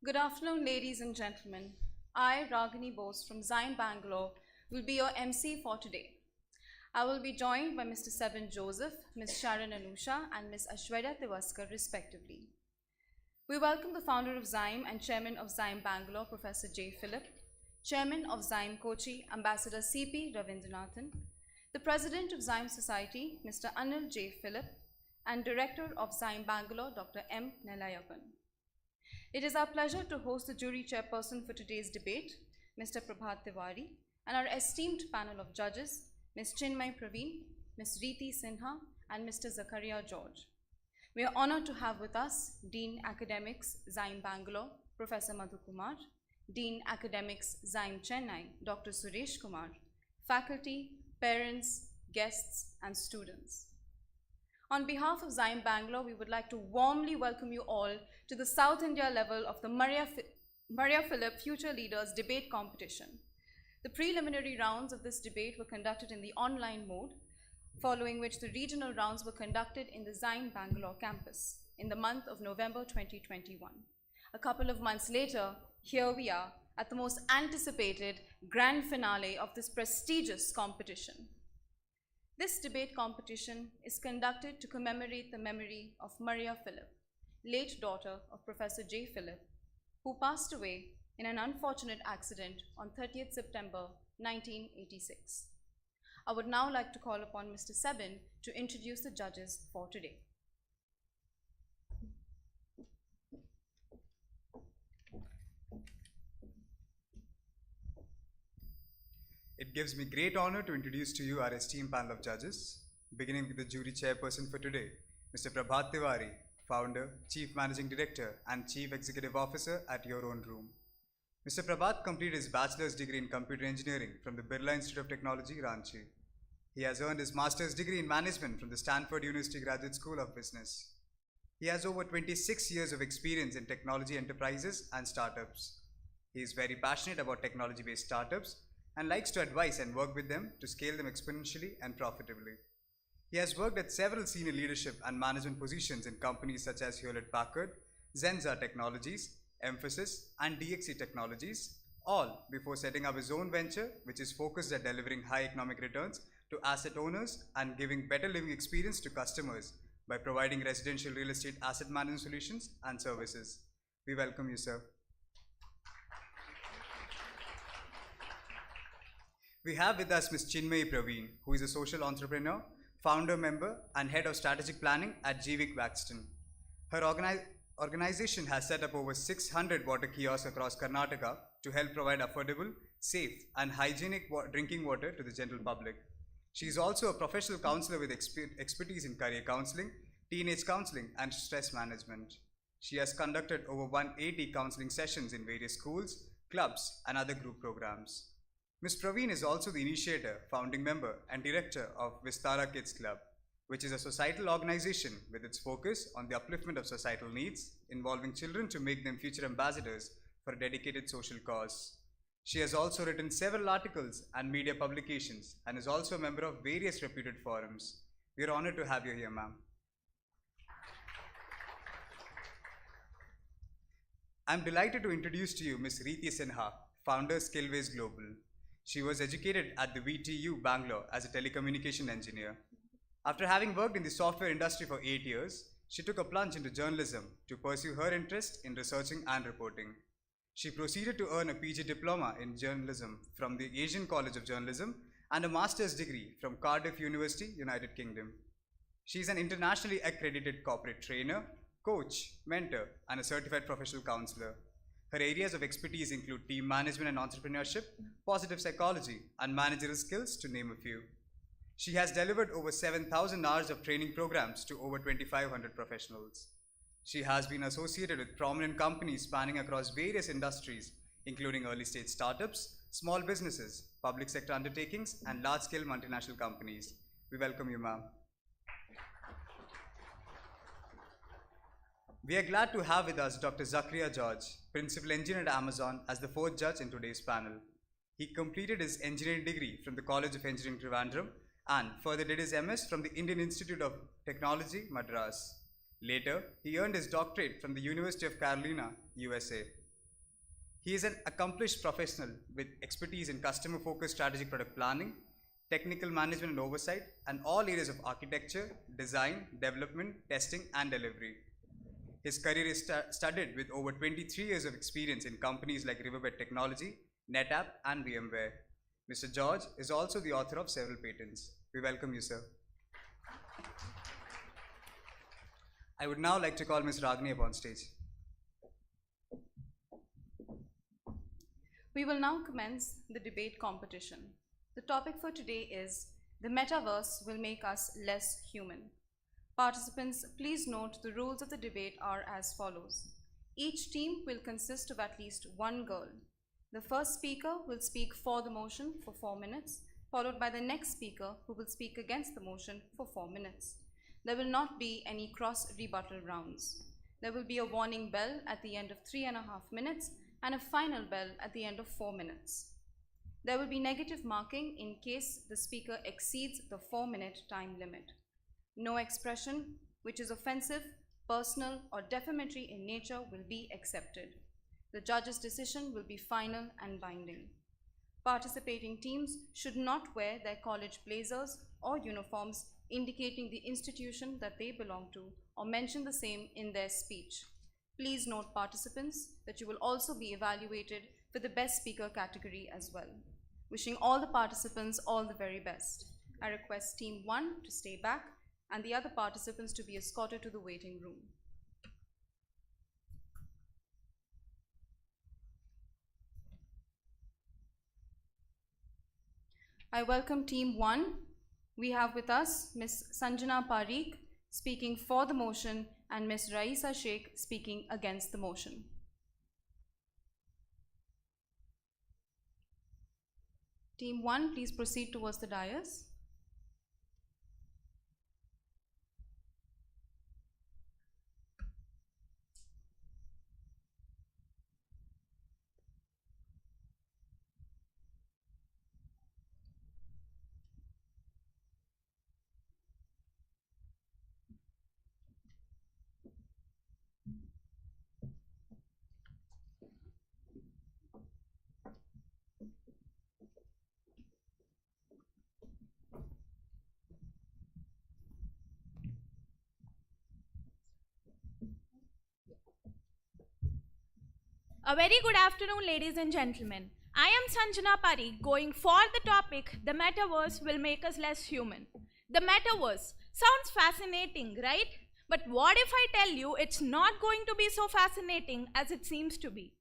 Good afternoon, ladies and gentlemen. I, Ragini Bose from XIME Bangalore, will be your MC for today. I will be joined by Mr. Seban Joseph, Ms. Sharon Anusha, and Ms. Ashwarya Tewaskar, respectively. We welcome the founder of XIME and chairman of XIME Bangalore, Professor J. Philip, chairman of XIME Kochi, Ambassador C.P. Ravindranathan, the president of XIME Society, Mr. Anil J. Philip, and director of XIME Bangalore, Dr. M. Nelayapan. It is our pleasure to host the jury chairperson for today's debate, Mr. Prabhat Tiwari, and our esteemed panel of judges, Ms. Chinmay Praveen, Ms. Reeti Sinha, and Mr. Zakaria George. We are honored to have with us Dean Academics, XIME Bangalore, Professor Madhu Kumar, Dean Academics, XIME Chennai, Dr. Suresh Kumar, faculty, parents, guests, and students. On behalf of XIME Bangalore, we would like to warmly welcome you all to the South India level of the Maria Philip Future Leaders Debate Competition. The preliminary rounds of this debate were conducted in the online mode, following which the regional rounds were conducted in the XIME Bangalore campus in the month of November 2021. A couple of months later, here we are at the most anticipated grand finale of this prestigious competition. This debate competition is conducted to commemorate the memory of Maria Philip, late daughter of Professor J. Philip, who passed away in an unfortunate accident on 30th September 1986. I would now like to call upon Mr. Seban to introduce the judges for today. It gives me great honor to introduce to you our esteemed panel of judges, beginning with the jury chairperson for today, Mr. Prabhat Tiwari, founder, chief managing director, and chief executive officer at Your Own Room. Mr. Prabhat completed his bachelor's degree in computer engineering from the Birla Institute of Technology, Ranchi. He has earned his master's degree in management from the Stanford University Graduate School of Business. He has over 26 years of experience in technology enterprises and startups. He is very passionate about technology-based startups and likes to advise and work with them to scale them exponentially and profitably. He has worked at several senior leadership and management positions in companies such as Hewlett-Packard, Zenza Technologies, Emphasis, and DXC Technologies, all before setting up his own venture, which is focused at delivering high economic returns to asset owners and giving better living experience to customers by providing residential real estate asset management solutions and services. We welcome you, sir. We have with us Ms. Chinmay Praveen, who is a social entrepreneur, founder member, and head of strategic planning at GVIC Waxton. Her organization has set up over 600 water kiosks across Karnataka to help provide affordable, safe, and hygienic drinking water to the general public. She is also a professional counselor with expertise in career counseling, teenage counseling, and stress management. She has conducted over 180 counseling sessions in various schools, clubs, and other group programs. Ms. Praveen is also the initiator, founding member, and director of Vistara Kids Club, which is a societal organization with its focus on the upliftment of societal needs, involving children to make them future ambassadors for a dedicated social cause. She has also written several articles and media publications and is also a member of various reputed forums. We are honored to have you here, ma'am. I'm delighted to introduce to you Ms. Reeti Sinha, founder Skillways Global. She was educated at the VTU Bangalore as a telecommunication engineer. After having worked in the software industry for 8 years, she took a plunge into journalism to pursue her interest in researching and reporting. She proceeded to earn a PG diploma in journalism from the Asian College of Journalism and a master's degree from Cardiff University, United Kingdom. She is an internationally accredited corporate trainer, coach, mentor, and a certified professional counselor. Her areas of expertise include team management and entrepreneurship, positive psychology, and managerial skills, to name a few. She has delivered over 7,000 hours of training programs to over 2,500 professionals. She has been associated with prominent companies spanning across various industries, including early-stage startups, small businesses, public sector undertakings, and large-scale multinational companies. We welcome you, ma'am. We are glad to have with us Dr. Zakaria George, Principal Engineer at Amazon, as the fourth judge in today's panel. He completed his engineering degree from the College of Engineering, Trivandrum, and further did his MS from the Indian Institute of Technology, Madras. Later, he earned his doctorate from the University of Carolina, USA. He is an accomplished professional with expertise in customer-focused strategic product planning, technical management and oversight, and all areas of architecture, design, development, testing, and delivery. His career is studded with over 23 years of experience in companies like Riverbed Technology, NetApp, and VMware. Mr. George is also the author of several patents. We welcome you, sir. I would now like to call Ms. Ragini upon stage. We will now commence the debate competition. The topic for today is the metaverse will make us less human. Participants, please note the rules of the debate are as follows. Each team will consist of at least one girl. The first speaker will speak for the motion for 4 minutes, followed by the next speaker who will speak against the motion for 4 minutes. There will not be any cross-rebuttal rounds. There will be a warning bell at the end of 3.5 minutes and a final bell at the end of 4 minutes. There will be negative marking in case the speaker exceeds the 4-minute time limit. No expression which is offensive, personal, or defamatory in nature will be accepted. The judge's decision will be final and binding. Participating teams should not wear their college blazers or uniforms indicating the institution that they belong to or mention the same in their speech. Please note, participants, that you will also be evaluated for the best speaker category as well. Wishing all the participants all the very best. I request Team 1 to stay back and the other participants to be escorted to the waiting room. I welcome Team 1. We have with us Ms. Sanjana Parikh speaking for the motion and Ms. Raisa Sheikh speaking against the motion. Team 1, please proceed towards the dais. A very good afternoon, ladies and gentlemen. I am Sanjana Parikh, going for the topic, the metaverse will make us less human. The metaverse sounds fascinating, right? But what if I tell you it's not going to be so fascinating as it seems to be?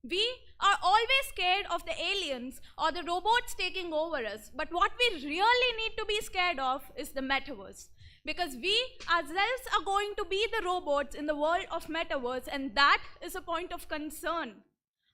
We are always scared of the aliens or the robots taking over us, but what we really need to be scared of is the metaverse. Because we ourselves are going to be the robots in the world of metaverse, and that is a point of concern.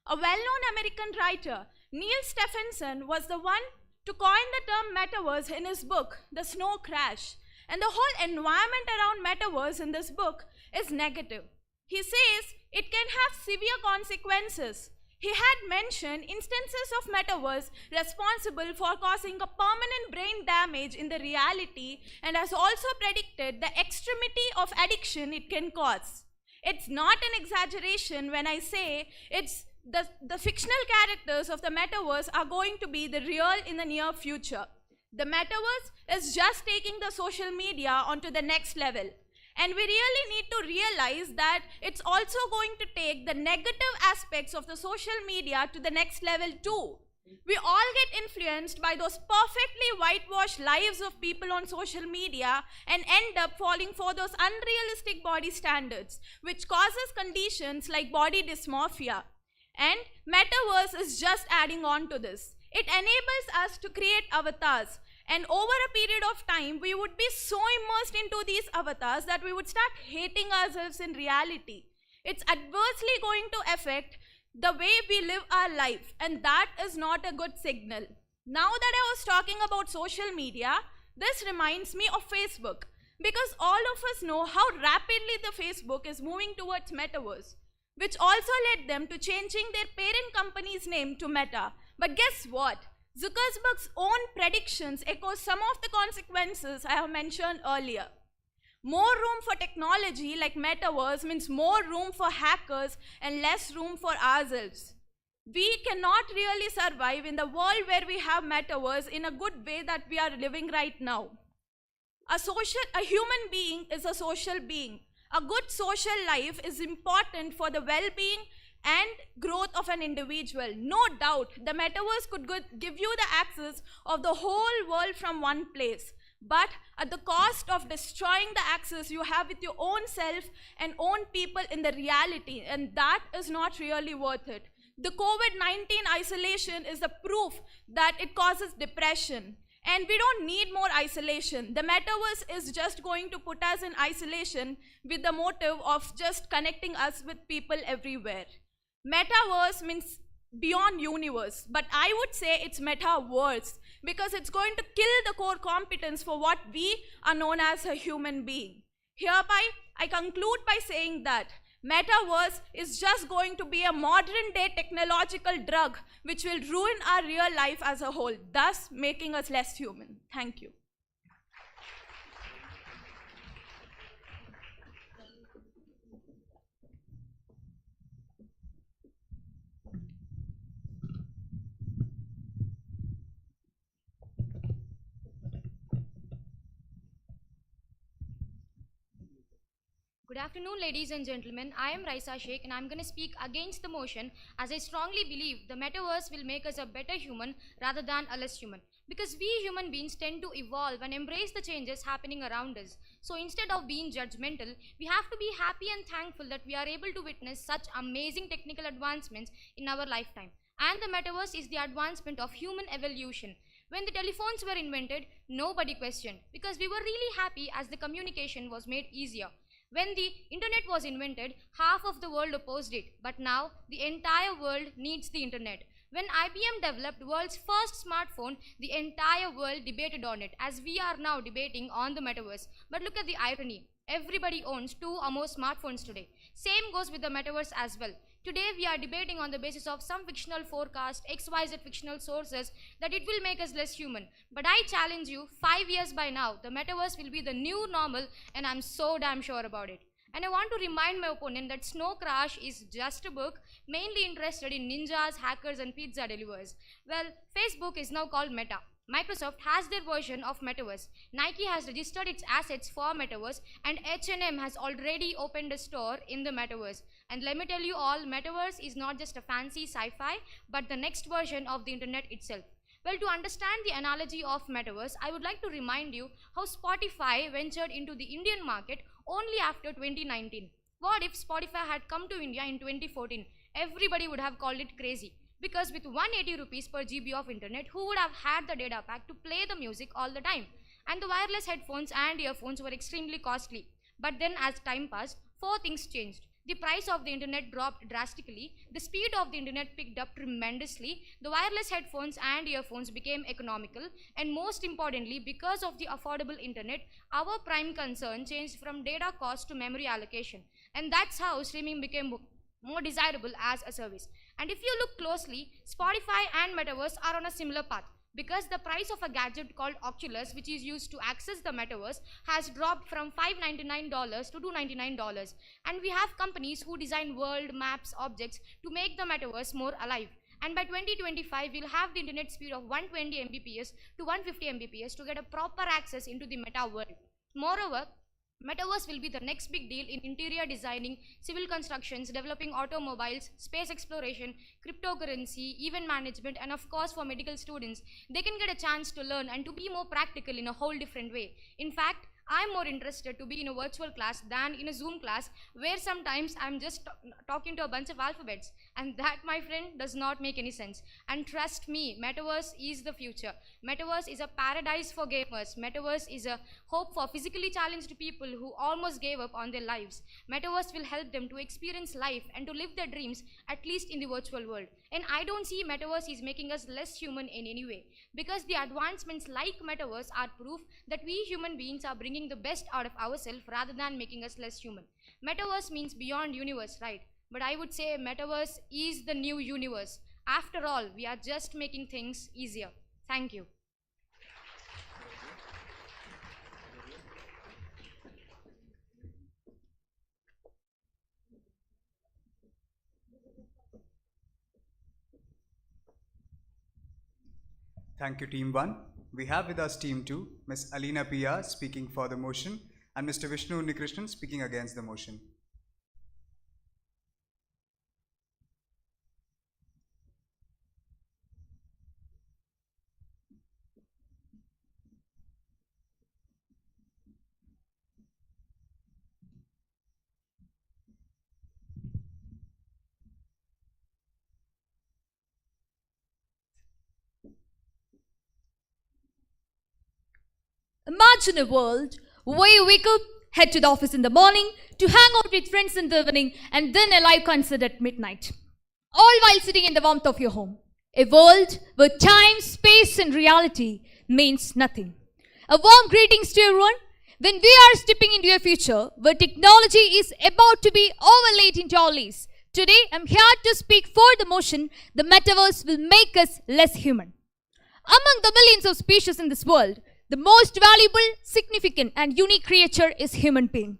A well-known American writer, Neil Stephenson, was the one to coin the term metaverse in his book, The Snow Crash. And the whole environment around metaverse in this book is negative. He says it can have severe consequences. He had mentioned instances of metaverse responsible for causing a permanent brain damage in the reality, and has also predicted the extremity of addiction it can cause. It's not an exaggeration when I say the fictional characters of the metaverse are going to be the real in the near future. The metaverse is just taking the social media onto the next level. And we really need to realize that it's also going to take the negative aspects of the social media to the next level too. We all get influenced by those perfectly whitewashed lives of people on social media and end up falling for those unrealistic body standards, which causes conditions like body dysmorphia. And metaverse is just adding on to this. It enables us to create avatars. And over a period of time, we would be so immersed into these avatars that we would start hating ourselves in reality. It's adversely going to affect the way we live our life, and that is not a good signal. Now that I was talking about social media, this reminds me of Facebook, because all of us know how rapidly the Facebook is moving towards metaverse, which also led them to changing their parent company's name to Meta. But guess what? Zuckerberg's own predictions echo some of the consequences I have mentioned earlier. More room for technology like metaverse means more room for hackers and less room for ourselves. We cannot really survive in the world where we have metaverse in a good way that we are living right now. A human being is a social being. A good social life is important for the well-being and growth of an individual. No doubt, the metaverse could give you the access of the whole world from one place. But at the cost of destroying the access you have with your own self and own people in the reality, and that is not really worth it. The COVID-19 isolation is the proof that it causes depression. And we don't need more isolation. The metaverse is just going to put us in isolation with the motive of just connecting us with people everywhere. Metaverse means beyond universe, but I would say it's metaverse because it's going to kill the core competence for what we are known as a human being. Hereby, I conclude by saying that metaverse is just going to be a modern day technological drug which will ruin our real life as a whole, thus making us less human. Thank you. Good afternoon, ladies and gentlemen. I am Raisa Sheikh and I'm going to speak against the motion as I strongly believe the metaverse will make us a better human rather than a less human. Because we human beings tend to evolve and embrace the changes happening around us. So instead of being judgmental, we have to be happy and thankful that we are able to witness such amazing technical advancements in our lifetime. And the metaverse is the advancement of human evolution. When the telephones were invented, nobody questioned because we were really happy as the communication was made easier. When the internet was invented, half of the world opposed it, but now the entire world needs the internet. When IBM developed world's first smartphone, the entire world debated on it, as we are now debating on the metaverse. But look at the irony. Everybody owns 2 or more smartphones today. Same goes with the metaverse as well. Today we are debating on the basis of some fictional forecast, XYZ fictional sources, that it will make us less human. But I challenge you, 5 years by now, the metaverse will be the new normal and I'm so damn sure about it. And I want to remind my opponent that Snow Crash is just a book mainly interested in ninjas, hackers and pizza deliverers. Well, Facebook is now called Meta. Microsoft has their version of Metaverse. Nike has registered its assets for Metaverse and H&M has already opened a store in the Metaverse. And let me tell you all, Metaverse is not just a fancy sci-fi, but the next version of the internet itself. Well, to understand the analogy of Metaverse, I would like to remind you how Spotify ventured into the Indian market only after 2019. What if Spotify had come to India in 2014? Everybody would have called it crazy. Because with 180 rupees per GB of internet, who would have had the data pack to play the music all the time? And the wireless headphones and earphones were extremely costly. But then as time passed, 4 things changed. The price of the internet dropped drastically, the speed of the internet picked up tremendously, the wireless headphones and earphones became economical, and most importantly, because of the affordable internet, our prime concern changed from data cost to memory allocation. And that's how streaming became more desirable as a service. And if you look closely, Spotify and Metaverse are on a similar path because the price of a gadget called Oculus, which is used to access the Metaverse, has dropped from $599 to $299. And we have companies who design world maps, objects to make the Metaverse more alive. And by 2025, we'll have the internet speed of 120 Mbps to 150 Mbps to get a proper access into the meta world. Moreover, Metaverse will be the next big deal in interior designing, civil constructions, developing automobiles, space exploration, cryptocurrency, event management, and of course for medical students, they can get a chance to learn and to be more practical in a whole different way. In fact, I'm more interested to be in a virtual class than in a Zoom class where sometimes I'm just talking to a bunch of alphabets. And that, my friend, does not make any sense. And trust me, Metaverse is the future. Metaverse is a paradise for gamers. Metaverse is a hope for physically challenged people who almost gave up on their lives. Metaverse will help them to experience life and to live their dreams, at least in the virtual world. And I don't see Metaverse is making us less human in any way, because the advancements like Metaverse are proof that we human beings are bringing the best out of ourselves rather than making us less human. Metaverse means beyond universe, right? But I would say Metaverse is the new universe. After all, we are just making things easier. Thank you. Thank you, Team 1. We have with us Team 2, Ms. Alina Pia speaking for the motion and Mr. Vishnu Unikrishnan speaking against the motion. Imagine a world where you wake up, head to the office in the morning, to hang out with friends in the evening, and then a live concert at midnight. All while sitting in the warmth of your home. A world where time, space, and reality means nothing. A warm greetings to everyone. When we are stepping into a future where technology is about to be overlaid into our lives, today I'm here to speak for the motion, the metaverse will make us less human. Among the millions of species in this world, the most valuable, significant, and unique creature is human being.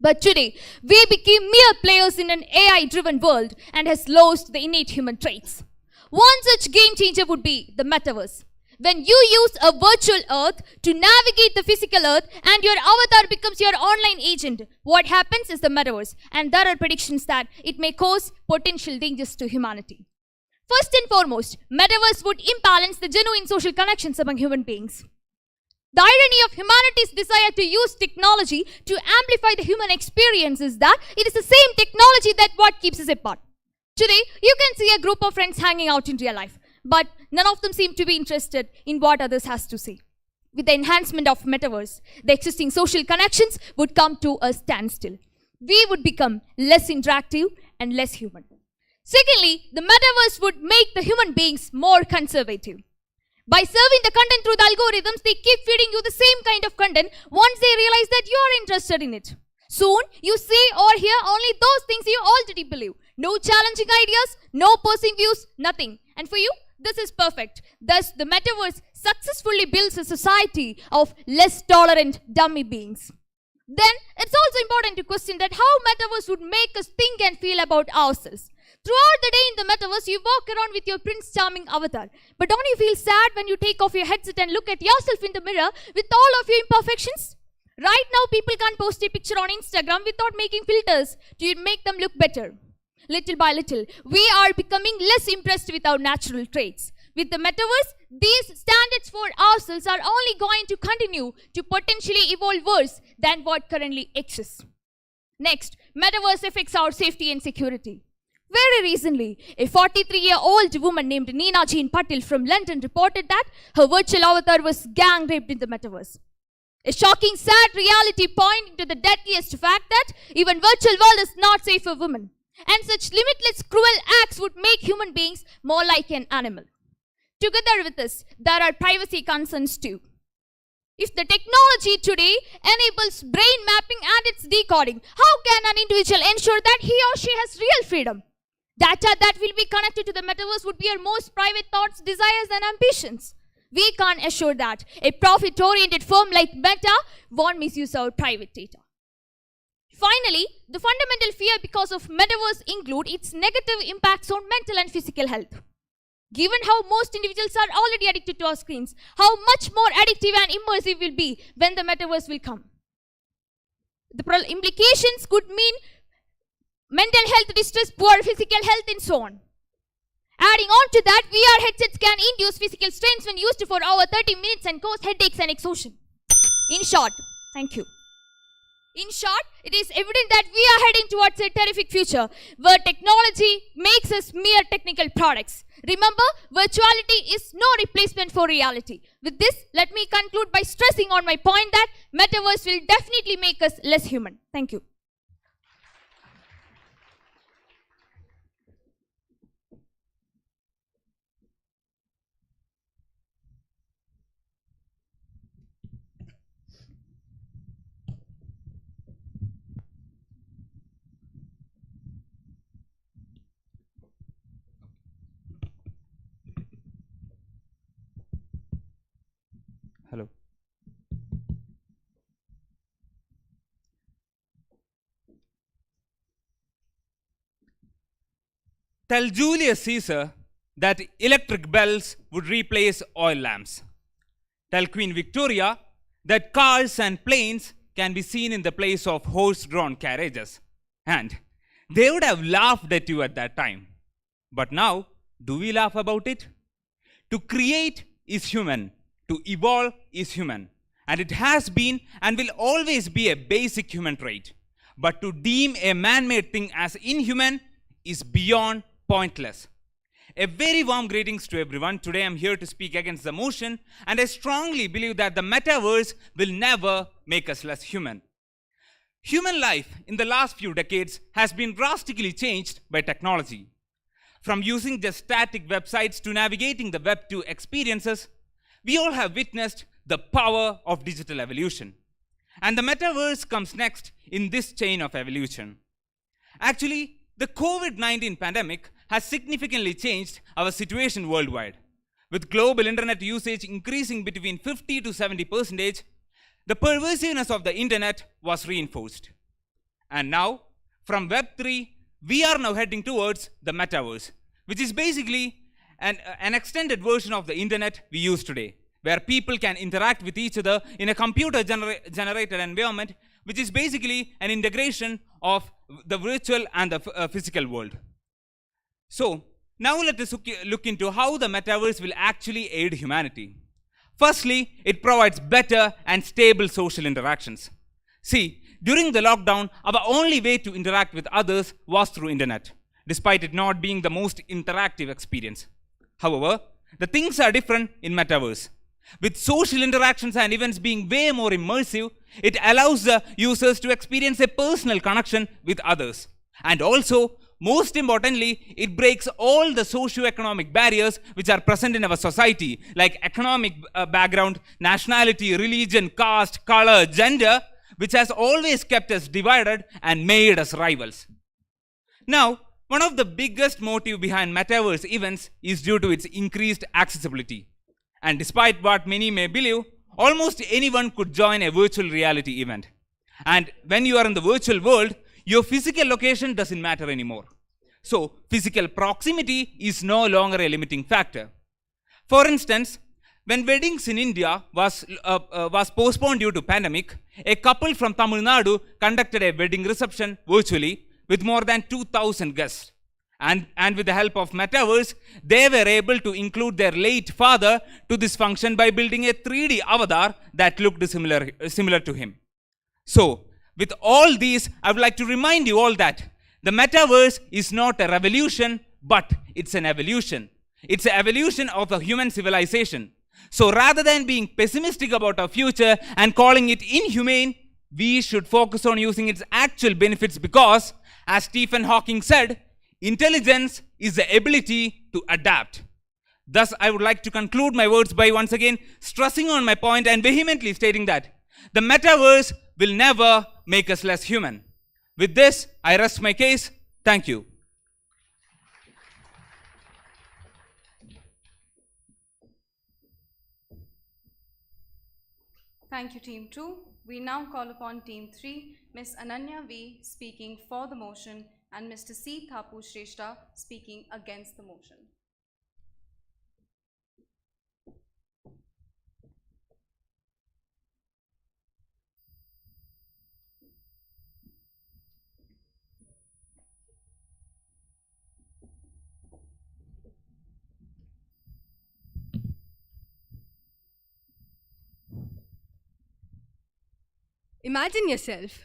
But today, we became mere players in an AI-driven world and has lost the innate human traits. One such game changer would be the metaverse. When you use a virtual earth to navigate the physical earth and your avatar becomes your online agent, what happens is the metaverse, and there are predictions that it may cause potential dangers to humanity. First and foremost, metaverse would imbalance the genuine social connections among human beings. The irony of humanity's desire to use technology to amplify the human experience is that it is the same technology that what keeps us apart. Today, you can see a group of friends hanging out in real life, but none of them seem to be interested in what others has to say. With the enhancement of metaverse, the existing social connections would come to a standstill. We would become less interactive and less human. Secondly, the metaverse would make the human beings more conservative. By serving the content through the algorithms, they keep feeding you the same kind of content once they realize that you are interested in it. Soon, you see or hear only those things you already believe. No challenging ideas, no opposing views, nothing. And for you, this is perfect. Thus, the metaverse successfully builds a society of less tolerant dummy beings. Then, it's also important to question that how metaverse would make us think and feel about ourselves. Throughout the day in the metaverse, you walk around with your Prince Charming avatar. But don't you feel sad when you take off your headset and look at yourself in the mirror with all of your imperfections? Right now, people can't post a picture on Instagram without making filters to make them look better. Little by little, we are becoming less impressed with our natural traits. With the metaverse, these standards for ourselves are only going to continue to potentially evolve worse than what currently exists. Next, metaverse affects our safety and security. Very recently, a 43-year-old woman named Neena Jean Patil from London reported that her virtual avatar was gang raped in the metaverse. A shocking, sad reality pointing to the deadliest fact that even virtual world is not safe for women. And such limitless, cruel acts would make human beings more like an animal. Together with this, there are privacy concerns too. If the technology today enables brain mapping and its decoding, how can an individual ensure that he or she has real freedom? Data that will be connected to the metaverse would be our most private thoughts, desires, and ambitions. We can't assure that a profit-oriented firm like Meta won't misuse our private data. Finally, the fundamental fear because of metaverse include its negative impacts on mental and physical health. Given how most individuals are already addicted to our screens, how much more addictive and immersive will be when the metaverse will come. The implications could mean mental health distress, poor physical health, and so on. Adding on to that, VR headsets can induce physical strains when used for over 30 minutes and cause headaches and exhaustion. In short, thank you. In short, it is evident that we are heading towards a terrific future where technology makes us mere technical products. Remember, virtuality is no replacement for reality. With this, let me conclude by stressing on my point that metaverse will definitely make us less human. Thank you. Hello. Tell Julius Caesar that electric bells would replace oil lamps. Tell Queen Victoria that cars and planes can be seen in the place of horse-drawn carriages. And they would have laughed at you at that time. But now, do we laugh about it? To create is human. To evolve is human. And it has been and will always be a basic human trait. But to deem a man-made thing as inhuman is beyond pointless. A very warm greetings to everyone. Today I'm here to speak against the motion, and I strongly believe that the metaverse will never make us less human. Human life in the last few decades has been drastically changed by technology. From using just static websites to navigating the Web 2 experiences, we all have witnessed the power of digital evolution. And the metaverse comes next in this chain of evolution. Actually, the COVID-19 pandemic has significantly changed our situation worldwide. With global internet usage increasing between 50 to 70%, the pervasiveness of the internet was reinforced. And now, from Web 3, we are now heading towards the metaverse, which is basically an extended version of the internet we use today, where people can interact with each other in a computer-generated environment, which is basically an integration of the virtual and the physical world. So, now let us look into how the metaverse will actually aid humanity. Firstly, it provides better and stable social interactions. See, during the lockdown, our only way to interact with others was through internet, despite it not being the most interactive experience. However, the things are different in metaverse. With social interactions and events being way more immersive, it allows the users to experience a personal connection with others. And also, most importantly, it breaks all the socio-economic barriers which are present in our society, like economic background, nationality, religion, caste, color, gender, which has always kept us divided and made us rivals. Now, one of the biggest motives behind metaverse events is due to its increased accessibility. And despite what many may believe, almost anyone could join a virtual reality event. And when you are in the virtual world, your physical location doesn't matter anymore. So, physical proximity is no longer a limiting factor. For instance, when weddings in India was postponed due to pandemic, a couple from Tamil Nadu conducted a wedding reception virtually with more than 2,000 guests. And with the help of metaverse, they were able to include their late father to this function by building a 3D avatar that looked similar to him. So, with all these, I would like to remind you all that the metaverse is not a revolution, but it's an evolution. It's an evolution of the human civilization. So rather than being pessimistic about our future and calling it inhumane, we should focus on using its actual benefits because, as Stephen Hawking said, intelligence is the ability to adapt. Thus, I would like to conclude my words by once again stressing on my point and vehemently stating that the metaverse will never make us less human. With this, I rest my case. Thank you. Thank you, Team 2. We now call upon Team 3, Ms. Ananya V. speaking for the motion and Mr. C. Thapu Shrestha speaking against the motion. Imagine yourself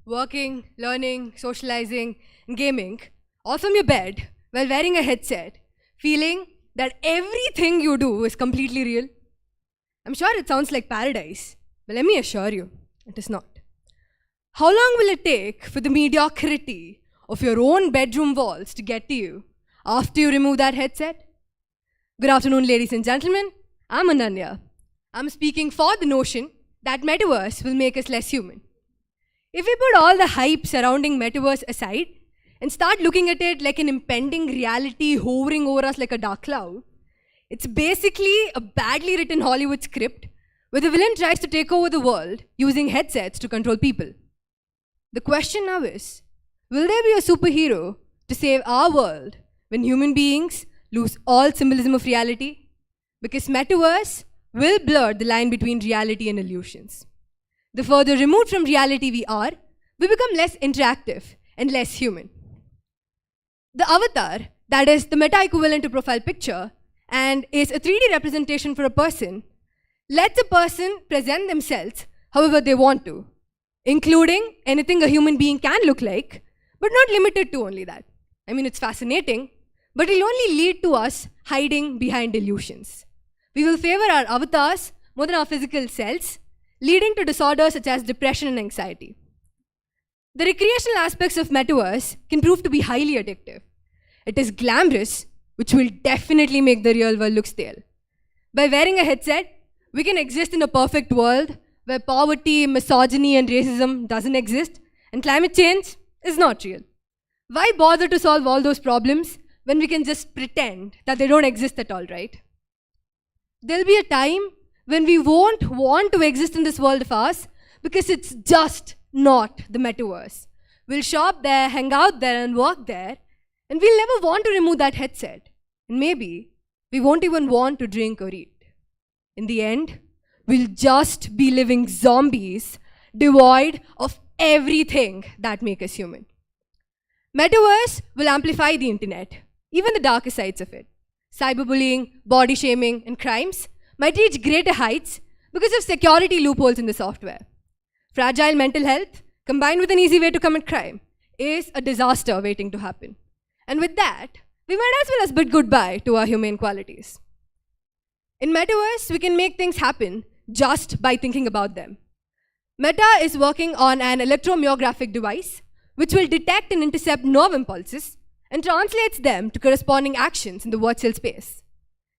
working, learning, socializing, gaming, all from your bed while wearing a headset, feeling that everything you do is completely real. I'm sure it sounds like paradise, but let me assure you, it is not. How long will it take for the mediocrity of your own bedroom walls to get to you after you remove that headset? Good afternoon, ladies and gentlemen. I'm Ananya. I'm speaking for the notion that metaverse will make us less human. If we put all the hype surrounding metaverse aside and start looking at it like an impending reality hovering over us like a dark cloud, it's basically a badly written Hollywood script where the villain tries to take over the world using headsets to control people. The question now is, will there be a superhero to save our world when human beings lose all symbolism of reality, because metaverse will blur the line between reality and illusions. The further removed from reality we are, we become less interactive and less human. The avatar, that is the meta equivalent to profile picture, and is a 3D representation for a person, lets a person present themselves however they want to, including anything a human being can look like, but not limited to only that. I mean, it's fascinating, but it'll only lead to us hiding behind illusions. We will favor our avatars more than our physical selves, leading to disorders such as depression and anxiety. The recreational aspects of metaverse can prove to be highly addictive. It is glamorous, which will definitely make the real world look stale. By wearing a headset, we can exist in a perfect world where poverty, misogyny, and racism doesn't exist, and climate change is not real. Why bother to solve all those problems when we can just pretend that they don't exist at all, right? There'll be a time when we won't want to exist in this world of ours because it's just not the metaverse. We'll shop there, hang out there, and work there, and we'll never want to remove that headset. And maybe we won't even want to drink or eat. In the end, we'll just be living zombies devoid of everything that makes us human. Metaverse will amplify the internet, even the darker sides of it. Cyberbullying, body shaming, and crimes might reach greater heights because of security loopholes in the software. Fragile mental health, combined with an easy way to commit crime, is a disaster waiting to happen. And with that, we might as well as bid goodbye to our humane qualities. In Metaverse, we can make things happen just by thinking about them. Meta is working on an electromyographic device which will detect and intercept nerve impulses and translates them to corresponding actions in the virtual space.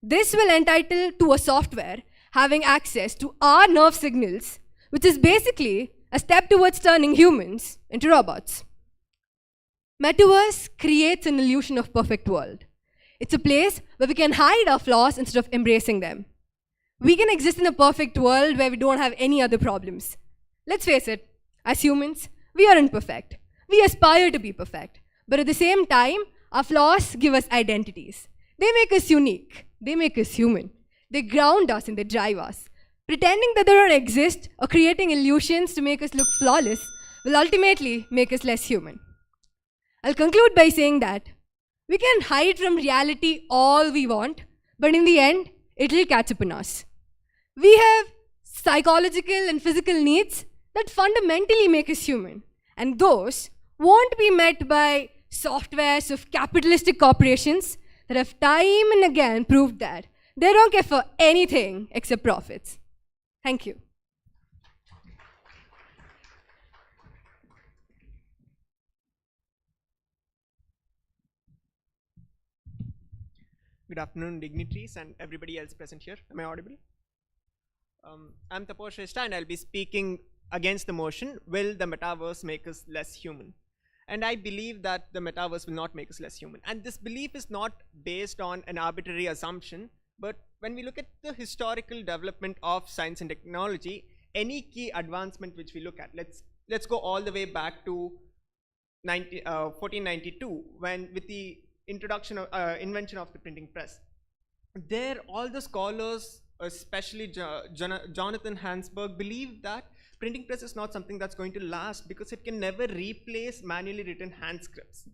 This will entitle to a software having access to our nerve signals, which is basically a step towards turning humans into robots. Metaverse creates an illusion of perfect world. It's a place where we can hide our flaws instead of embracing them. We can exist in a perfect world where we don't have any other problems. Let's face it, as humans, we are imperfect. We aspire to be perfect. But at the same time, our flaws give us identities. They make us unique. They make us human. They ground us and they drive us. Pretending that they don't exist or creating illusions to make us look flawless will ultimately make us less human. I'll conclude by saying that we can hide from reality all we want, but in the end, it'll catch up on us. We have psychological and physical needs that fundamentally make us human, and those won't be met by softwares of capitalistic corporations that have time and again proved that they don't care for anything except profits. Thank you. Good afternoon, dignitaries and everybody else present here. Am I audible? I'm Taposh Shrestha and I'll be speaking against the motion, will the metaverse make us less human? And I believe that the metaverse will not make us less human. And this belief is not based on an arbitrary assumption, but when we look at the historical development of science and technology, any key advancement which we look at, let's go all the way back to 1492, when with the invention of the printing press. There, all the scholars, especially Jonathan Hansberg, believed that printing press is not something that's going to last because it can never replace manually written hand scripts.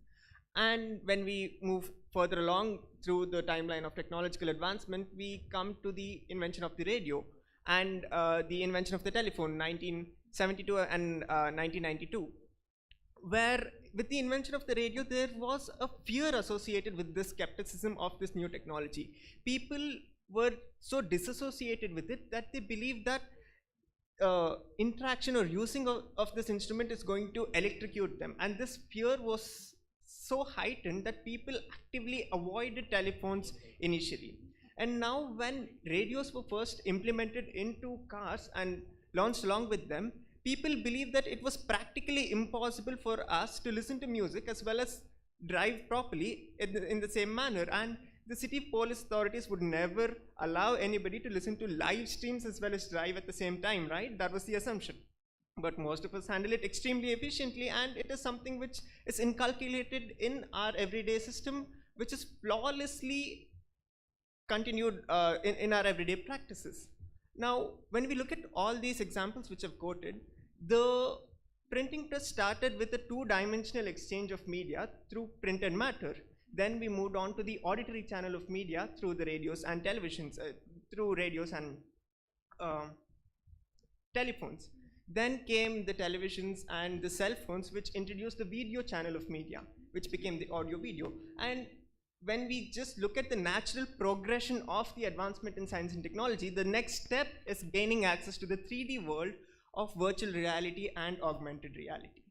And when we move further along through the timeline of technological advancement, we come to the invention of the radio and the invention of the telephone, 1972 and 1992, where with the invention of the radio, there was a fear associated with this skepticism of this new technology. People were so disassociated with it that they believed that interaction or using of this instrument is going to electrocute them. And this fear was so heightened that people actively avoided telephones initially. And now when radios were first implemented into cars and launched along with them, people believed that it was practically impossible for us to listen to music as well as drive properly in the same manner. And the city police authorities would never allow anybody to listen to live streams as well as drive at the same time, right? That was the assumption. But most of us handle it extremely efficiently, and it is something which is inculcated in our everyday system, which is flawlessly continued in our everyday practices. Now, when we look at all these examples which I've quoted, the printing press started with a two-dimensional exchange of media through printed matter. Then we moved on to the auditory channel of media through the radios and televisions, through radios and telephones. Then came the televisions and the cell phones, which introduced the video channel of media, which became the audio video. And when we just look at the natural progression of the advancement in science and technology, the next step is gaining access to the 3D world of virtual reality and augmented reality.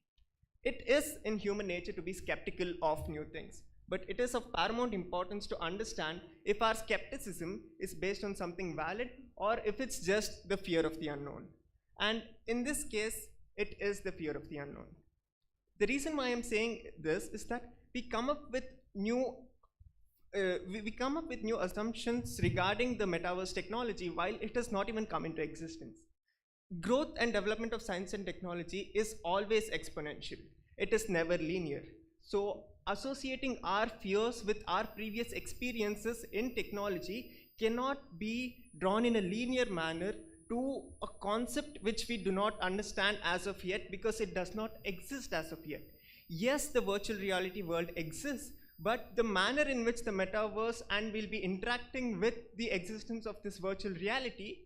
It is in human nature to be skeptical of new things, but it is of paramount importance to understand if our skepticism is based on something valid or if it's just the fear of the unknown. And in this case, it is the fear of the unknown. The reason why I'm saying this is that we come up with new assumptions regarding the metaverse technology while it has not even come into existence. Growth and development of science and technology is always exponential. It is never linear. So associating our fears with our previous experiences in technology cannot be drawn in a linear manner to a concept which we do not understand as of yet, because it does not exist as of yet. Yes, the virtual reality world exists, but the manner in which the metaverse and will be interacting with the existence of this virtual reality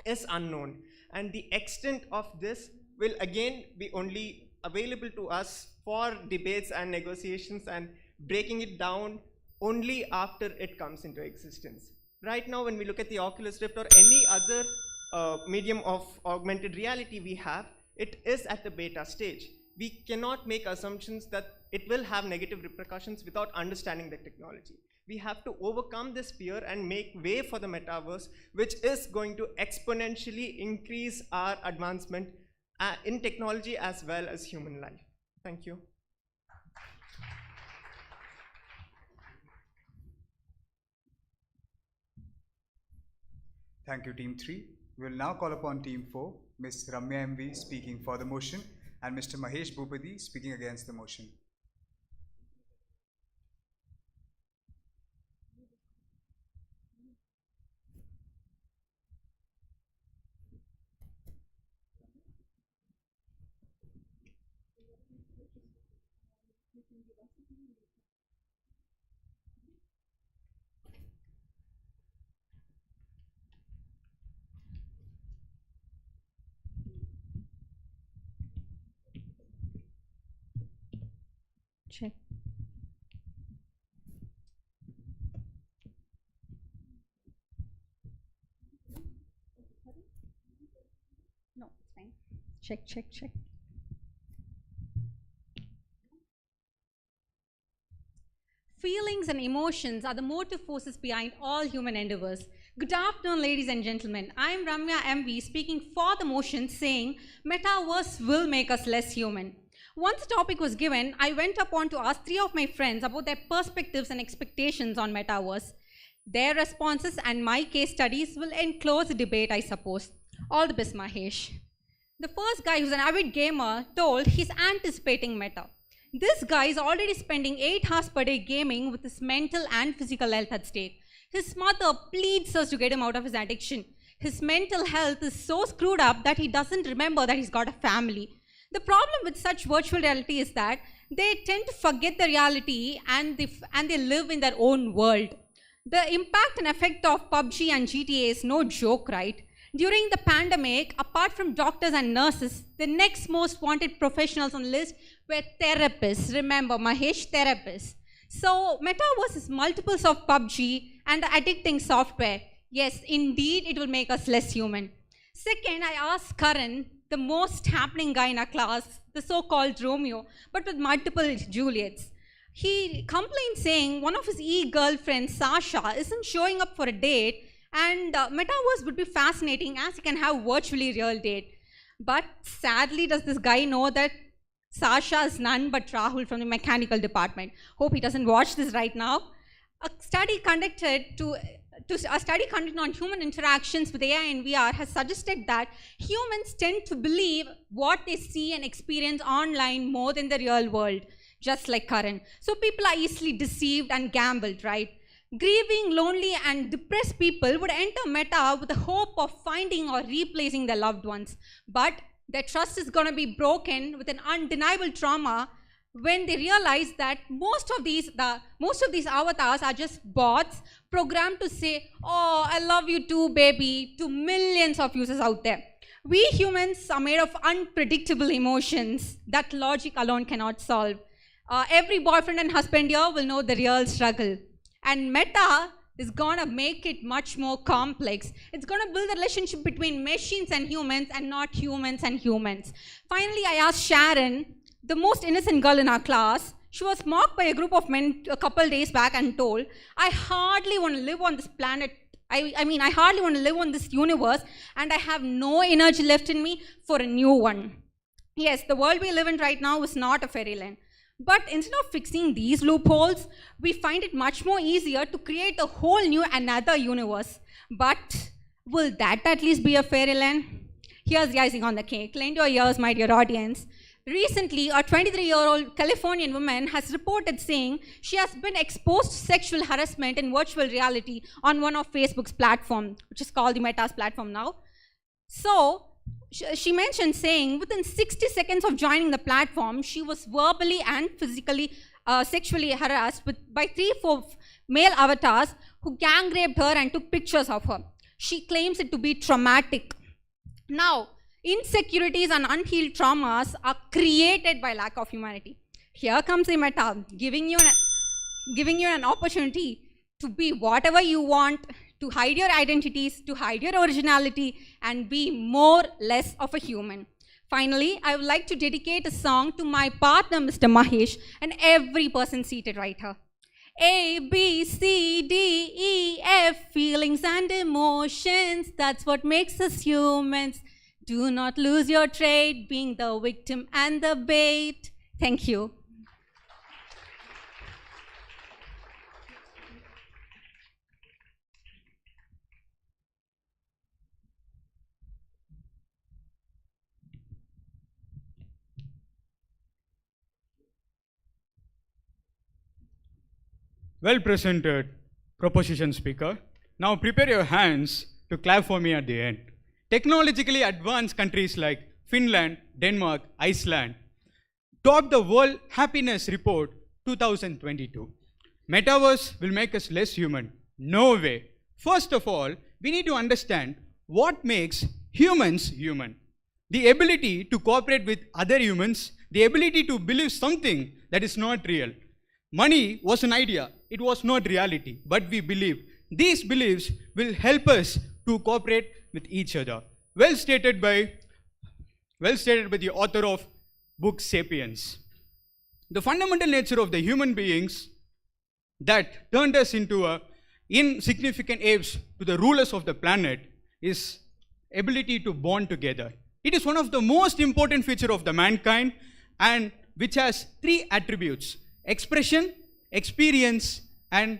is unknown. And the extent of this will again be only available to us for debates and negotiations and breaking it down only after it comes into existence. Right now, when we look at the Oculus Rift or any other medium of augmented reality we have, it is at the beta stage. We cannot make assumptions that it will have negative repercussions without understanding the technology. We have to overcome this fear and make way for the metaverse, which is going to exponentially increase our advancement in technology as well as human life. Thank you. Thank you, Team 3. We will now call upon Team 4, Ms. Ramya MV speaking for the motion and Mr. Mahesh Bhupati speaking against the motion. Check. No, it's fine. Check, check, check. Feelings and emotions are the motive forces behind all human endeavors. Good afternoon, ladies and gentlemen. I am Ramya MV speaking for the motion saying metaverse will make us less human. Once the topic was given, I went upon to ask 3 of my friends about their perspectives and expectations on metaverse. Their responses and my case studies will enclose the debate, I suppose. All the best, Mahesh. The first guy, who's an avid gamer, told he's anticipating meta. This guy is already spending 8 hours per day gaming with his mental and physical health at stake. His mother pleads us to get him out of his addiction. His mental health is so screwed up that he doesn't remember that he's got a family. The problem with such virtual reality is that they tend to forget the reality and they live in their own world. The impact and effect of PUBG and GTA is no joke, right? During the pandemic, apart from doctors and nurses, the next most wanted professionals on the list were therapists. Remember, Mahesh, therapists. So, metaverse is multiples of PUBG and the addicting software. Yes, indeed, it will make us less human. Second, I asked Karan, the most happening guy in our class, the so-called Romeo, but with multiple Juliets. He complained saying one of his e-girlfriends, Sasha, isn't showing up for a date, and metaverse would be fascinating as he can have virtually real date. But sadly, does this guy know that Sasha is none but Rahul from the mechanical department? Hope he doesn't watch this right now. A study conducted on human interactions with AI and VR has suggested that humans tend to believe what they see and experience online more than the real world, just like Karan. So people are easily deceived and gambled, right? Grieving, lonely, and depressed people would enter Meta with the hope of finding or replacing their loved ones. But their trust is going to be broken with an undeniable trauma when they realize that most of these avatars are just bots programmed to say, "Oh, I love you too, baby," to millions of users out there. We humans are made of unpredictable emotions that logic alone cannot solve. Every boyfriend and husband here will know the real struggle. And Meta is gonna make it much more complex. It's gonna build a relationship between machines and humans and not humans and humans. Finally, I asked Sharon, the most innocent girl in our class. She was mocked by a group of men a couple days back and told, "I hardly want to live on this planet. I hardly want to live on this universe, and I have no energy left in me for a new one." Yes, the world we live in right now is not a fairyland. But instead of fixing these loopholes, we find it much more easier to create a whole new another universe. But will that at least be a fairyland? Here's the icing on the cake. Lend your ears, my dear audience. Recently, a 23-year-old Californian woman has reported saying she has been exposed to sexual harassment in virtual reality on one of Facebook's platform, which is called the Meta's platform now. So, she mentioned saying within 60 seconds of joining the platform, she was verbally and physically sexually harassed by 3-4 male avatars who gang raped her and took pictures of her. She claims it to be traumatic. Now, insecurities and unhealed traumas are created by lack of humanity. Here comes the Meta, giving you an opportunity to be whatever you want, to hide your identities, to hide your originality, and be more less of a human. Finally, I would like to dedicate a song to my partner, Mr. Mahesh, and every person seated right here. A, B, C, D, E, F, feelings and emotions, that's what makes us humans. Do not lose your trade, being the victim and the bait. Thank you. Well presented, proposition speaker. Now prepare your hands to clap for me at the end. Technologically advanced countries like Finland, Denmark, Iceland topped the World Happiness Report 2022. Metaverse will make us less human. No way. First of all, we need to understand what makes humans human. The ability to cooperate with other humans, the ability to believe something that is not real. Money was an idea, it was not reality, but we believe. These beliefs will help us to cooperate with each other. Well stated by the author of book Sapiens. The fundamental nature of the human beings that turned us into insignificant apes to the rulers of the planet is ability to bond together. It is one of the most important features of the mankind, and which has 3 attributes: expression, experience, and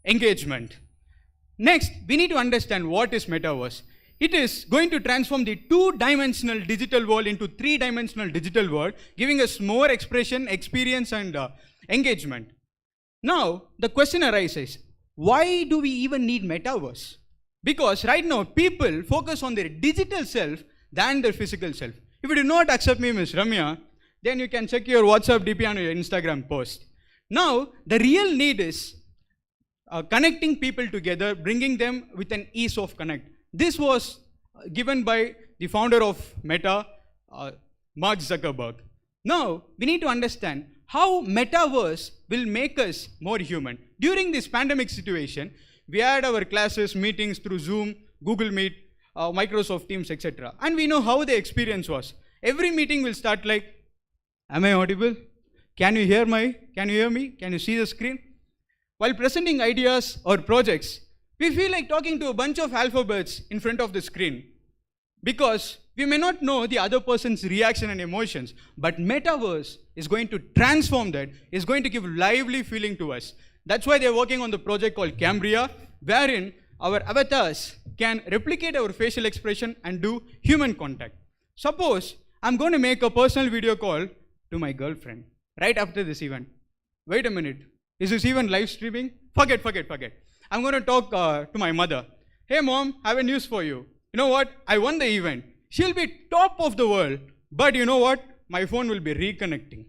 engagement. Next, we need to understand what is metaverse. It is going to transform the 2-dimensional digital world into 3-dimensional digital world, giving us more expression, experience, and engagement. Now, the question arises, why do we even need metaverse? Because right now, people focus on their digital self than their physical self. If you do not accept me, Ms. Ramya, then you can check your WhatsApp DP and your Instagram post. Now, the real need is connecting people together, bringing them with an ease of connect. This was given by the founder of Meta, Mark Zuckerberg. Now, we need to understand how metaverse will make us more human. During this pandemic situation, we had our classes, meetings through Zoom, Google Meet, Microsoft Teams, etc. And we know how the experience was. Every meeting will start like, am I audible? Can you hear me? Can you see the screen? While presenting ideas or projects, we feel like talking to a bunch of alphabets in front of the screen because we may not know the other person's reaction and emotions, but metaverse is going to transform that, is going to give lively feeling to us. That's why they're working on the project called Cambria, wherein our avatars can replicate our facial expression and do human contact. Suppose I'm going to make a personal video call to my girlfriend right after this event. Wait a minute, Is this even live streaming? Forget. I'm going to talk to my mother. Hey mom, I have a news for you. You know what? I won the event. She'll be top of the world. But you know what? My phone will be reconnecting.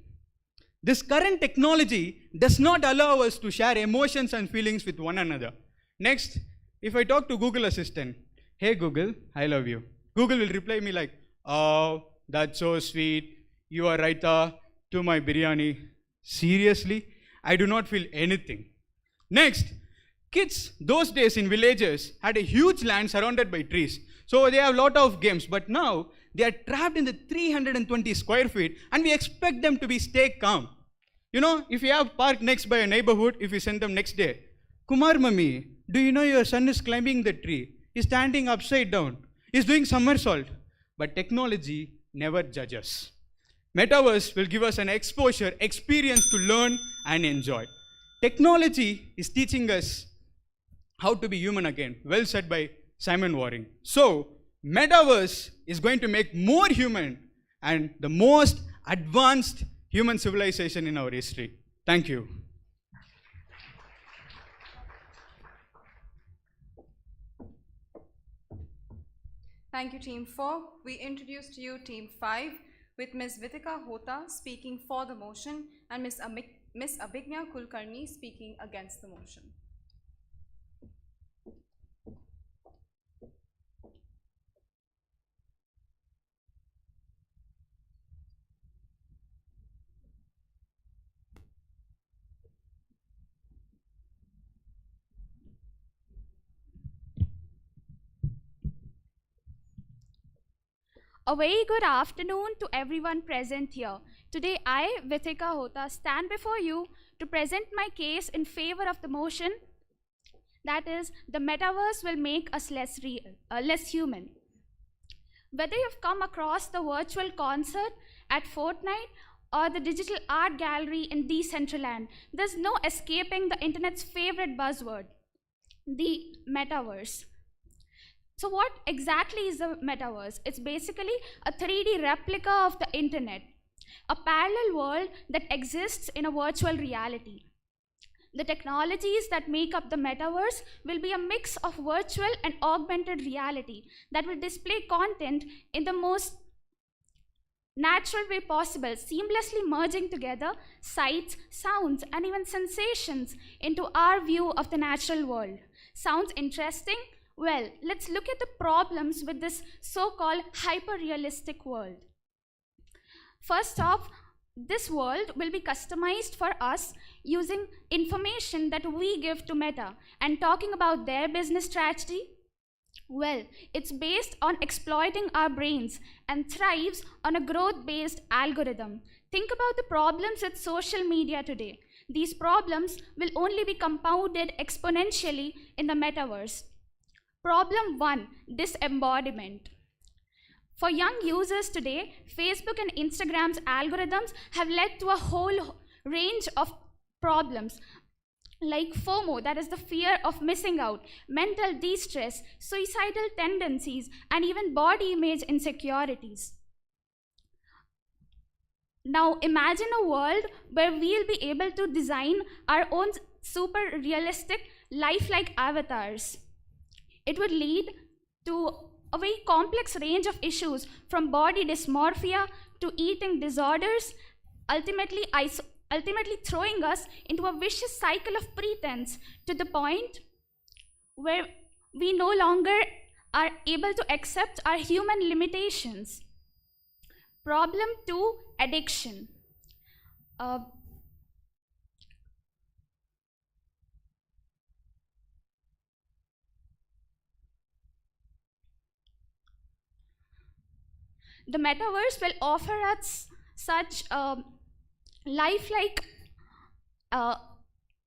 This current technology does not allow us to share emotions and feelings with one another. Next, if I talk to Google Assistant, hey Google, I love you. Google will reply me like, oh, that's so sweet. You are raita to my biryani. Seriously? I do not feel anything. Next, kids those days in villages had a huge land surrounded by trees. So they have a lot of games, but now they are trapped in the 320 square feet and we expect them to stay calm. You know, if you have park next by a neighborhood, if you send them next day, Kumar mummy, do you know your son is climbing the tree? He's standing upside down. He's doing somersault. But technology never judges. Metaverse will give us an exposure, experience to learn and enjoy. Technology is teaching us how to be human again. Well said by Simon Waring. So, Metaverse is going to make more human and the most advanced human civilization in our history. Thank you. Thank you, Team 4. We introduce to you Team 5 with Ms. Vitika Hota speaking for the motion and Ms. Abhignya Kulkarni speaking against the motion. A very good afternoon to everyone present here. Today I, Vitika Hota, stand before you to present my case in favor of the motion, that is, the metaverse will make us less human. Whether you've come across the virtual concert at Fortnite or the digital art gallery in Decentraland, there's no escaping the internet's favorite buzzword, the metaverse. So what exactly is the metaverse? It's basically a 3D replica of the internet, a parallel world that exists in a virtual reality. The technologies that make up the metaverse will be a mix of virtual and augmented reality that will display content in the most natural way possible, seamlessly merging together sights, sounds, and even sensations into our view of the natural world. Sounds interesting? Well, let's look at the problems with this so-called hyper-realistic world. First off, this world will be customized for us using information that we give to Meta. And talking about their business strategy, well, it's based on exploiting our brains and thrives on a growth-based algorithm. Think about the problems with social media today. These problems will only be compounded exponentially in the metaverse. Problem 1, disembodiment. For young users today, Facebook and Instagram's algorithms have led to a whole range of problems like FOMO, that is the fear of missing out, mental distress, suicidal tendencies, and even body image insecurities. Now imagine a world where we'll be able to design our own super realistic, lifelike avatars. It would lead to a very complex range of issues from body dysmorphia to eating disorders, ultimately throwing us into a vicious cycle of pretense to the point where we no longer are able to accept our human limitations. Problem 2, addiction. The metaverse will offer us such lifelike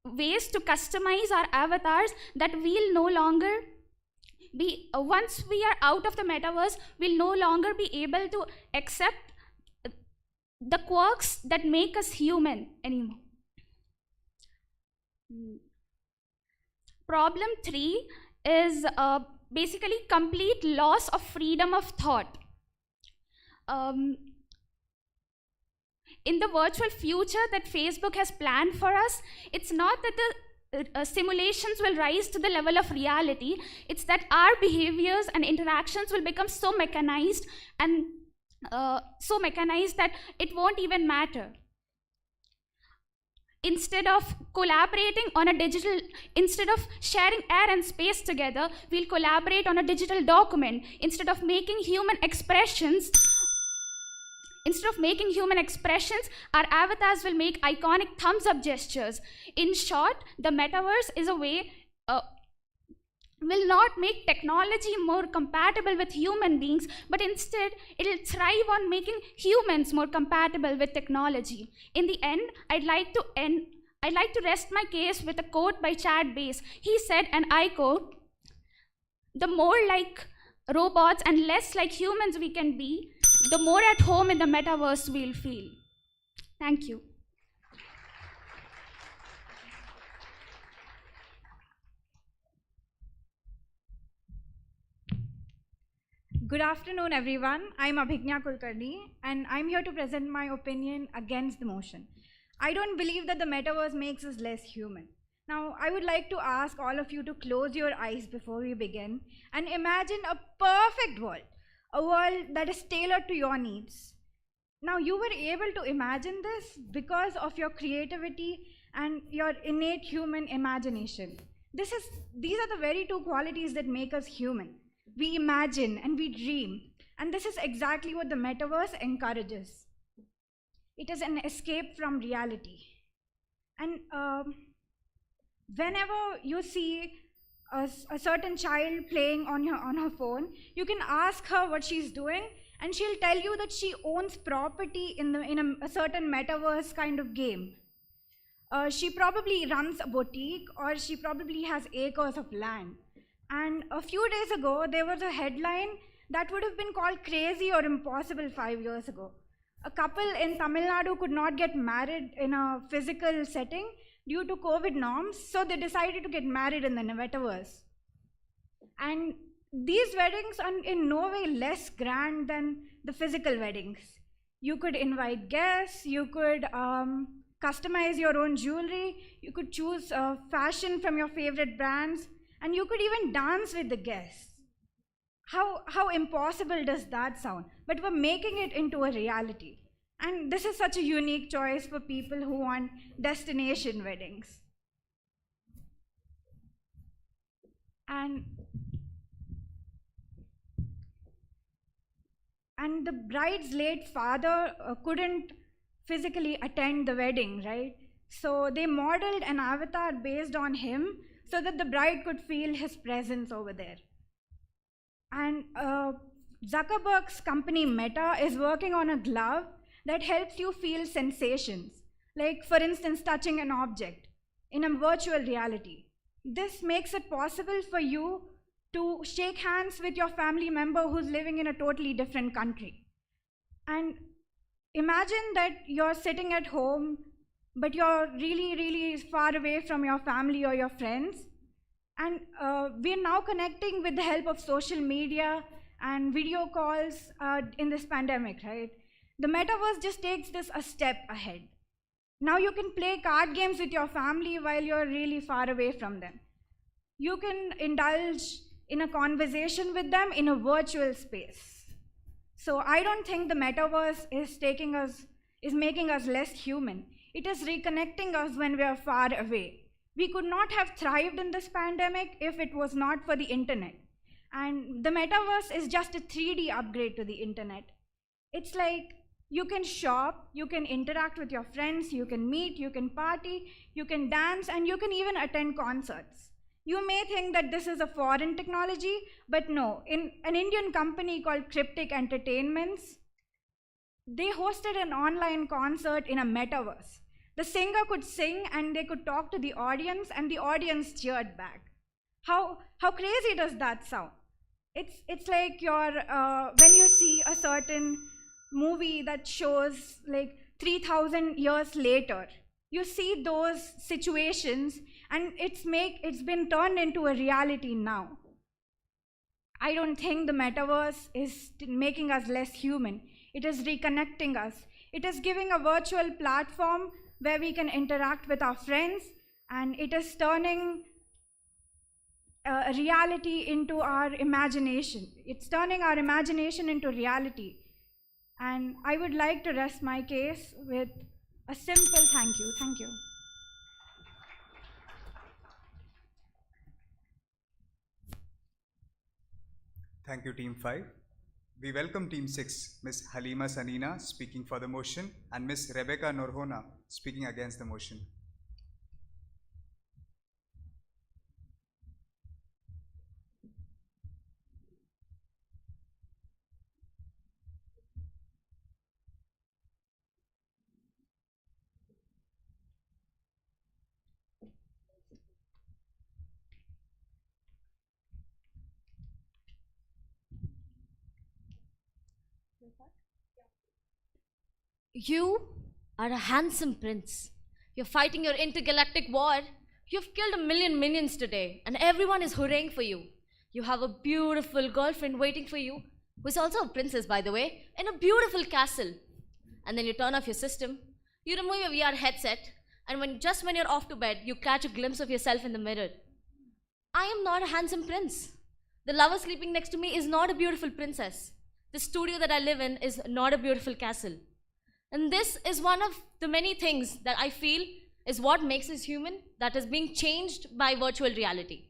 ways to customize our avatars that we'll no longer be, once we are out of the metaverse, we'll no longer be able to accept the quirks that make us human anymore. Problem 3 is basically complete loss of freedom of thought. in the virtual future that Facebook has planned for us, it's not that the simulations will rise to the level of reality. It's that our behaviors and interactions will become so mechanized and that it won't even matter. Instead of sharing air and space together, we'll collaborate on a digital document. Instead of making human expressions, our avatars will make iconic thumbs up gestures. In short, the metaverse is a way, will not make technology more compatible with human beings, but instead it'll thrive on making humans more compatible with technology. In the end, I'd like to rest my case with a quote by Chad Bass. He said, and I quote, "The more like robots and less like humans we can be, the more at home in the metaverse we'll feel." Thank you. Good afternoon, everyone. I'm Abhignya Kulkarni, and I'm here to present my opinion against the motion. I don't believe that the metaverse makes us less human. Now, I would like to ask all of you to close your eyes before we begin and imagine a perfect world, a world that is tailored to your needs. Now, you were able to imagine this because of your creativity and your innate human imagination. These are the very two qualities that make us human. We imagine and we dream, and this is exactly what the metaverse encourages. It is an escape from reality. And whenever you see a certain child playing on her phone, you can ask her what she's doing, and she'll tell you that she owns property in a certain metaverse kind of game. She probably runs a boutique, or she probably has acres of land. And a few days ago, there was a headline that would have been called crazy or impossible 5 years ago. A couple in Tamil Nadu could not get married in a physical setting due to COVID norms, so they decided to get married in the metaverse. And these weddings are in no way less grand than the physical weddings. You could invite guests, you could customize your own jewelry, you could choose fashion from your favorite brands, and you could even dance with the guests. How impossible does that sound? But we're making it into a reality. And this is such a unique choice for people who want destination weddings. And the bride's late father couldn't physically attend the wedding, right? So they modeled an avatar based on him so that the bride could feel his presence over there. And Zuckerberg's company Meta is working on a glove that helps you feel sensations, like for instance, touching an object in a virtual reality. This makes it possible for you to shake hands with your family member who's living in a totally different country. And imagine that you're sitting at home, but you're really, really far away from your family or your friends. And we're now connecting with the help of social media and video calls in this pandemic, right? The metaverse just takes this a step ahead. Now you can play card games with your family while you're really far away from them. You can indulge in a conversation with them in a virtual space. So I don't think the metaverse is making us less human. It is reconnecting us when we are far away. We could not have thrived in this pandemic if it was not for the internet. And the metaverse is just a 3D upgrade to the internet. It's like you can shop, you can interact with your friends, you can meet, you can party, you can dance, and you can even attend concerts. You may think that this is a foreign technology, but no. In an Indian company called Cryptic Entertainments, they hosted an online concert in a metaverse. The singer could sing and they could talk to the audience, and the audience cheered back. How crazy does that sound? It's like when you see a certain movie that shows like 3,000 years later, you see those situations and it's been turned into a reality now. I don't think the metaverse is making us less human. It is reconnecting us. It is giving a virtual platform where we can interact with our friends, and it is turning reality into our imagination. It's turning our imagination into reality. And I would like to rest my case with a simple thank you. Thank you. Thank you, Team 5. We welcome Team 6, Ms. Halima Sanina speaking for the motion and Ms. Rebecca Norhona speaking against the motion. You are a handsome prince. You're fighting your intergalactic war. You've killed 1,000,000 minions today, and everyone is hurraying for you. You have a beautiful girlfriend waiting for you, who's also a princess, by the way, in a beautiful castle. And then you turn off your system, you remove your VR headset, and just when you're off to bed, you catch a glimpse of yourself in the mirror. I am not a handsome prince. The lover sleeping next to me is not a beautiful princess. The studio that I live in is not a beautiful castle. And this is one of the many things that I feel is what makes us human, that is being changed by virtual reality.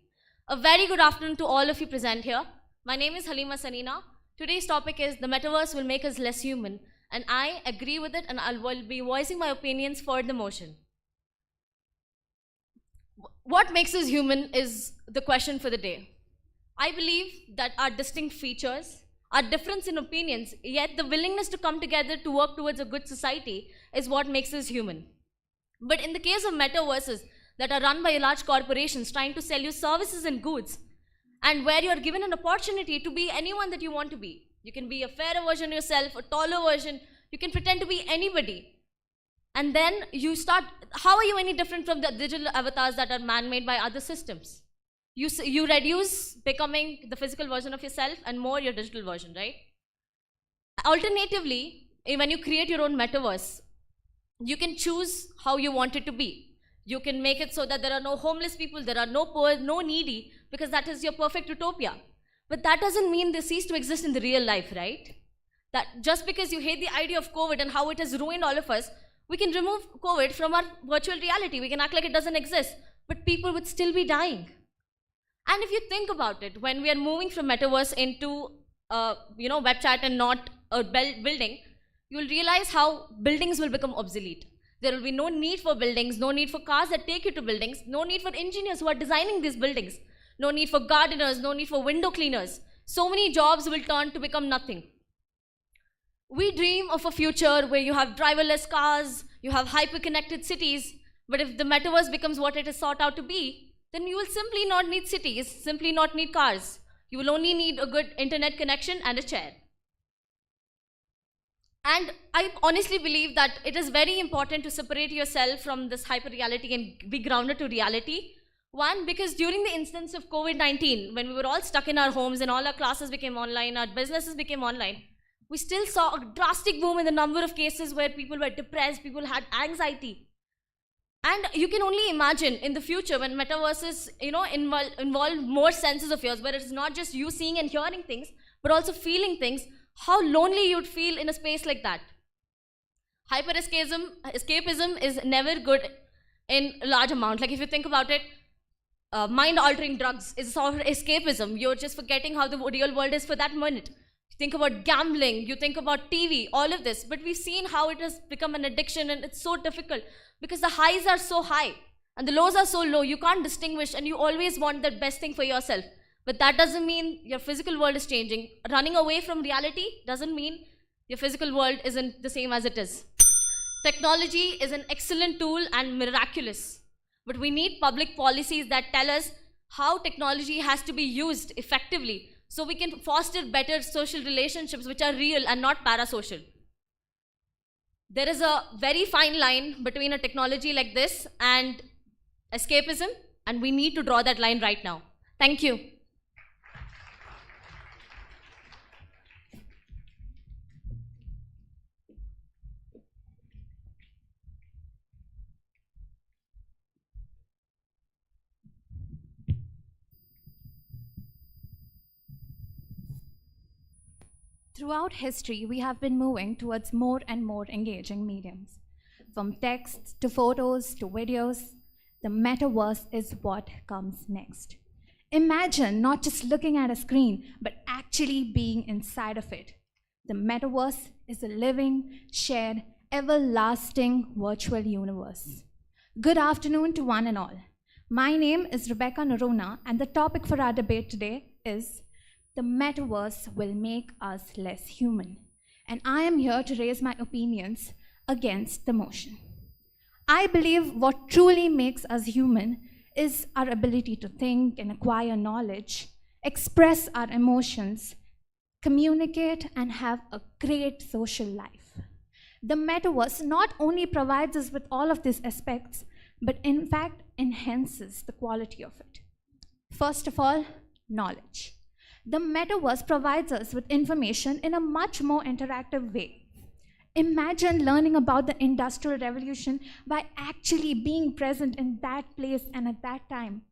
A very good afternoon to all of you present here. My name is Halima Sanina. Today's topic is the metaverse will make us less human, and I agree with it, and I will be voicing my opinions for the motion. What makes us human is the question for the day. I believe that our distinct features, our difference in opinions, yet the willingness to come together to work towards a good society is what makes us human. But in the case of metaverses that are run by large corporations trying to sell you services and goods, and where you are given an opportunity to be anyone that you want to be. You can be a fairer version of yourself, a taller version, you can pretend to be anybody. And then you start, how are you any different from the digital avatars that are man-made by other systems? You reduce becoming the physical version of yourself and more your digital version, right? Alternatively, when you create your own metaverse, you can choose how you want it to be. You can make it so that there are no homeless people, there are no poor, no needy, because that is your perfect utopia. But that doesn't mean they cease to exist in the real life, right? That just because you hate the idea of COVID and how it has ruined all of us, we can remove COVID from our virtual reality. We can act like it doesn't exist, but people would still be dying. And if you think about it, when we are moving from metaverse into web chat and not a building, you'll realize how buildings will become obsolete. There will be no need for buildings, no need for cars that take you to buildings, no need for engineers who are designing these buildings, no need for gardeners, no need for window cleaners. So many jobs will turn to become nothing. We dream of a future where you have driverless cars, you have hyper-connected cities, but if the metaverse becomes what it is sought out to be, then you will simply not need cities, simply not need cars. You will only need a good internet connection and a chair. And I honestly believe that it is very important to separate yourself from this hyper-reality and be grounded to reality. One, because during the instance of COVID-19, when we were all stuck in our homes and all our classes became online, our businesses became online, we still saw a drastic boom in the number of cases where people were depressed, people had anxiety. And you can only imagine in the future when metaverses, involve more senses of yours, where it's not just you seeing and hearing things, but also feeling things, how lonely you'd feel in a space like that. Escapism is never good in a large amount. Like if you think about it, mind-altering drugs is a sort of escapism. You're just forgetting how the real world is for that minute. You think about gambling, you think about TV, all of this. But we've seen how it has become an addiction, and it's so difficult because the highs are so high and the lows are so low. You can't distinguish, and you always want the best thing for yourself. But that doesn't mean your physical world is changing. Running away from reality doesn't mean your physical world isn't the same as it is. Technology is an excellent tool and miraculous, but we need public policies that tell us how technology has to be used effectively so we can foster better social relationships which are real and not parasocial. There is a very fine line between a technology like this and escapism, and we need to draw that line right now. Thank you. Throughout history, we have been moving towards more and more engaging mediums. From texts to photos to videos, the metaverse is what comes next. Imagine not just looking at a screen, but actually being inside of it. The metaverse is a living, shared, everlasting virtual universe. Good afternoon to one and all. My name is Rebecca Narona, and the topic for our debate today is the metaverse will make us less human. And I am here to raise my opinions against the motion. I believe what truly makes us human is our ability to think and acquire knowledge, express our emotions, communicate, and have a great social life. The metaverse not only provides us with all of these aspects, but in fact enhances the quality of it. First of all, knowledge. The metaverse provides us with information in a much more interactive way. Imagine learning about the Industrial Revolution by actually being present in that place and at that time.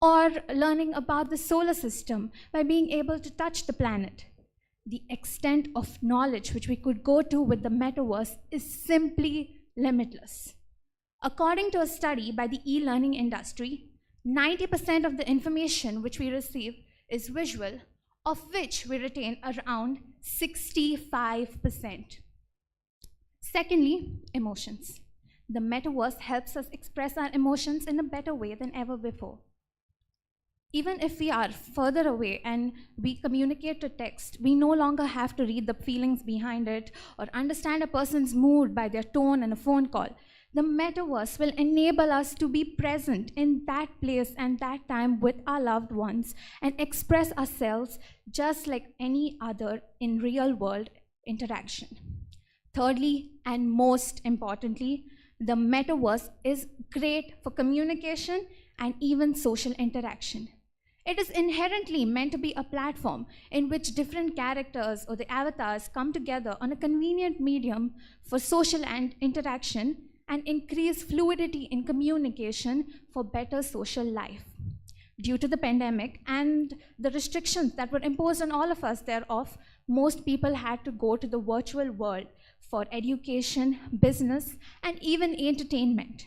Or learning about the solar system by being able to touch the planet. The extent of knowledge which we could go to with the metaverse is simply limitless. According to a study by the e-learning industry, 90% of the information which we receive is visual, of which we retain around 65%. Secondly, emotions. The metaverse helps us express our emotions in a better way than ever before. Even if we are further away and we communicate to text, we no longer have to read the feelings behind it or understand a person's mood by their tone in a phone call. The metaverse will enable us to be present in that place and that time with our loved ones and express ourselves just like any other in real world interaction. Thirdly, and most importantly, the metaverse is great for communication and even social interaction. It is inherently meant to be a platform in which different characters or the avatars come together on a convenient medium for social and interaction and increase fluidity in communication for better social life. Due to the pandemic and the restrictions that were imposed on all of us thereof, most people had to go to the virtual world for education, business, and even entertainment.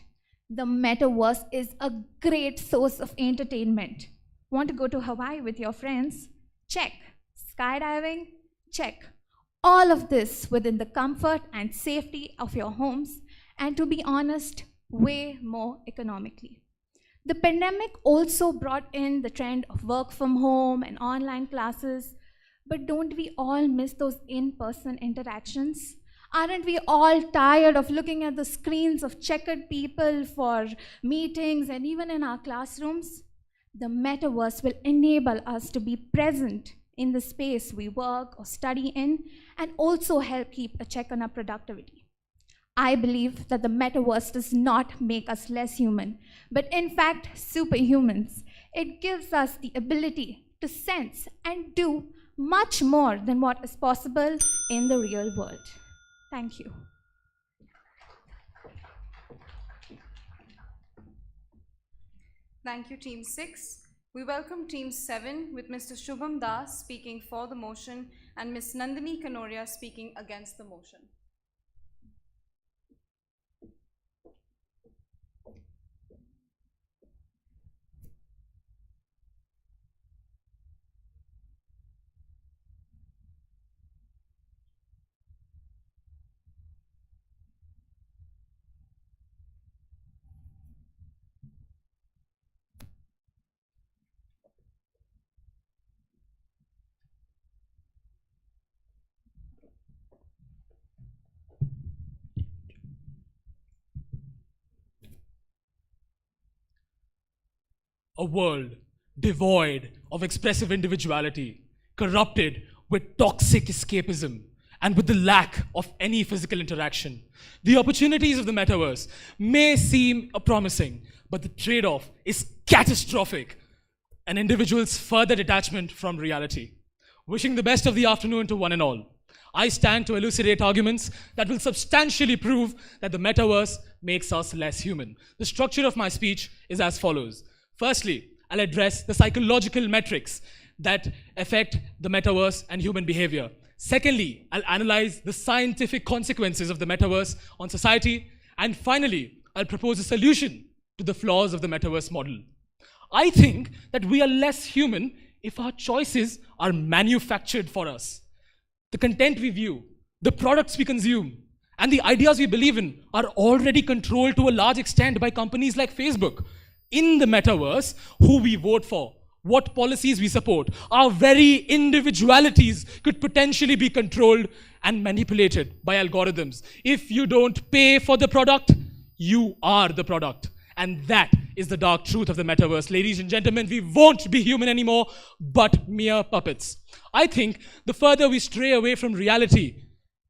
The metaverse is a great source of entertainment. Want to go to Hawaii with your friends? Check. Skydiving? Check. All of this within the comfort and safety of your homes, and to be honest, way more economically. The pandemic also brought in the trend of work from home and online classes, but don't we all miss those in-person interactions? Aren't we all tired of looking at the screens of checkered people for meetings and even in our classrooms? The metaverse will enable us to be present in the space we work or study in and also help keep a check on our productivity. I believe that the metaverse does not make us less human, but in fact, superhumans. It gives us the ability to sense and do much more than what is possible in the real world. Thank you. Thank you, Team 6. We welcome Team 7 with Mr. Shubham Das speaking for the motion and Ms. Nandini Kanoria speaking against the motion. A world devoid of expressive individuality, corrupted with toxic escapism, and with the lack of any physical interaction. The opportunities of the metaverse may seem promising, but the trade-off is catastrophic. An individual's further detachment from reality. Wishing the best of the afternoon to one and all. I stand to elucidate arguments that will substantially prove that the metaverse makes us less human. The structure of my speech is as follows. Firstly, I'll address the psychological metrics that affect the metaverse and human behavior. Secondly, I'll analyze the scientific consequences of the metaverse on society. And finally, I'll propose a solution to the flaws of the metaverse model. I think that we are less human if our choices are manufactured for us. The content we view, the products we consume, and the ideas we believe in are already controlled to a large extent by companies like Facebook. In the metaverse, who we vote for, what policies we support, our very individualities could potentially be controlled and manipulated by algorithms. If you don't pay for the product, you are the product. And that is the dark truth of the metaverse. Ladies and gentlemen, we won't be human anymore, but mere puppets. I think the further we stray away from reality,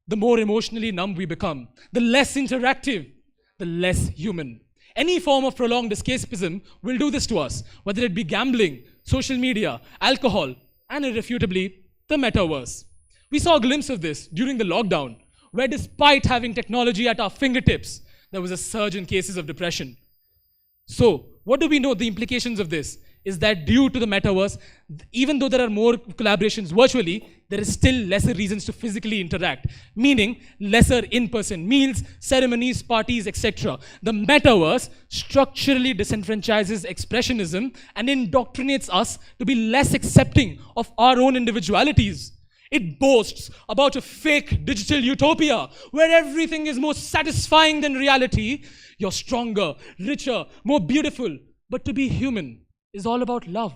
the more emotionally numb we become. The less interactive, the less human. Any form of prolonged escapism will do this to us, whether it be gambling, social media, alcohol, and irrefutably, the metaverse. We saw a glimpse of this during the lockdown, where despite having technology at our fingertips, there was a surge in cases of depression. So, what do we know the implications of this? Is that due to the metaverse, even though there are more collaborations virtually, there is still lesser reasons to physically interact, meaning lesser in-person meals, ceremonies, parties, etc. The metaverse structurally disenfranchises expressionism and indoctrinates us to be less accepting of our own individualities. It boasts about a fake digital utopia where everything is more satisfying than reality. You're stronger, richer, more beautiful. But to be human is all about love,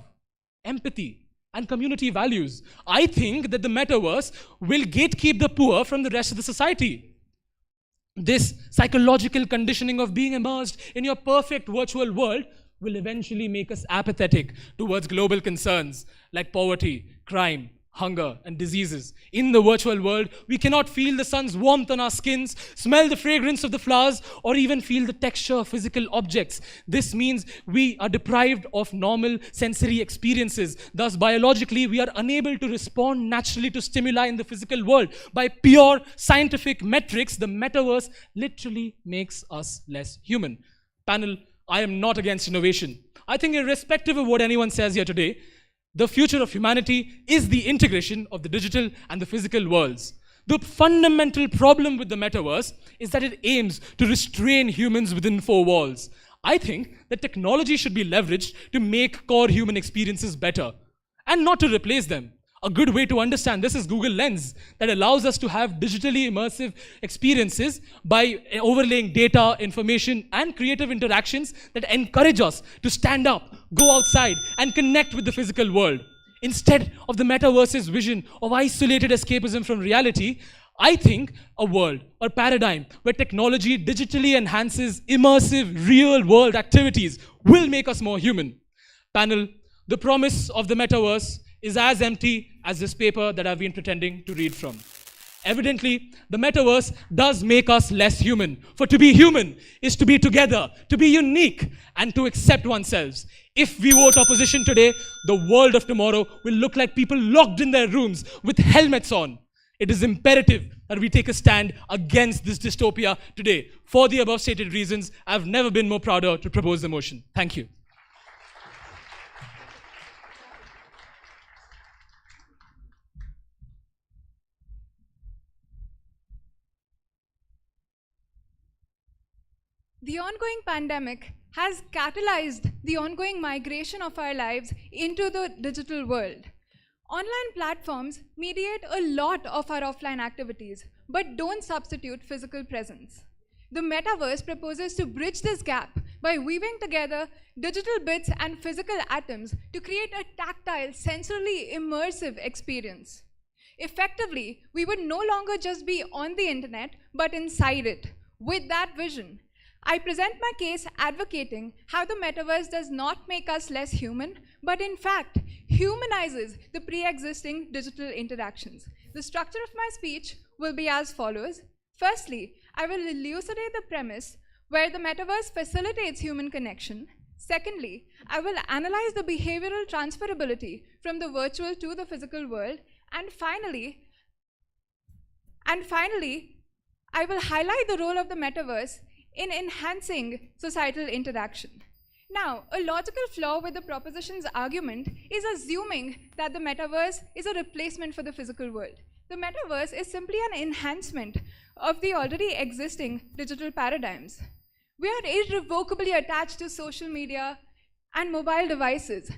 empathy, and community values. I think that the metaverse will gatekeep the poor from the rest of the society. This psychological conditioning of being immersed in your perfect virtual world will eventually make us apathetic towards global concerns like poverty, crime, hunger, and diseases. In the virtual world, we cannot feel the sun's warmth on our skins, smell the fragrance of the flowers, or even feel the texture of physical objects. This means we are deprived of normal sensory experiences. Thus, biologically, we are unable to respond naturally to stimuli in the physical world. By pure scientific metrics, the metaverse literally makes us less human. Panel, I am not against innovation. I think irrespective of what anyone says here today, the future of humanity is the integration of the digital and the physical worlds. The fundamental problem with the metaverse is that it aims to restrain humans within four walls. I think that technology should be leveraged to make core human experiences better and not to replace them. A good way to understand this is Google Lens, that allows us to have digitally immersive experiences by overlaying data, information, and creative interactions that encourage us to stand up, go outside, and connect with the physical world. Instead of the metaverse's vision of isolated escapism from reality, I think a world or paradigm where technology digitally enhances immersive real-world activities will make us more human. Panel, the promise of the metaverse is as empty as this paper that I've been pretending to read from. Evidently, the metaverse does make us less human. For to be human is to be together, to be unique, and to accept oneself. If we vote opposition today, the world of tomorrow will look like people locked in their rooms with helmets on. It is imperative that we take a stand against this dystopia today. For the above stated reasons, I've never been more prouder to propose the motion. Thank you. The ongoing pandemic has catalyzed the ongoing migration of our lives into the digital world. Online platforms mediate a lot of our offline activities, but don't substitute physical presence. The metaverse proposes to bridge this gap by weaving together digital bits and physical atoms to create a tactile, sensorily immersive experience. Effectively, we would no longer just be on the internet, but inside it. With that vision, I present my case advocating how the metaverse does not make us less human, but in fact, humanizes the pre-existing digital interactions. The structure of my speech will be as follows. Firstly, I will elucidate the premise where the metaverse facilitates human connection. Secondly, I will analyze the behavioral transferability from the virtual to the physical world. And finally, I will highlight the role of the metaverse in enhancing societal interaction. Now, a logical flaw with the proposition's argument is assuming that the metaverse is a replacement for the physical world. the metaverse is simply an enhancement of the already existing digital paradigms. We are irrevocably attached to social media and mobile devices,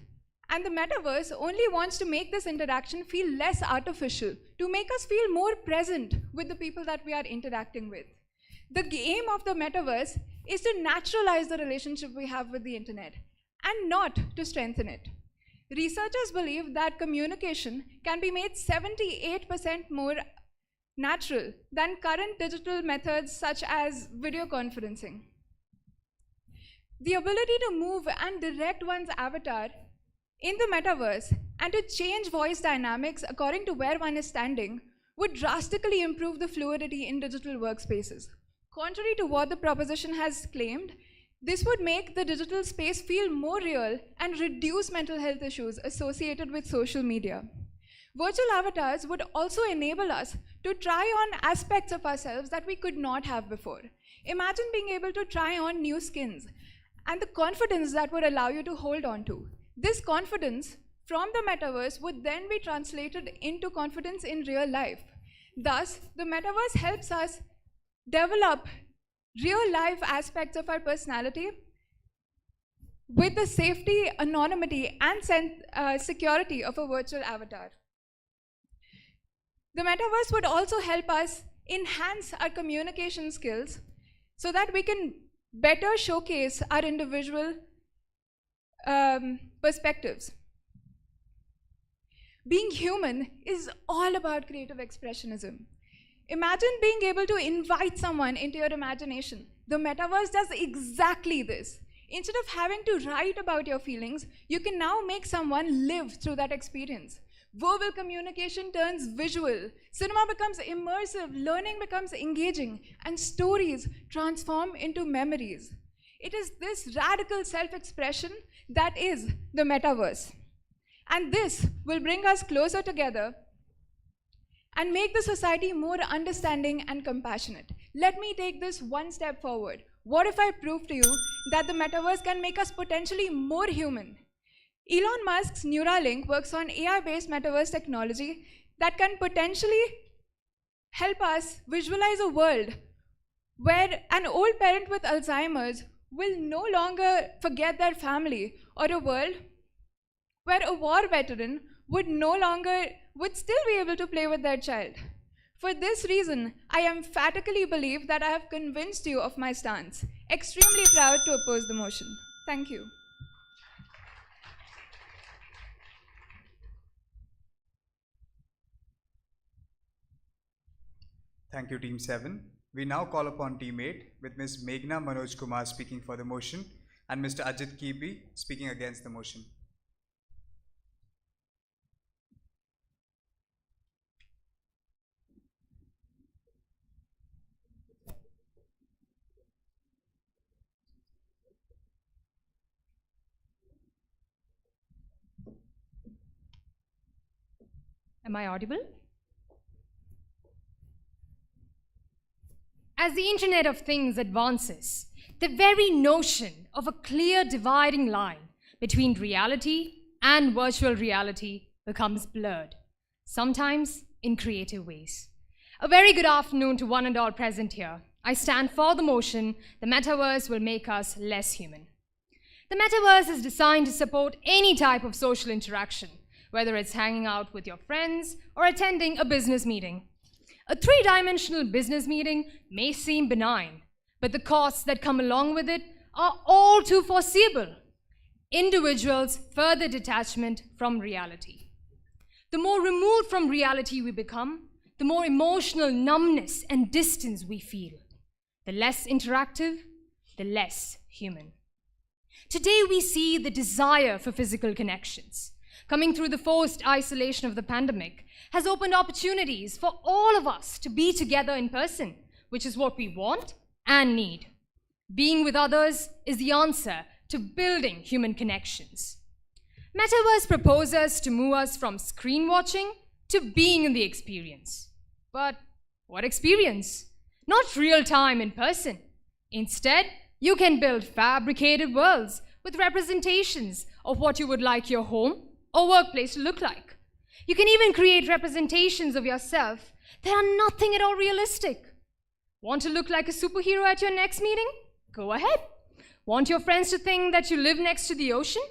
and the metaverse only wants to make this interaction feel less artificial, to make us feel more present with the people that we are interacting with. The aim of the metaverse is to naturalize the relationship we have with the internet and not to strengthen it. Researchers believe that communication can be made 78% more natural than current digital methods such as video conferencing. The ability to move and direct one's avatar in the metaverse and to change voice dynamics according to where one is standing would drastically improve the fluidity in digital workspaces. Contrary to what the proposition has claimed, this would make the digital space feel more real and reduce mental health issues associated with social media. Virtual avatars would also enable us to try on aspects of ourselves that we could not have before. Imagine being able to try on new skins and the confidence that would allow you to hold on to. This confidence from the metaverse would then be translated into confidence in real life. Thus, the metaverse helps us develop real-life aspects of our personality with the safety, anonymity, and security of a virtual avatar. The metaverse would also help us enhance our communication skills so that we can better showcase our individual perspectives. Being human is all about creative expressionism. Imagine being able to invite someone into your imagination. The metaverse does exactly this. Instead of having to write about your feelings, you can now make someone live through that experience. Verbal communication turns visual, cinema becomes immersive, learning becomes engaging, and stories transform into memories. It is this radical self-expression that is the metaverse. And this will bring us closer together and make the society more understanding and compassionate. Let me take this one step forward. What if I prove to you that the metaverse can make us potentially more human? Elon Musk's Neuralink works on AI-based metaverse technology that can potentially help us visualize a world where an old parent with Alzheimer's will no longer forget their family, or a world where a war veteran would still be able to play with their child. For this reason, I emphatically believe that I have convinced you of my stance. Extremely proud to oppose the motion. Thank you. Thank you, Team 7. We now call upon Team 8 with Ms. Meghna Manoj Kumar speaking for the motion and Mr. Ajit Kibi speaking against the motion. Am I audible? As the Internet of Things advances, the very notion of a clear dividing line between reality and virtual reality becomes blurred, sometimes in creative ways. A very good afternoon to one and all present here. I stand for the motion, the metaverse will make us less human. The metaverse is designed to support any type of social interaction, whether it's hanging out with your friends or attending a business meeting. A three-dimensional business meeting may seem benign, but the costs that come along with it are all too foreseeable. Individuals' further detachment from reality. The more removed from reality we become, the more emotional numbness and distance we feel. The less interactive, the less human. Today we see the desire for physical connections, coming through the forced isolation of the pandemic, has opened opportunities for all of us to be together in person, which is what we want and need. Being with others is the answer to building human connections. Metaverse proposes to move us from screen watching to being in the experience. But what experience? Not real time in person. Instead, you can build fabricated worlds with representations of what you would like your home or workplace to look like. You can even create representations of yourself that are nothing at all realistic. Want to look like a superhero at your next meeting? Go ahead. Want your friends to think that you live next to the ocean?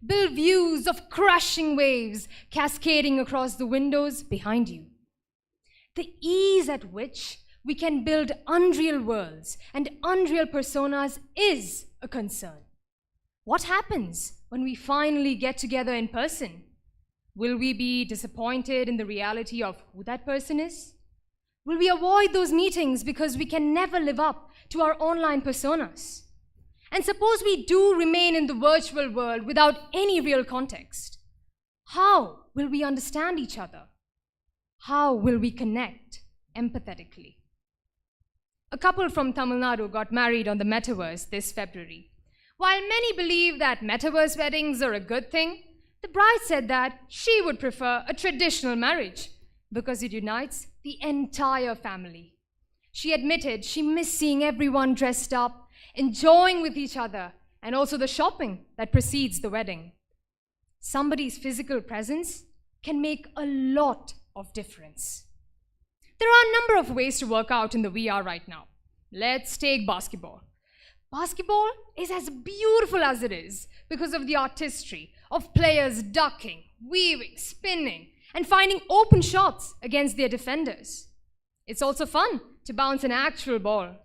Build views of crushing waves cascading across the windows behind you. The ease at which we can build unreal worlds and unreal personas is a concern. What happens when we finally get together in person? Will we be disappointed in the reality of who that person is? Will we avoid those meetings because we can never live up to our online personas? And suppose we do remain in the virtual world without any real context. How will we understand each other? How will we connect empathetically? A couple from Tamil Nadu got married on the metaverse this February. While many believe that metaverse weddings are a good thing, the bride said that she would prefer a traditional marriage because it unites the entire family. She admitted she missed seeing everyone dressed up, enjoying with each other, and also the shopping that precedes the wedding. Somebody's physical presence can make a lot of difference. There are a number of ways to work out in the VR right now. Let's take basketball. Basketball is as beautiful as it is because of the artistry of players ducking, weaving, spinning, and finding open shots against their defenders. It's also fun to bounce an actual ball.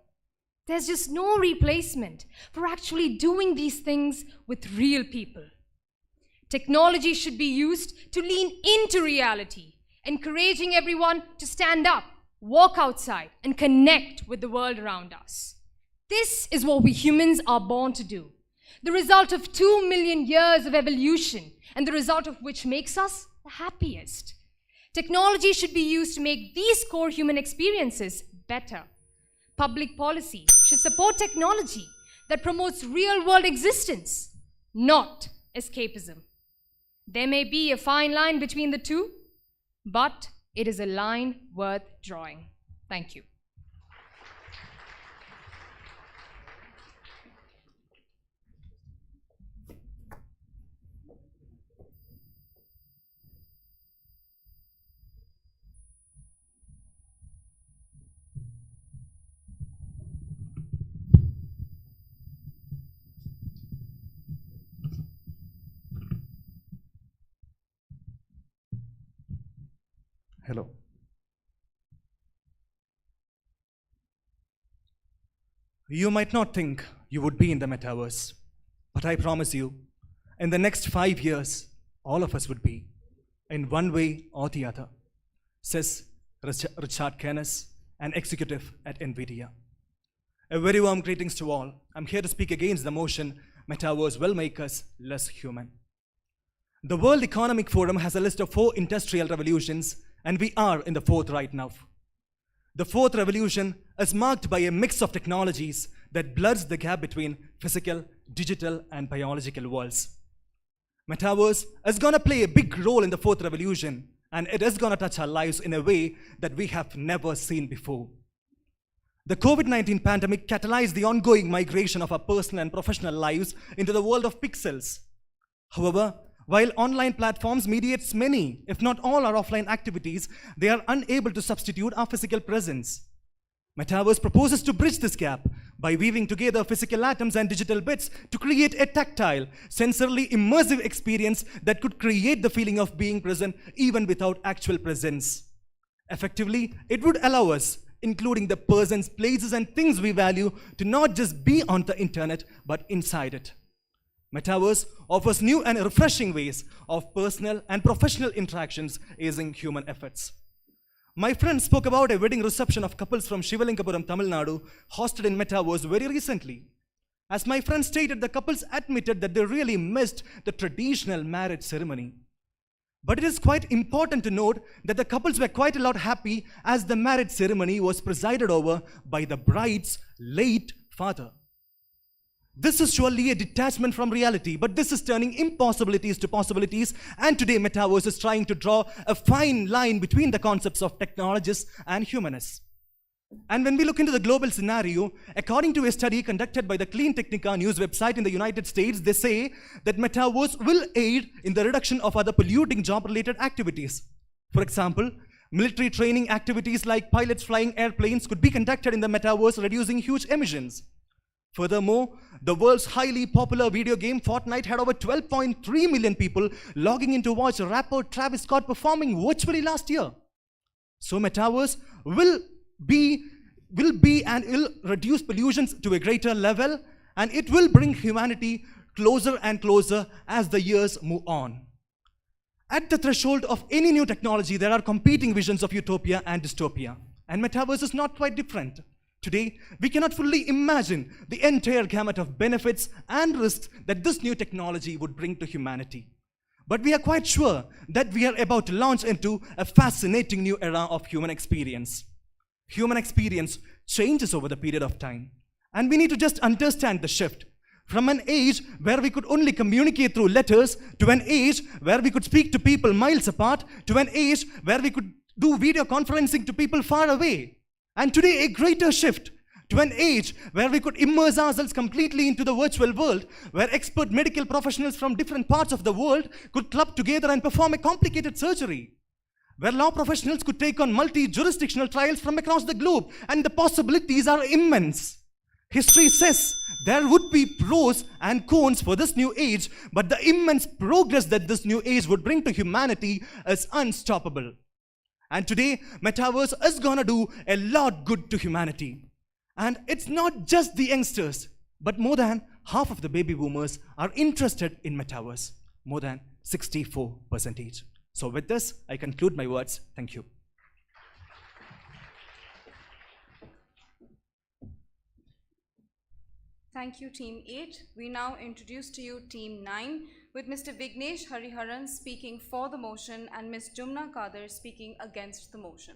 There's just no replacement for actually doing these things with real people. Technology should be used to lean into reality, encouraging everyone to stand up, walk outside, and connect with the world around us. This is what we humans are born to do, the result of 2 million years of evolution, and the result of which makes us the happiest. Technology should be used to make these core human experiences better. Public policy should support technology that promotes real-world existence, not escapism. There may be a fine line between the two, but it is a line worth drawing. Thank you. Hello. You might not think you would be in the metaverse, but I promise you, in the next 5 years, all of us would be, in one way or the other, says Richard Cairns, an executive at NVIDIA. A very warm greetings to all. I'm here to speak against the motion metaverse will make us less human. The World Economic Forum has a list of 4 industrial revolutions, and we are in the 4th right now. The 4th revolution is marked by a mix of technologies that blurs the gap between physical, digital, and biological worlds. Metaverse is going to play a big role in the 4th revolution, and it is going to touch our lives in a way that we have never seen before. The COVID-19 pandemic catalyzed the ongoing migration of our personal and professional lives into the world of pixels. However, while online platforms mediates many, if not all, our offline activities, they are unable to substitute our physical presence. Metaverse proposes to bridge this gap by weaving together physical atoms and digital bits to create a tactile, sensorily immersive experience that could create the feeling of being present even without actual presence. Effectively, it would allow us, including the persons, places, and things we value, to not just be on the internet, but inside it. Metaverse offers new and refreshing ways of personal and professional interactions using human efforts. My friend spoke about a wedding reception of couples from Shivalingapuram, Tamil Nadu, hosted in Metaverse very recently. As my friend stated, the couples admitted that they really missed the traditional marriage ceremony. But it is quite important to note that the couples were quite a lot happy as the marriage ceremony was presided over by the bride's late father. This is surely a detachment from reality, but this is turning impossibilities to possibilities, and today Metaverse is trying to draw a fine line between the concepts of technologists and humanists. And when we look into the global scenario, according to a study conducted by the Clean Technica news website in the United States, they say that metaverse will aid in the reduction of other polluting job-related activities. For example, military training activities like pilots flying airplanes could be conducted in the metaverse, reducing huge emissions. Furthermore, the world's highly popular video game Fortnite had over 12.3 million people logging in to watch rapper Travis Scott performing virtually last year. So metaverse will be and will reduce pollutions to a greater level, and it will bring humanity closer and closer as the years move on. At the threshold of any new technology, there are competing visions of utopia and dystopia, and metaverse is not quite different. Today, we cannot fully imagine the entire gamut of benefits and risks that this new technology would bring to humanity. But we are quite sure that we are about to launch into a fascinating new era of human experience. Human experience changes over the period of time, and we need to just understand the shift from an age where we could only communicate through letters to an age where we could speak to people miles apart to an age where we could do video conferencing to people far away. And today a greater shift to an age where we could immerse ourselves completely into the virtual world, where expert medical professionals from different parts of the world could club together and perform a complicated surgery, where law professionals could take on multi-jurisdictional trials from across the globe, and the possibilities are immense. History says there would be pros and cons for this new age, but the immense progress that this new age would bring to humanity is unstoppable. And today, metaverse is gonna do a lot good to humanity. And it's not just the youngsters, but more than half of the baby boomers are interested in metaverse, more than 64%. So with this, I conclude my words. Thank you. Thank you, Team 8. We now introduce to you Team 9 with Mr. Vignesh Hariharan speaking for the motion and Ms. Jumna Kadir speaking against the motion.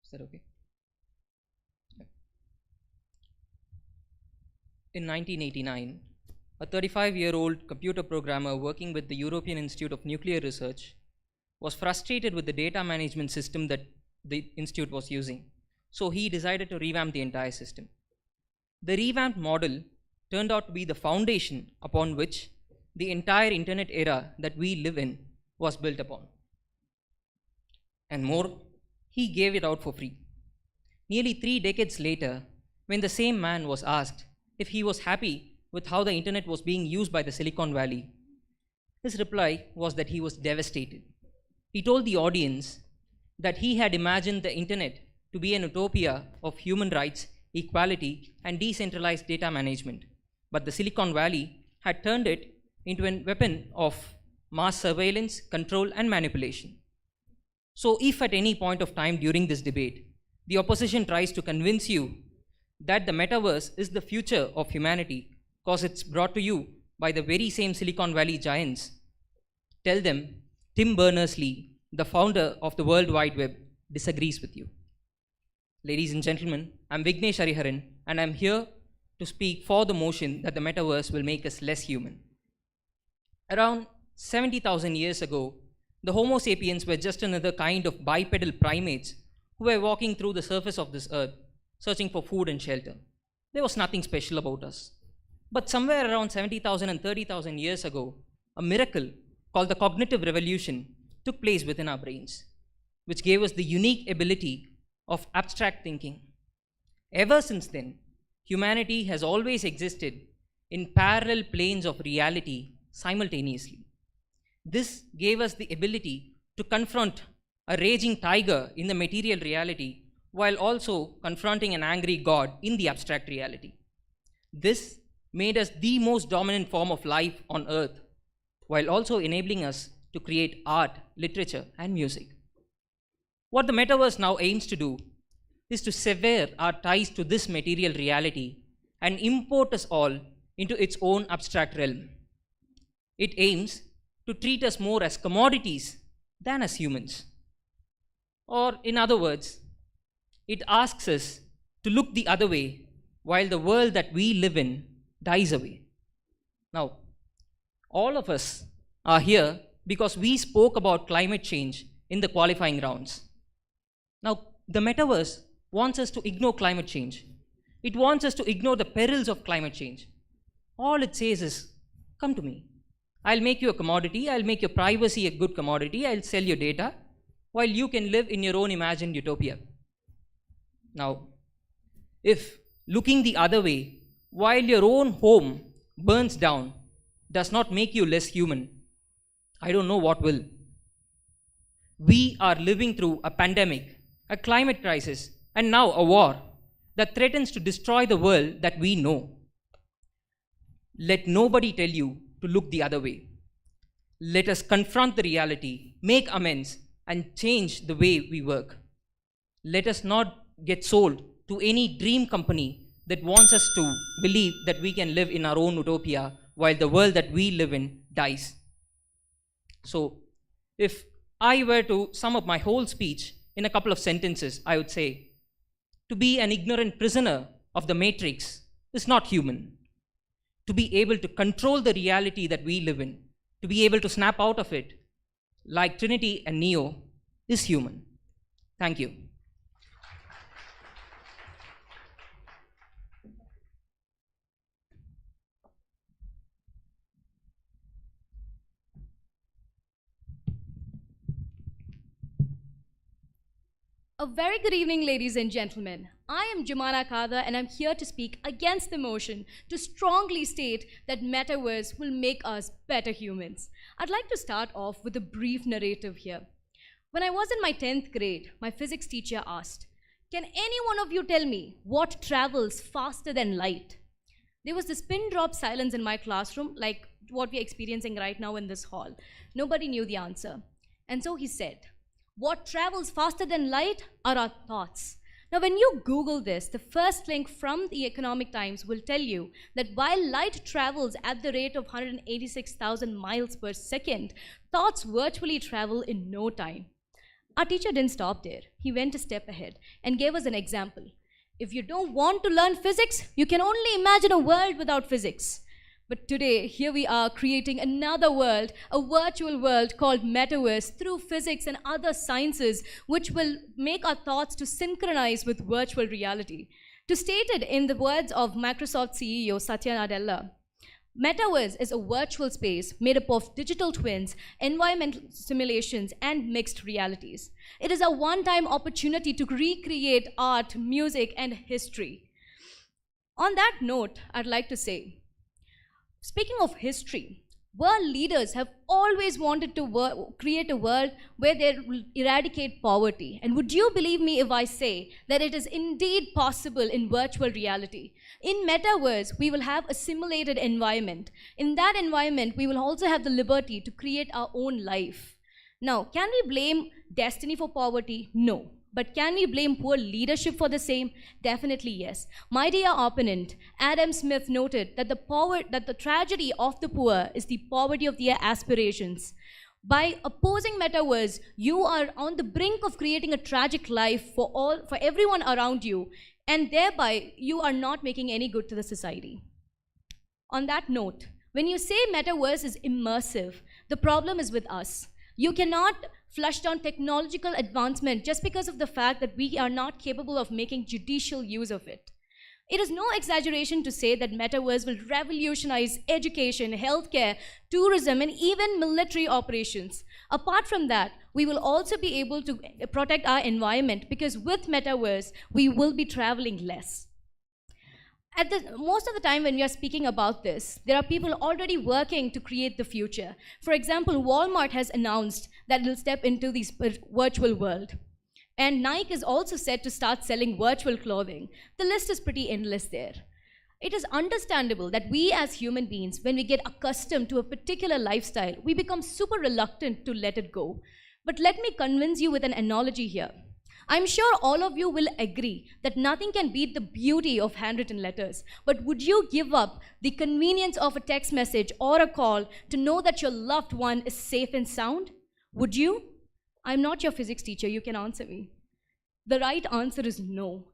Is that okay? Yeah. In 1989, a 35-year-old computer programmer working with the European Institute of Nuclear Research was frustrated with the data management system that the institute was using. So he decided to revamp the entire system. The revamped model turned out to be the foundation upon which the entire internet era that we live in was built upon. And more, he gave it out for free. Nearly 3 decades later, when the same man was asked if he was happy with how the internet was being used by the Silicon Valley, his reply was that he was devastated. He told the audience that he had imagined the internet to be an utopia of human rights, equality, and decentralized data management. But the Silicon Valley had turned it into a weapon of mass surveillance, control, and manipulation. So if at any point of time during this debate, the opposition tries to convince you that the metaverse is the future of humanity because it's brought to you by the very same Silicon Valley giants, tell them Tim Berners-Lee, the founder of the World Wide Web, disagrees with you. Ladies and gentlemen, I'm Vignesh Hariharan, and I'm here to speak for the motion that the metaverse will make us less human. Around 70,000 years ago, the Homo sapiens were just another kind of bipedal primates who were walking through the surface of this earth, searching for food and shelter. There was nothing special about us. But somewhere around 70,000 and 30,000 years ago, a miracle called the cognitive revolution took place within our brains, which gave us the unique ability of abstract thinking. Ever since then, humanity has always existed in parallel planes of reality simultaneously. This gave us the ability to confront a raging tiger in the material reality while also confronting an angry god in the abstract reality. This made us the most dominant form of life on earth while also enabling us to create art literature, and music. What the metaverse now aims to do is to sever our ties to this material reality and import us all into its own abstract realm. It aims to treat us more as commodities than as humans. Or, in other words, it asks us to look the other way while the world that we live in dies away. Now, all of us are here because we spoke about climate change in the qualifying rounds. Now, the metaverse wants us to ignore climate change. It wants us to ignore the perils of climate change. All it says is, come to me. I'll make you a commodity. I'll make your privacy a good commodity. I'll sell your data while you can live in your own imagined utopia. Now, if looking the other way while your own home burns down does not make you less human, I don't know what will. We are living through a pandemic, a climate crisis, and now a war that threatens to destroy the world that we know. Let nobody tell you to look the other way. Let us confront the reality, make amends, and change the way we work. Let us not get sold to any dream company that wants us to believe that we can live in our own utopia while the world that we live in dies. So, if I were to sum up my whole speech in a couple of sentences, I would say, to be an ignorant prisoner of the matrix is not human. To be able to control the reality that we live in, to be able to snap out of it, like Trinity and Neo, is human. Thank you. A very good evening, ladies and gentlemen. I am Jumana Kada, and I'm here to speak against the motion to strongly state that metaverse will make us better humans. I'd like to start off with a brief narrative here. When I was in my 10th grade, my physics teacher asked, "Can any one of you tell me what travels faster than light?" There was this pin drop silence in my classroom, like what we're experiencing right now in this hall. Nobody knew the answer. And so he said, "What travels faster than light are our thoughts." Now, when you Google this, the first link from the Economic Times will tell you that while light travels at the rate of 186,000 miles per second, thoughts virtually travel in no time. Our teacher didn't stop there. He went a step ahead and gave us an example. If you don't want to learn physics, you can only imagine a world without physics. But today, here we are creating another world, a virtual world called metaverse through physics and other sciences, which will make our thoughts to synchronize with virtual reality. To state it in the words of Microsoft CEO Satya Nadella, metaverse is a virtual space made up of digital twins, environmental simulations, and mixed realities. It is a one-time opportunity to recreate art, music, and history. On that note, I'd like to say, speaking of history, world leaders have always wanted to create a world where they will eradicate poverty. And would you believe me if I say that it is indeed possible in virtual reality? In metaverse, we will have a simulated environment. In that environment, we will also have the liberty to create our own life. Now, can we blame destiny for poverty? No. But can we blame poor leadership for the same? Definitely yes. My dear opponent, Adam Smith, noted that the tragedy of the poor is the poverty of their aspirations. By opposing metaverse, you are on the brink of creating a tragic life for everyone around you, and thereby you are not making any good to the society. On that note, when you say metaverse is immersive, the problem is with us. You cannot flush down technological advancement just because of the fact that we are not capable of making judicial use of it. It is no exaggeration to say that metaverse will revolutionize education, healthcare, tourism, and even military operations. Apart from that, we will also be able to protect our environment because with metaverse, we will be traveling less. Most of the time when we are speaking about this, there are people already working to create the future. For example, Walmart has announced that it will step into this virtual world. And Nike is also set to start selling virtual clothing. The list is pretty endless there. It is understandable that we as human beings, when we get accustomed to a particular lifestyle, we become super reluctant to let it go. But let me convince you with an analogy here. I'm sure all of you will agree that nothing can beat the beauty of handwritten letters. But would you give up the convenience of a text message or a call to know that your loved one is safe and sound? Would you? I'm not your physics teacher, you can answer me. The right answer is no.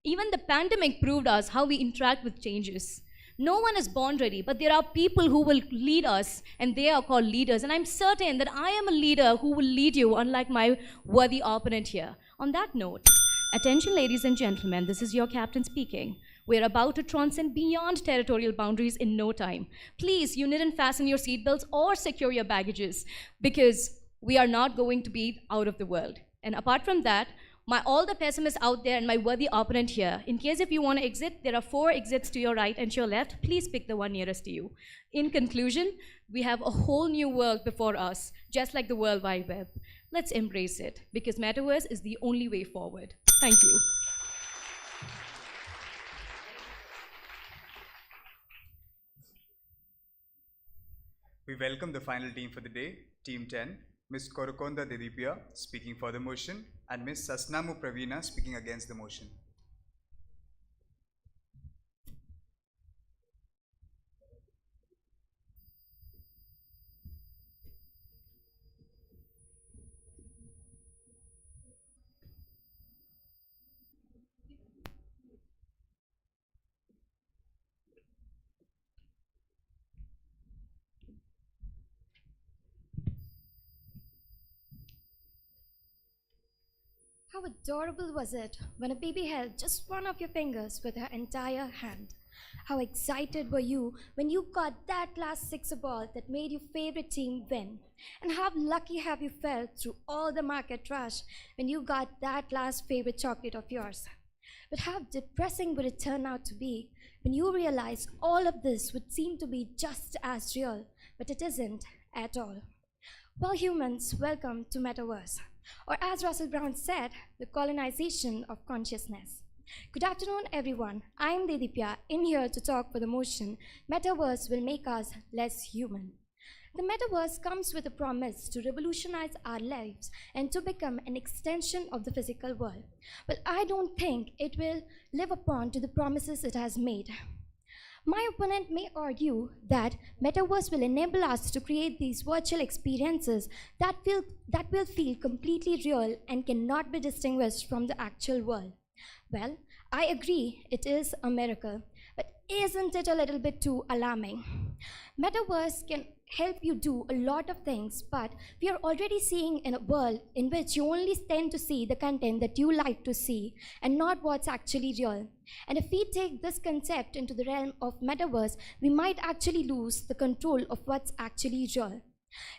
Even the pandemic proved us how we interact with changes. No one is born ready, but there are people who will lead us, and they are called leaders. And I'm certain that I am a leader who will lead you, unlike my worthy opponent here. On that note, attention, ladies and gentlemen, this is your captain speaking. We're about to transcend beyond territorial boundaries in no time. Please, you needn't fasten your seatbelts or secure your baggages, because we are not going to be out of the world. And apart from that, all the pessimists out there and my worthy opponent here, in case if you want to exit, there are 4 exits to your right and to your left. Please pick the one nearest to you. In conclusion, we have a whole new world before us, just like the World Wide Web. Let's embrace it, because Metaverse is the only way forward. Thank you. We welcome the final team for the day, Team 10, Ms. Korokonda Dedipia speaking for the motion, and Ms. Sasnamu Pravina speaking against the motion. How adorable was it when a baby held just one of your fingers with her entire hand? How excited were you when you got that last sixer ball that made your favorite team win? And how lucky have you felt through all the market rush when you got that last favorite chocolate of yours? But how depressing would it turn out to be when you realize all of this would seem to be just as real, but it isn't at all? Well, humans, welcome to Metaverse, or as Russell Brown said, the colonization of consciousness. Good afternoon, everyone. I'm Dedipya, in here to talk for the motion, Metaverse will make us less human. The Metaverse comes with a promise to revolutionize our lives and to become an extension of the physical world. But I don't think it will live upon to the promises it has made. My opponent may argue that Metaverse will enable us to create these virtual experiences that will feel completely real and cannot be distinguished from the actual world. Well, I agree, it is a miracle, but isn't it a little bit too alarming? Metaverse can help you do a lot of things, but we are already seeing in a world in which you only tend to see the content that you like to see and not what's actually real. And if we take this concept into the realm of Metaverse, we might actually lose the control of what's actually real.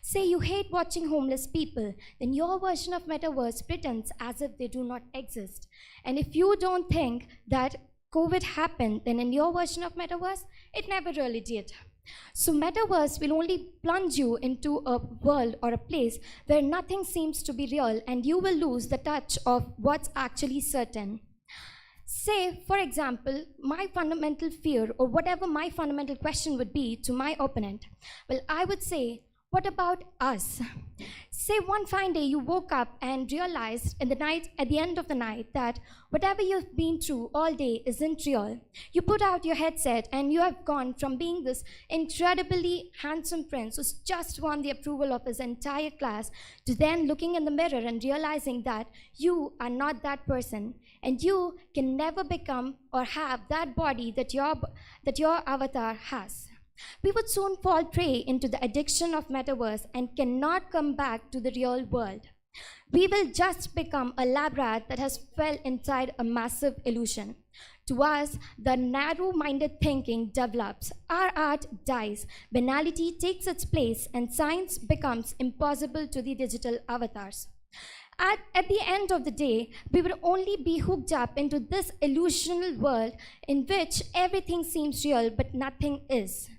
Say you hate watching homeless people, then your version of Metaverse pretends as if they do not exist. And if you don't think that COVID happened, then in your version of Metaverse, it never really did. So Metaverse will only plunge you into a world or a place where nothing seems to be real, and you will lose the touch of what's actually certain. Say, for example, my fundamental fear, or whatever my fundamental question would be to my opponent. Well, I would say, what about us? Say one fine day you woke up and realized at the end of the night that whatever you've been through all day isn't real. You put out your headset and you have gone from being this incredibly handsome prince who's just won the approval of his entire class to then looking in the mirror and realizing that you are not that person and you can never become or have that body that your avatar has. We would soon fall prey into the addiction of Metaverse and cannot come back to the real world. We will just become a lab rat that has fell inside a massive illusion. To us, the narrow-minded thinking develops, our art dies, banality takes its place, and science becomes impossible to the digital avatars. At the end of the day, we will only be hooked up into this illusional world in which everything seems real but nothing is.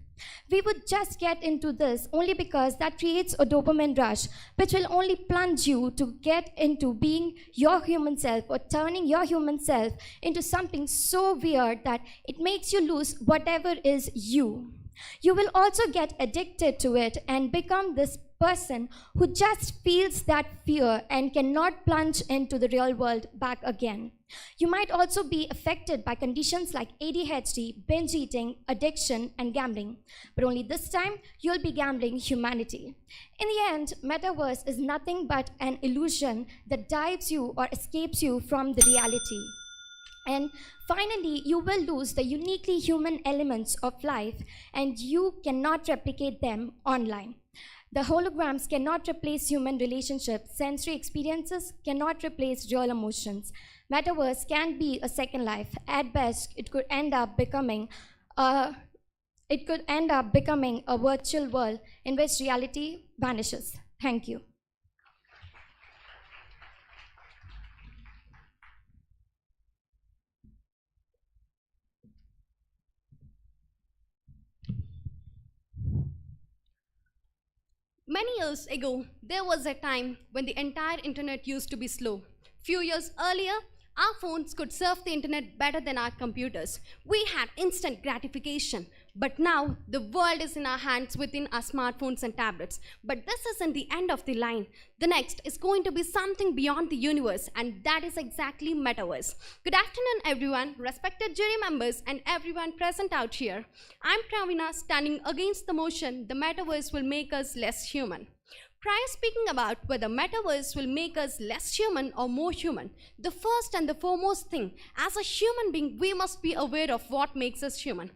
We would just get into this only because that creates a dopamine rush, which will only plunge you to get into being your human self or turning your human self into something so weird that it makes you lose whatever is you. You will also get addicted to it and become this person who just feels that fear and cannot plunge into the real world back again. You might also be affected by conditions like ADHD, binge eating, addiction, and gambling. But only this time, you'll be gambling humanity. In the end, metaverse is nothing but an illusion that dives you or escapes you from the reality. And finally, you will lose the uniquely human elements of life, and you cannot replicate them online. The holograms cannot replace human relationships. Sensory experiences cannot replace real emotions. Metaverse can be a second life. At best, it could end up becoming a virtual world in which reality vanishes. Thank you. Many years ago, there was a time when the entire internet used to be slow. Few years earlier, our phones could surf the internet better than our computers. We had instant gratification. But now, the world is in our hands within our smartphones and tablets. But this isn't the end of the line. The next is going to be something beyond the universe, and that is exactly metaverse. Good afternoon, everyone, respected jury members, and everyone present out here. I'm Pravina, standing against the motion, the metaverse will make us less human. Prior speaking about whether metaverse will make us less human or more human, the first and the foremost thing, as a human being, we must be aware of what makes us human.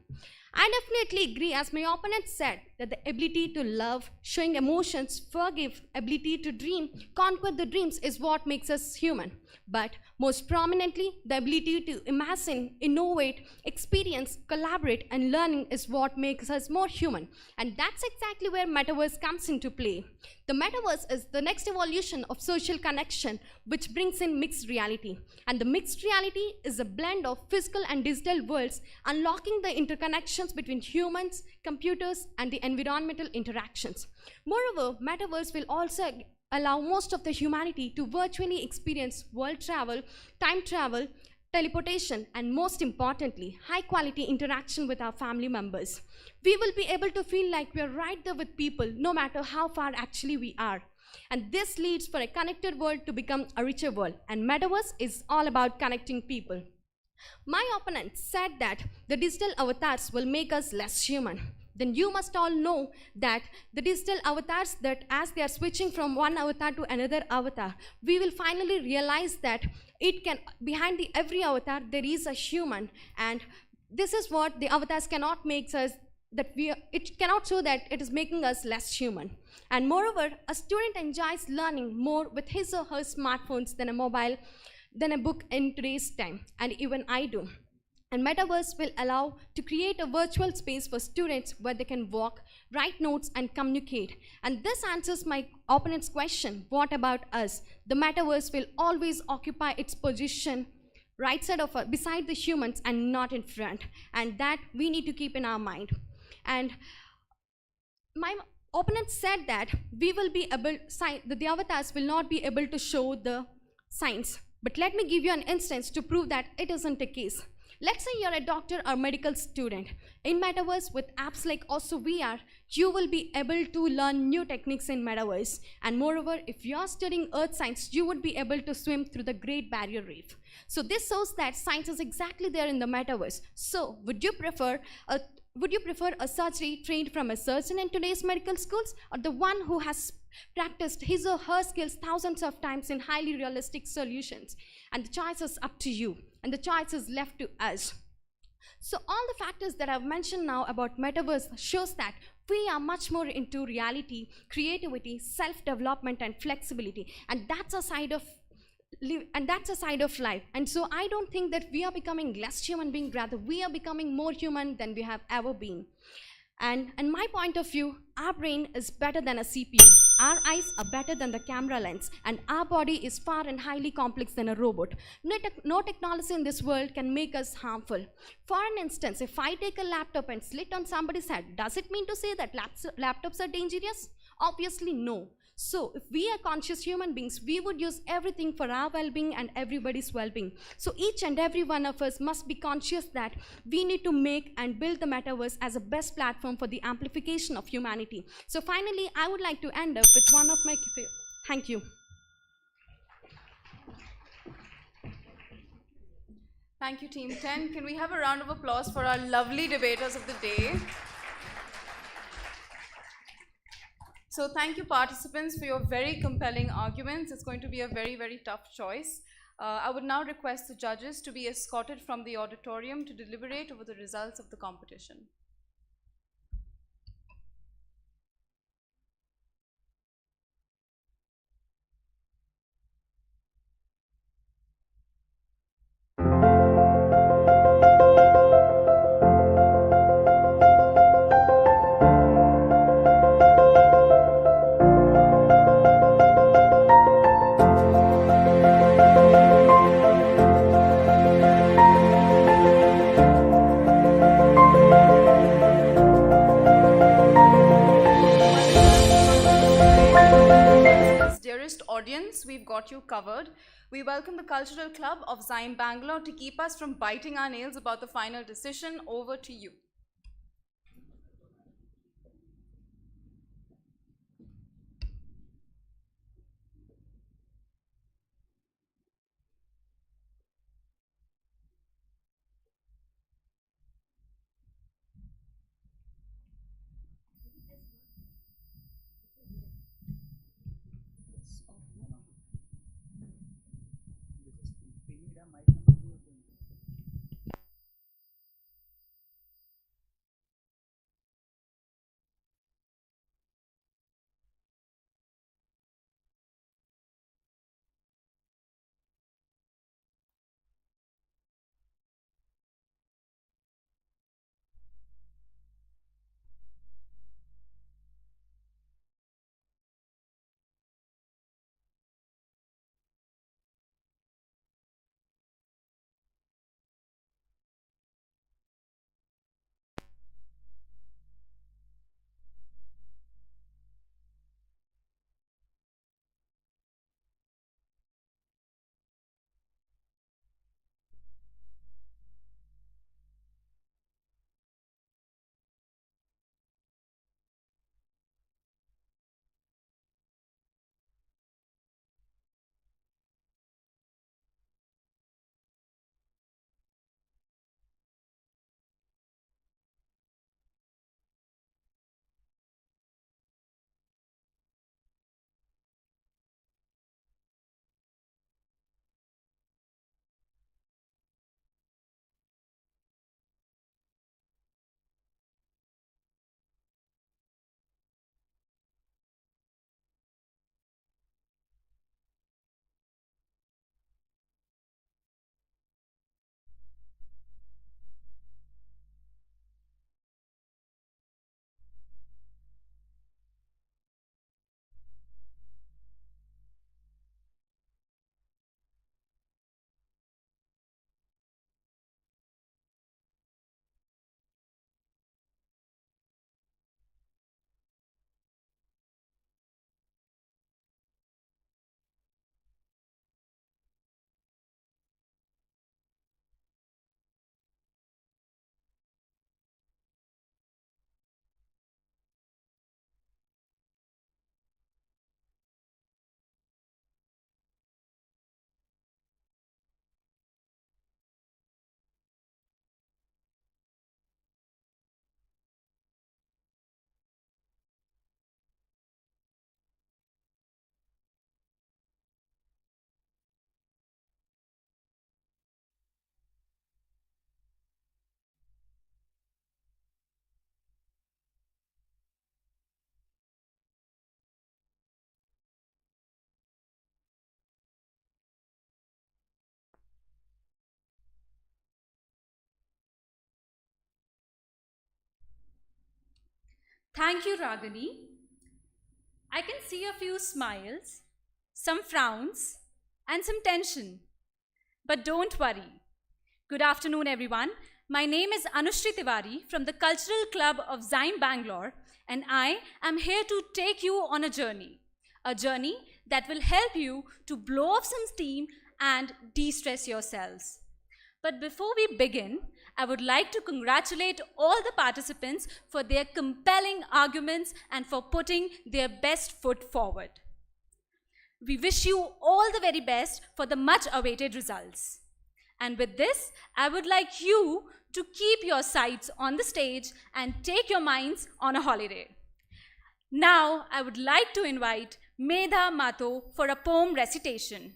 I definitely agree, as my opponent said, that the ability to love, showing emotions, forgive, ability to dream, conquer the dreams is what makes us human. But most prominently, the ability to imagine, innovate, experience, collaborate, and learning is what makes us more human. And that's exactly where metaverse comes into play. The metaverse is the next evolution of social connection, which brings in mixed reality. And the mixed reality is a blend of physical and digital worlds, unlocking the interconnections between humans, computers, and the environmental interactions. Moreover, metaverse will also allow most of the humanity to virtually experience world travel, time travel, teleportation, and most importantly, high-quality interaction with our family members. We will be able to feel like we're right there with people, no matter how far actually we are. And this leads for a connected world to become a richer world. And metaverse is all about connecting people. My opponent said that the digital avatars will make us less human. Then you must all know that the digital avatars, that as they are switching from one avatar to another avatar, we will finally realize that behind every avatar there is a human, and this is what the avatars cannot make us, it cannot show that it is making us less human. And moreover, a student enjoys learning more with his or her smartphones than a book in today's time, and even I do. And metaverse will allow to create a virtual space for students where they can walk, write notes, and communicate. And this answers my opponent's question, what about us? The metaverse will always occupy its position right side of beside the humans and not in front. And that we need to keep in our mind. And my opponent said that the avatars will not be able to show the signs. But let me give you an instance to prove that it isn't the case. Let's say you're a doctor or medical student. In metaverse with apps like also VR, you will be able to learn new techniques in metaverse. And moreover, if you're studying earth science, you would be able to swim through the Great Barrier Reef. So this shows that science is exactly there in the metaverse. So would you prefer a surgery trained from a surgeon in today's medical schools, or the one who has practiced his or her skills thousands of times in highly realistic solutions? And the choice is up to you, and the choice is left to us. So all the factors that I've mentioned now about metaverse shows that we are much more into reality, creativity, self-development, and flexibility, and that's a side of life. And so I don't think that we are becoming less human being, rather we are becoming more human than we have ever been. And in my point of view, our brain is better than a CPU, our eyes are better than the camera lens, and our body is far and highly complex than a robot. No technology in this world can make us harmful. For an instance, if I take a laptop and slit on somebody's head, does it mean to say that laptops are dangerous? Obviously no. So if we are conscious human beings, we would use everything for our well-being and everybody's well-being. So each and every one of us must be conscious that we need to make and build the metaverse as a best platform for the amplification of humanity. So finally, I would like to end up with one of my... Thank you. Thank you, Team 10. Can we have a round of applause for our lovely debaters of the day? So thank you, participants, for your very compelling arguments. It's going to be a very, very tough choice. I would now request the judges to be escorted from the auditorium to deliberate over the results of the competition. Dearest audience, we've got you covered. We welcome the Cultural Club of XIME Bangalore to keep us from biting our nails about the final decision. Over to you. Thank you, Ragini. I can see a few smiles, some frowns, and some tension. But don't worry. Good afternoon, everyone. My name is Anushri Tiwari from the Cultural Club of XIME Bangalore, and I am here to take you on a journey. a journey that will help you to blow off some steam and de-stress yourselves. But before we begin, I would like to congratulate all the participants for their compelling arguments and for putting their best foot forward. We wish you all the very best for the much awaited results. And with this, I would like you to keep your sights on the stage and take your minds on a holiday. Now, I would like to invite Medha Mato for a poem recitation.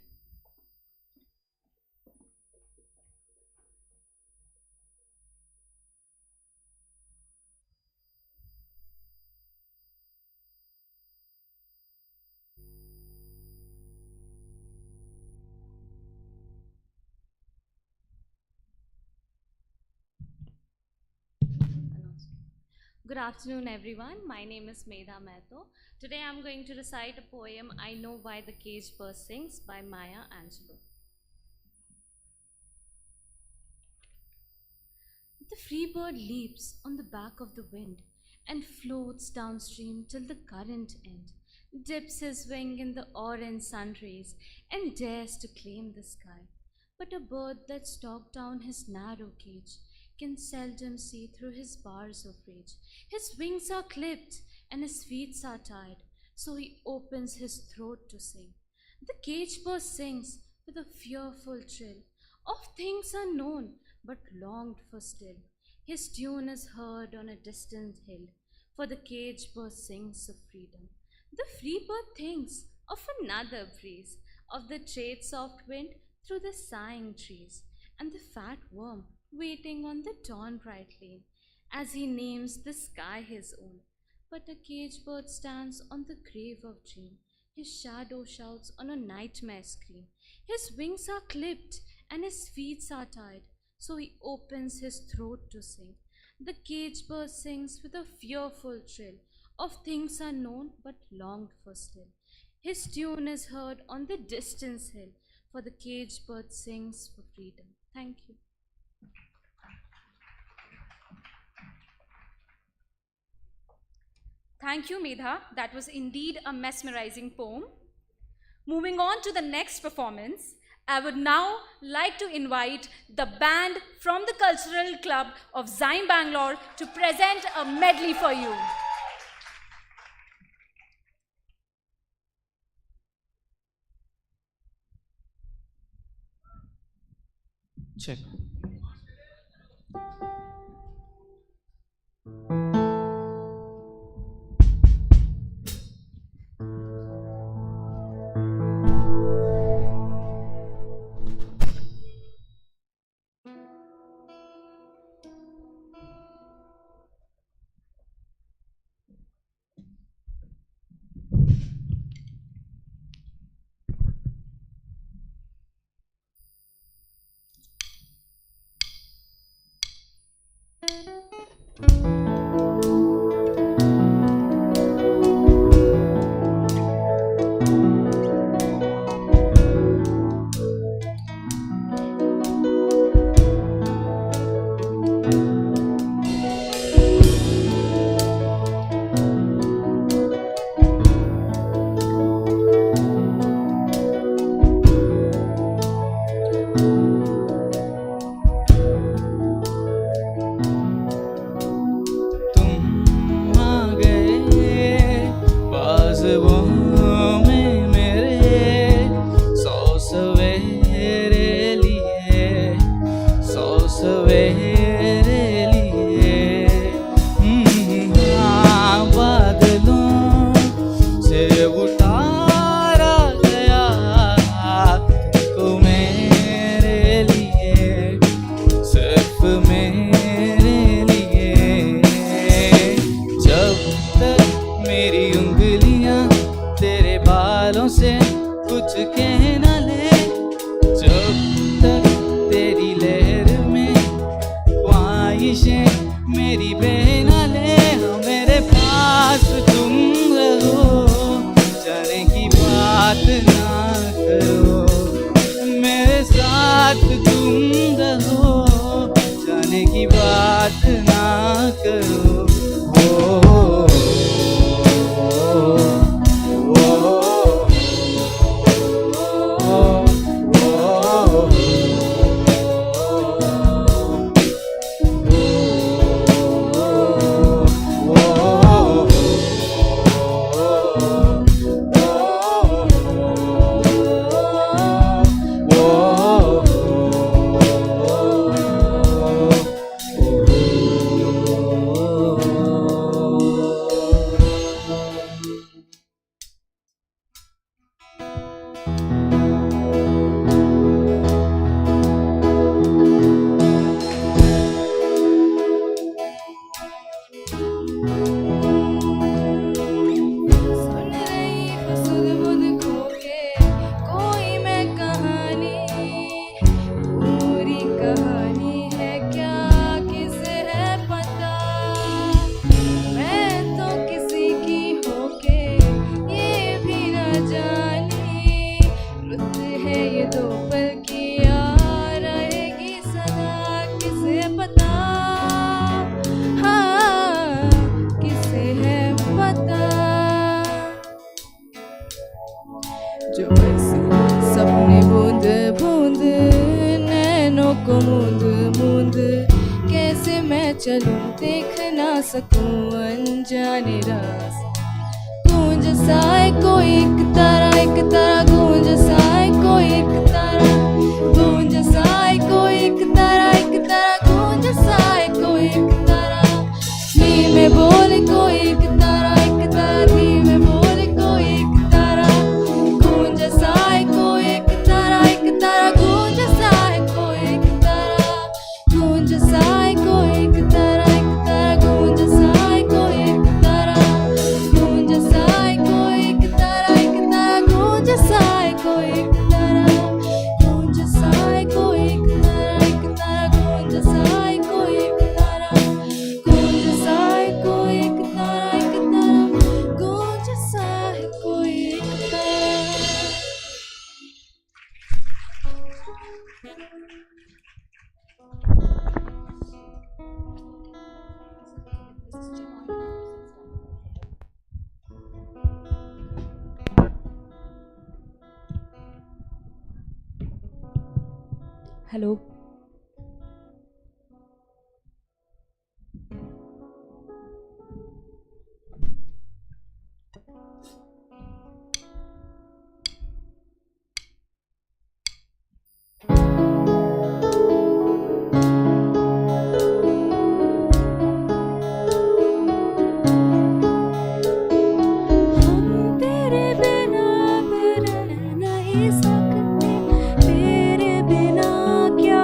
Good afternoon, everyone. My name is Medha Mato. Today I'm going to recite a poem, I Know Why the Caged Bird Sings by Maya Angelou. The free bird leaps on the back of the wind and floats downstream till the current end, dips his wing in the orange sun rays and dares to claim the sky. But a bird that stalked down his narrow cage can seldom see through his bars of rage. His wings are clipped and his feet are tied, so he opens his throat to sing. The caged bird sings with a fearful trill of things unknown but longed for still. His tune is heard on a distant hill, for the caged bird sings of freedom. The free bird thinks of another breeze, of the trade soft wind through the sighing trees, and the fat worm waiting on the dawn bright lane, as he names the sky his own. But a caged bird stands on the grave of dream, his shadow shouts on a nightmare scream. His wings are clipped and his feet are tied, so he opens his throat to sing. The caged bird sings with a fearful trill of things unknown but longed for still. His tune is heard on the distant hill, for the caged bird sings for freedom. Thank you. Thank you, Medha. That was indeed a mesmerizing poem. Moving on to the next performance, I would now like to invite the band from the Cultural Club of XIME Bangalore to present a medley for you. Check. Oh सुन रही हूँ सुध बुध खो के कोई मैं कहानी, पूरी कहानी है क्या किसे है पता। मैं तो किसी की होके ये भी न जानी, रुत है ये दो पल की यार रहेगी सदा किसे पता। हाँ किसे है पता। जो बरसे सपने बूंद बूंद नैनों को मूंद मूंद, कैसे मैं चलूं देख ना सकूं अनजाने रास। गूंज साए कोई एक तारा गूंज साए कोई एक तारा, गूंज साए कोई एक तारा गूंज साए कोई एक तारा। धीमे बोले कोई एक तारा धीमे बोले कोई एक तारा। गूंज साए कोई एक तारा गूंज साए कोई एक तारा। गूंज साए कोई एक तारा गूंज साए कोई एक तारा। गूंज साए कोई एक तारा गूंज साए कोई एक तारा। गूंज साए कोई एक तारा गूंज साए कोई एक तारा। गूंज साए कोई एक तारा गूंज साए कोई एक तारा। हेलो। तेरे बिना अब रह नहीं सकते, तेरे बिना क्या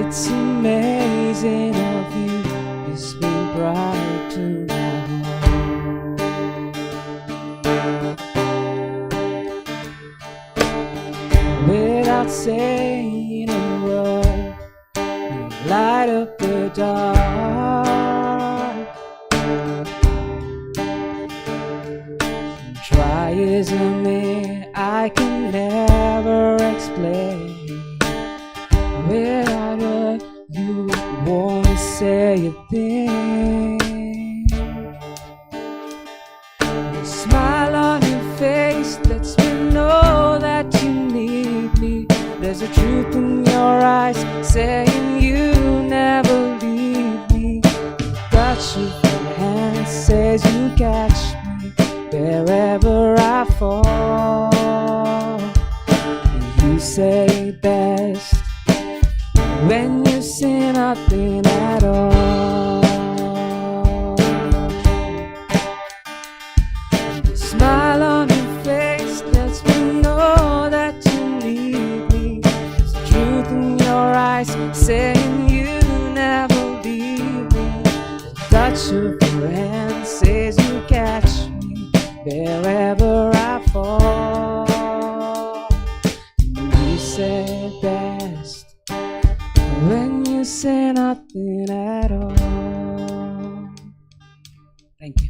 It's amazing how you been bright to my heart. Without saying a word, you light up the dark. Try as I may, I can never explain. Without her, you won't say a thing. The smile on your face lets me know that you need me. There's a truth in your eyes saying you never leave me. The touch of your hand says you catch me wherever I fall. And you say best when you say nothing at all. The smile on your face lets me know that you need me. There's the truth in your eyes saying you never leave me. The touch of your hand says you catch me wherever I fall. And you say best when you say nothing at all. Thank you.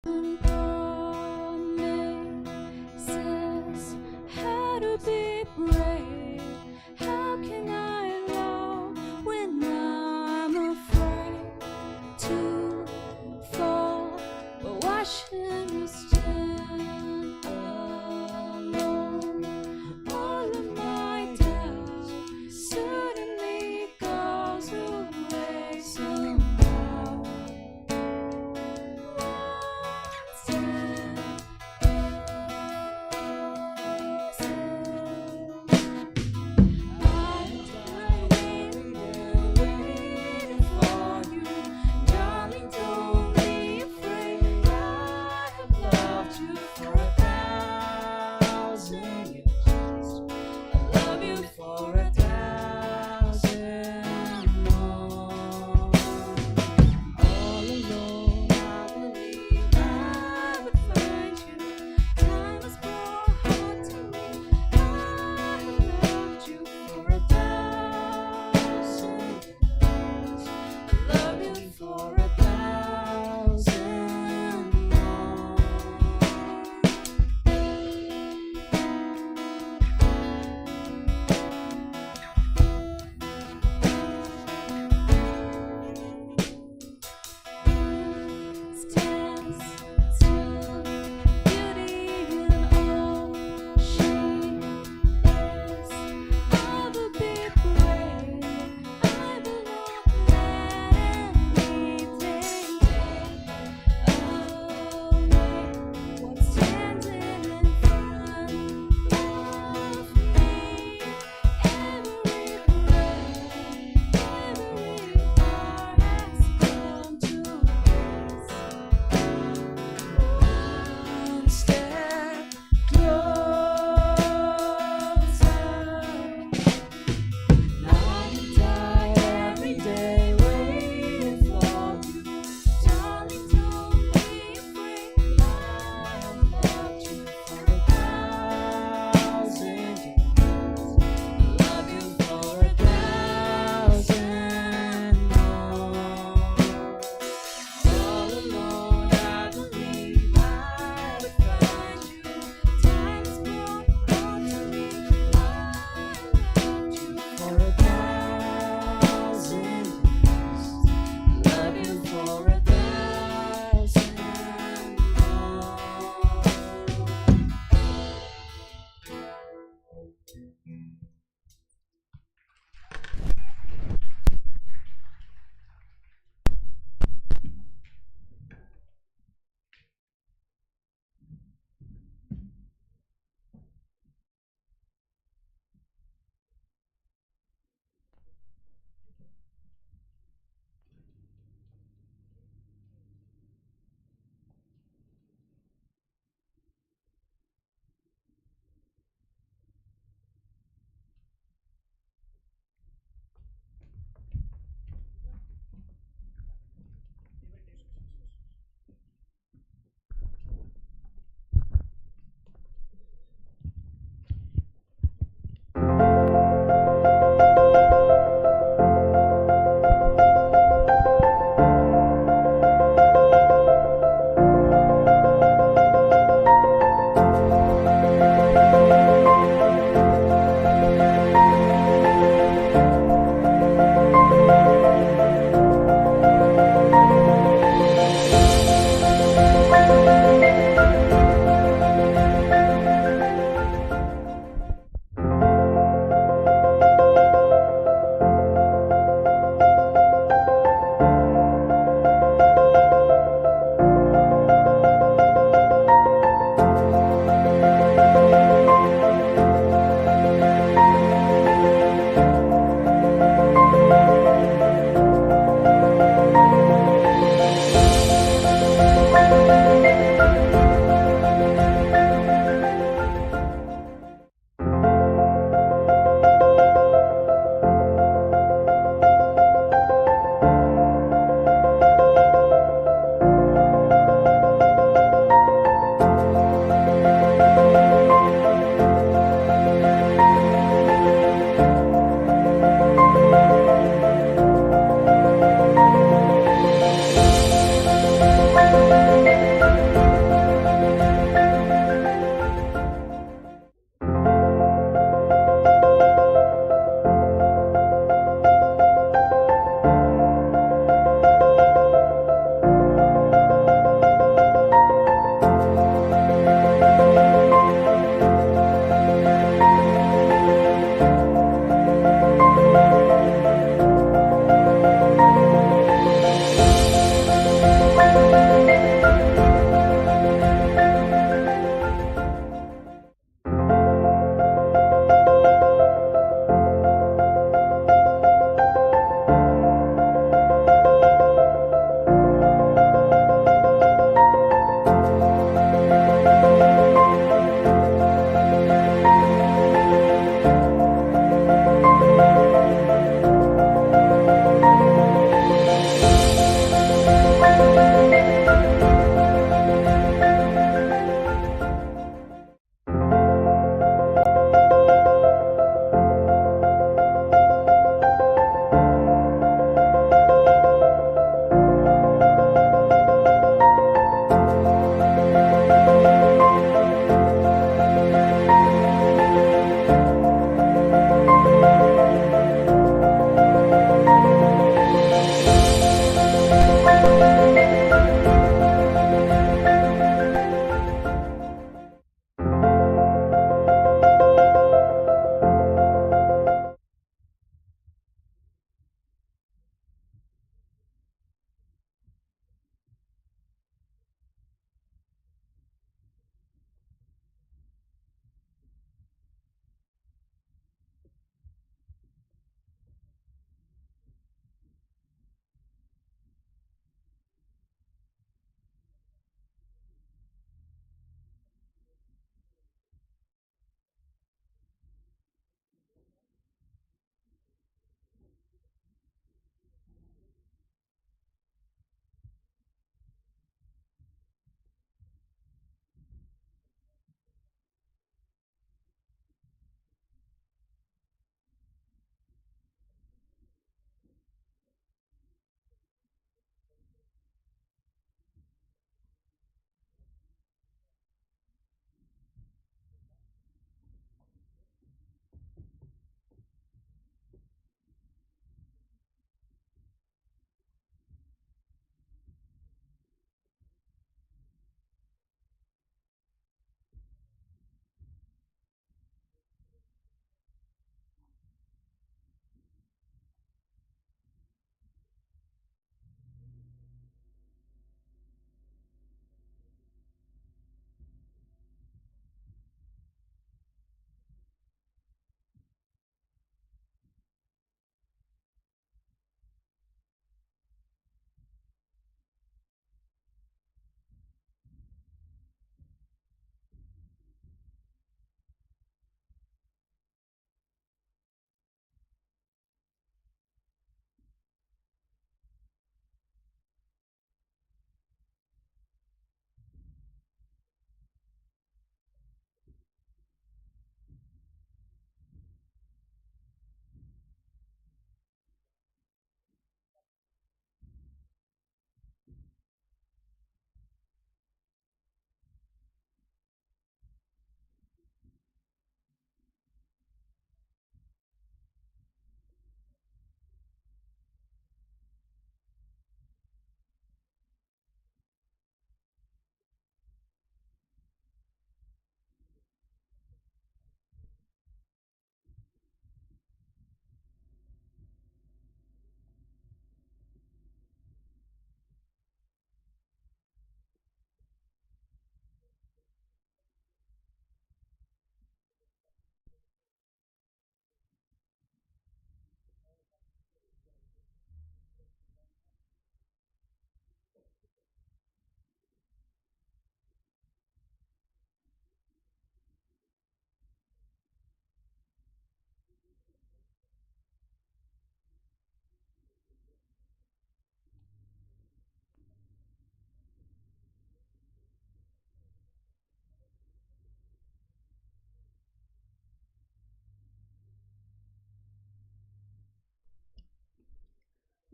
Promises how to be brave. How can I love when I'm afraid to fall? But why should we stand alone? All of my doubts suddenly goes away somehow. One step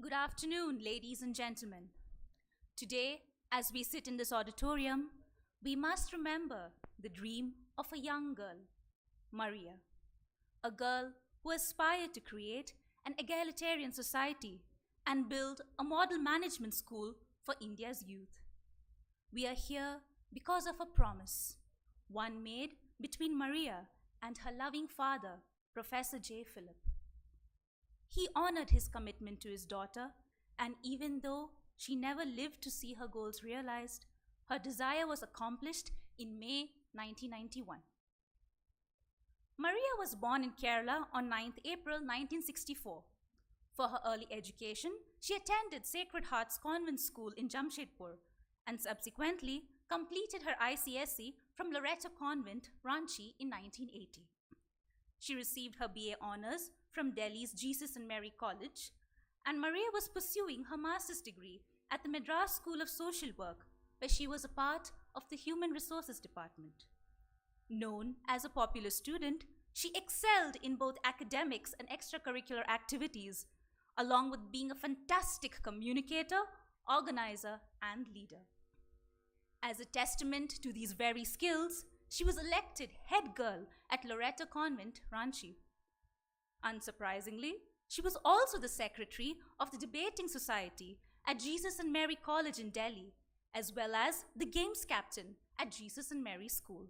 Good afternoon, ladies and gentlemen. Today, as we sit in this auditorium, we must remember the dream of a young girl, Maria, a girl who aspired to create an egalitarian society and build a model management school for India's youth. We are here because of a promise, one made between Maria and her loving father, Professor J. Philip. He honored his commitment to his daughter, and even though she never lived to see her goals realized, her desire was accomplished in May 1991. Maria was born in Kerala on 9th April 1964. For her early education, she attended Sacred Hearts Convent School in Jamshedpur and subsequently completed her ICSE from Loreto Convent, Ranchi in 1980. She received her BA Honours from Delhi's Jesus and Mary College, and Maria was pursuing her master's degree at the Madras School of Social Work, where she was a part of the Human Resources Department. Known as a popular student, she excelled in both academics and extracurricular activities, along with being a fantastic communicator, organizer, and leader. As a testament to these very skills, she was elected head girl at Loreto Convent, Ranchi. Unsurprisingly, she was also the secretary of the Debating Society at Jesus and Mary College in Delhi, as well as the games captain at Jesus and Mary School.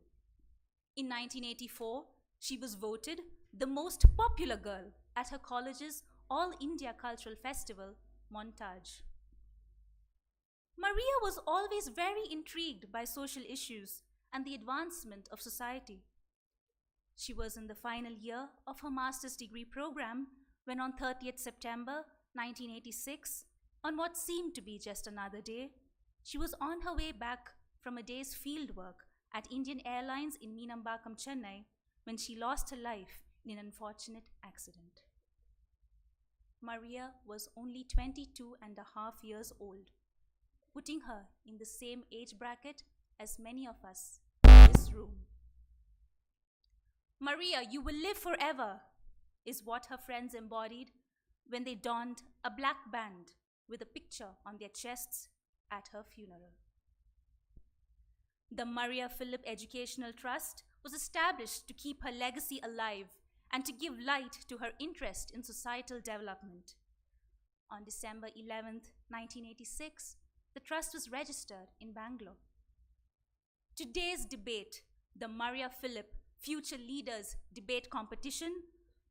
In 1984, she was voted the most popular girl at her college's All India Cultural Festival, Montage. Maria was always very intrigued by social issues and the advancement of society. She was in the final year of her master's degree program when on 30th September 1986, on what seemed to be just another day, she was on her way back from a day's field work at Indian Airlines in Meenambakam, Chennai, when she lost her life in an unfortunate accident. Maria was only 22 and a half years old, putting her in the same age bracket as many of us in this room. Maria, you will live forever, is what her friends embodied when they donned a black band with a picture on their chests at her funeral. The Maria Philip Educational Trust was established to keep her legacy alive and to give light to her interest in societal development. On December 11th, 1986, the trust was registered in Bangalore. Today's debate, the Maria Philip Future Leaders Debate Competition,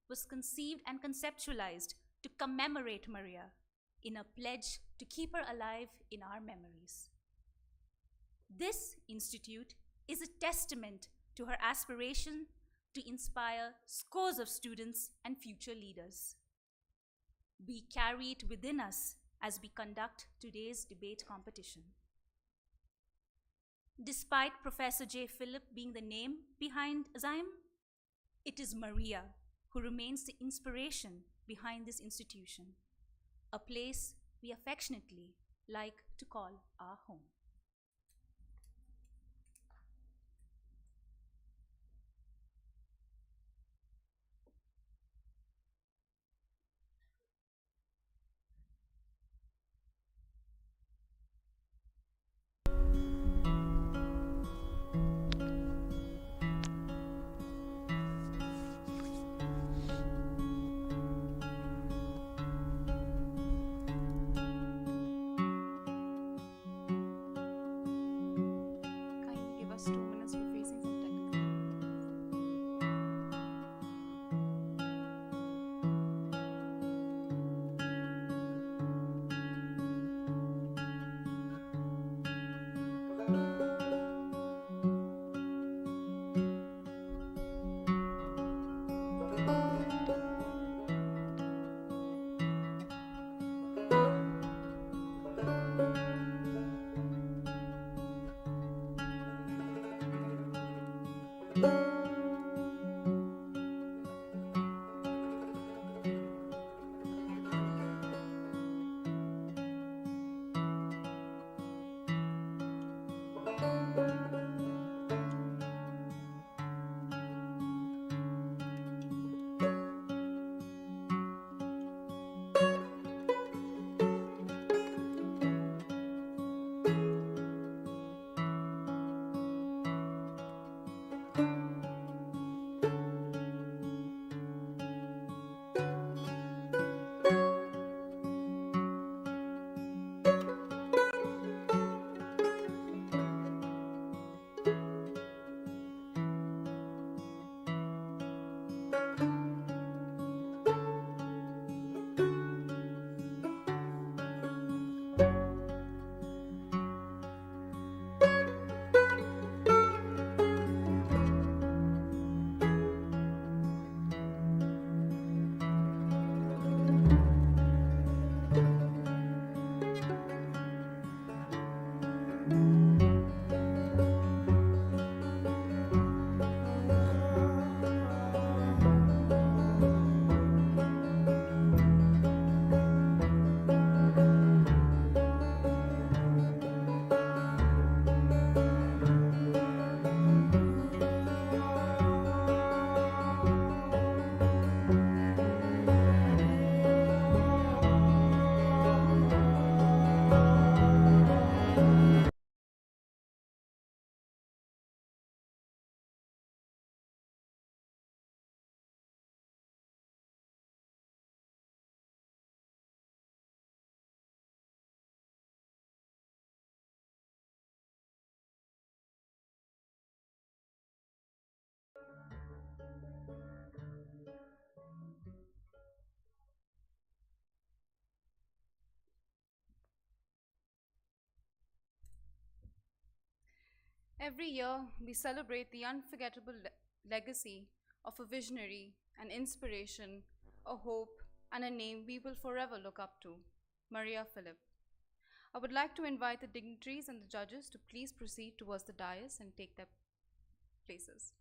was conceived and conceptualized to commemorate Maria in a pledge to keep her alive in our memories. This institute is a testament to her aspiration to inspire scores of students and future leaders. We carry it within us as we conduct today's debate competition. Despite Professor J. Philip being the name behind XIME, it is Maria who remains the inspiration behind this institution, a place we affectionately like to call our home. Every year, we celebrate the unforgettable legacy of a visionary, an inspiration, a hope, and a name we will forever look up to, Maria Philip. I would like to invite the dignitaries and the judges to please proceed towards the dais and take their places.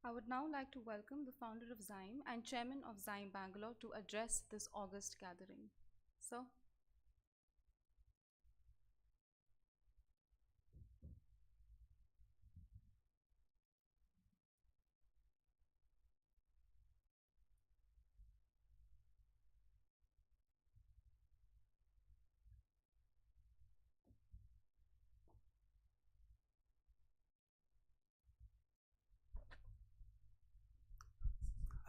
I would now like to welcome the founder of XIME and chairman of XIME Bangalore to address this August gathering. Sir.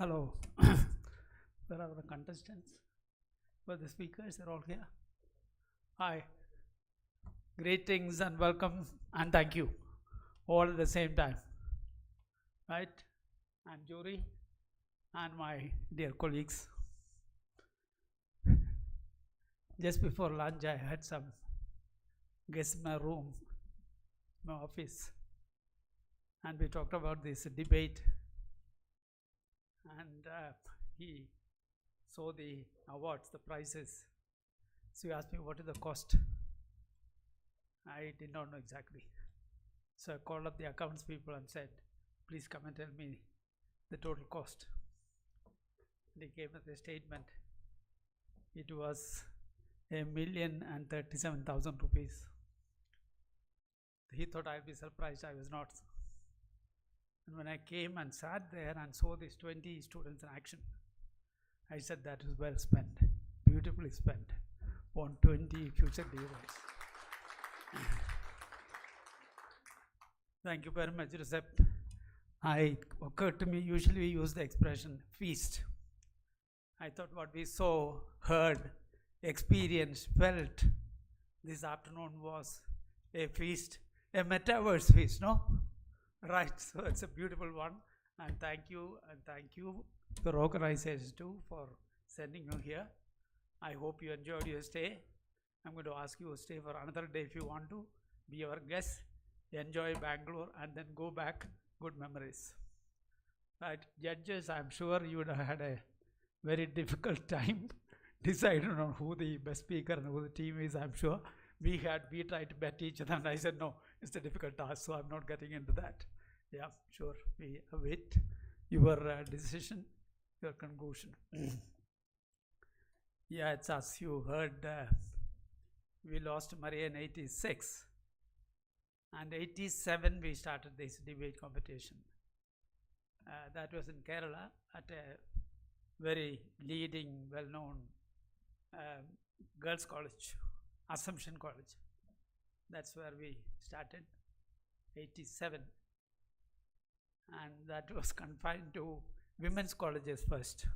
Hello. Where are the contestants? Where the speakers are all here? Hi. Greetings and welcome and thank you. All at the same time. Right? I'm jury and my dear colleagues. Just before lunch, I had some guests in my room, my office, and we talked about this debate. And he saw the awards, the prizes. So he asked me, what is the cost? I did not know exactly. So I called up the accounts people and said, please come and tell me the total cost. And he gave us a statement. It was ₹1,037,000 rupees. He thought I'd be surprised. I was not. And when I came and sat there and saw these 20 students in action, I said that was well spent, beautifully spent on 20 future leaders. Thank you very much, Recep. It occurred to me, usually we use the expression feast. I thought what we saw, heard, experienced, felt this afternoon was a feast, a metaverse feast, no? Right, so it's a beautiful one, and thank you, your organizers too, for sending you here. I hope you enjoyed your stay. I'm going to ask you to stay for another day if you want to, be our guest, enjoy Bangalore, and then go back, good memories. Right, judges, I'm sure you would have had a very difficult time deciding on who the best speaker and who the team is, I'm sure. We tried to bet each other, and I said, no, it's a difficult task, so I'm not getting into that. Yeah, sure, we await your decision, your conclusion. Yeah, it's as you heard, we lost Maria in 86, and 87 we started this debate competition. That was in Kerala at a very leading, well-known girls' college, Assumption College. That's where we started, 87. And that was confined to women's colleges first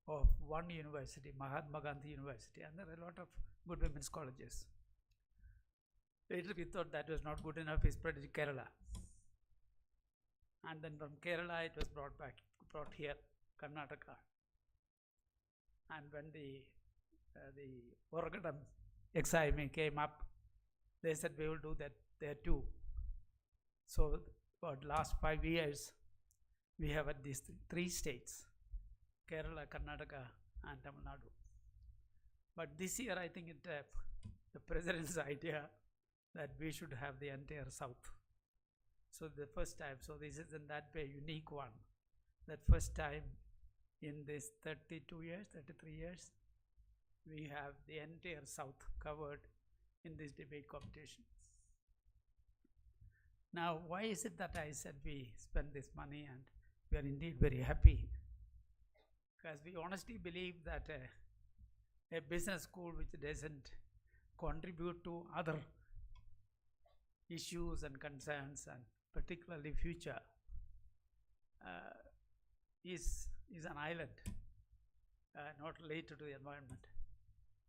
of one university, Mahatma Gandhi University, and there are a lot of good women's colleges. Later we thought that was not good enough, we spread it to Kerala. And then from Kerala it was brought here, Karnataka. And when the Oragadam XIME came up, they said we will do that there too. So about last 5 years, we have at these three states, Kerala, Karnataka, and Tamil Nadu. But this year, I think the president's idea that we should have the entire South. So the first time, so this is in that way unique one. That first time in this 32 years, 33 years, we have the entire South covered in this debate competition. Now, why is it that I said we spend this money, and we are indeed very happy? Because we honestly believe that a business school which doesn't contribute to other issues and concerns, and particularly future, is an island, not related to the environment,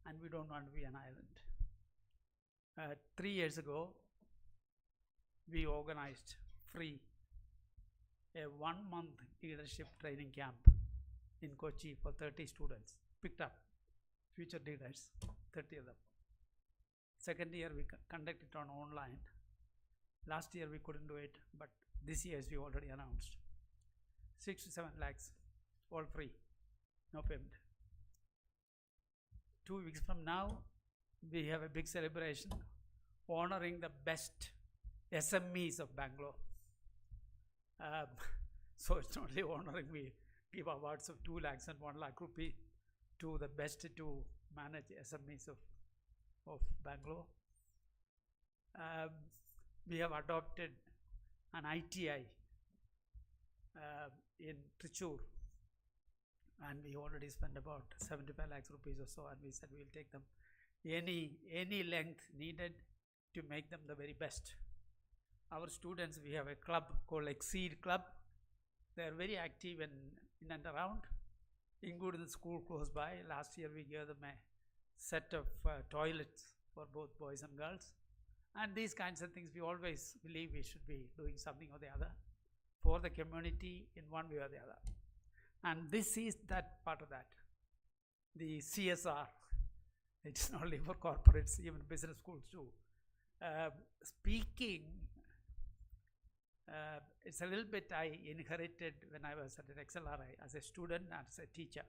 and we don't want to be an island. 3 years ago, we organized free a 1-month leadership training camp in Kochi for 30 students, picked up future leaders, 30 of them. Second year we conducted it on online. Last year we couldn't do it, but this year we already announced. 6 to 7 lakhs, all free, no payment. 2 weeks from now, we have a big celebration honoring the best SMEs of Bangalore. So it's not only honoring, we give awards of 2 lakhs and 1 lakh rupee to the best to manage SMEs of Bangalore. We have adopted an ITI in Trichur, and we already spent about 75 lakhs rupees or so, and we said we will take them any length needed to make them the very best. Our students, we have a club called XIME Club. They are very active in and around, including the school close by. Last year we gave them a set of toilets for both boys and girls. And these kinds of things, we always believe we should be doing something or the other for the community in one way or the other. And this is that part of that. The CSR, it's not only for corporates, even business schools too. Speaking, it's a little bit I inherited when I was at XLRI as a student and as a teacher.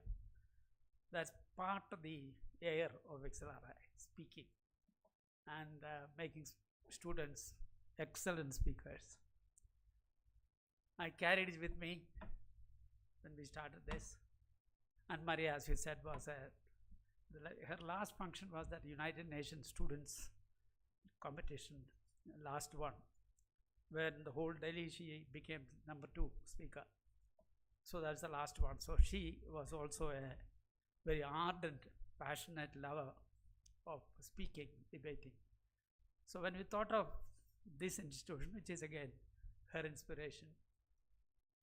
That's part of the air of XLRI, speaking and making students excellent speakers. I carried it with me when we started this. And Maria, as you said, was her last function was that United Nations Students Competition, last one, where in the whole Delhi she became number 2 speaker. So that's the last one. So she was also a very ardent, passionate lover of speaking, debating. So when we thought of this institution, which is again her inspiration,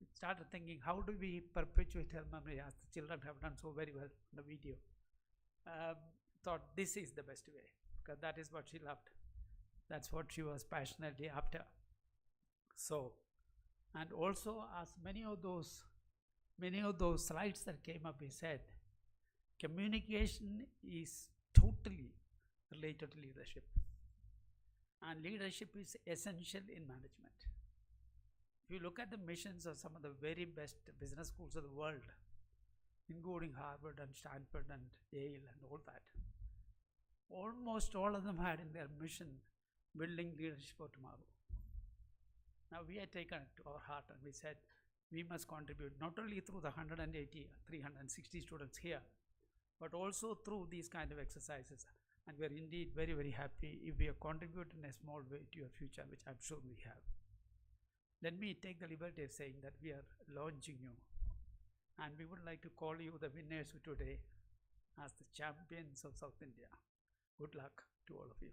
we started thinking, how do we perpetuate her memory, as the children have done so very well in the video. Thought this is the best way, because that is what she loved. That's what she was passionately after. So, and also, as many of those slides that came up, we said, communication is totally related to leadership. And leadership is essential in management. If you look at the missions of some of the very best business schools of the world, including Harvard and Stanford and Yale and all that, almost all of them had in their mission building leadership for tomorrow. Now we had taken it to our heart and we said we must contribute not only through the 180, 360 students here, but also through these kind of exercises. And we are indeed very, very happy if we have contributed in a small way to your future, which I'm sure we have. Let me take the liberty of saying that we are launching you, and we would like to call you the winners of today as the champions of South India. Good luck to all of you.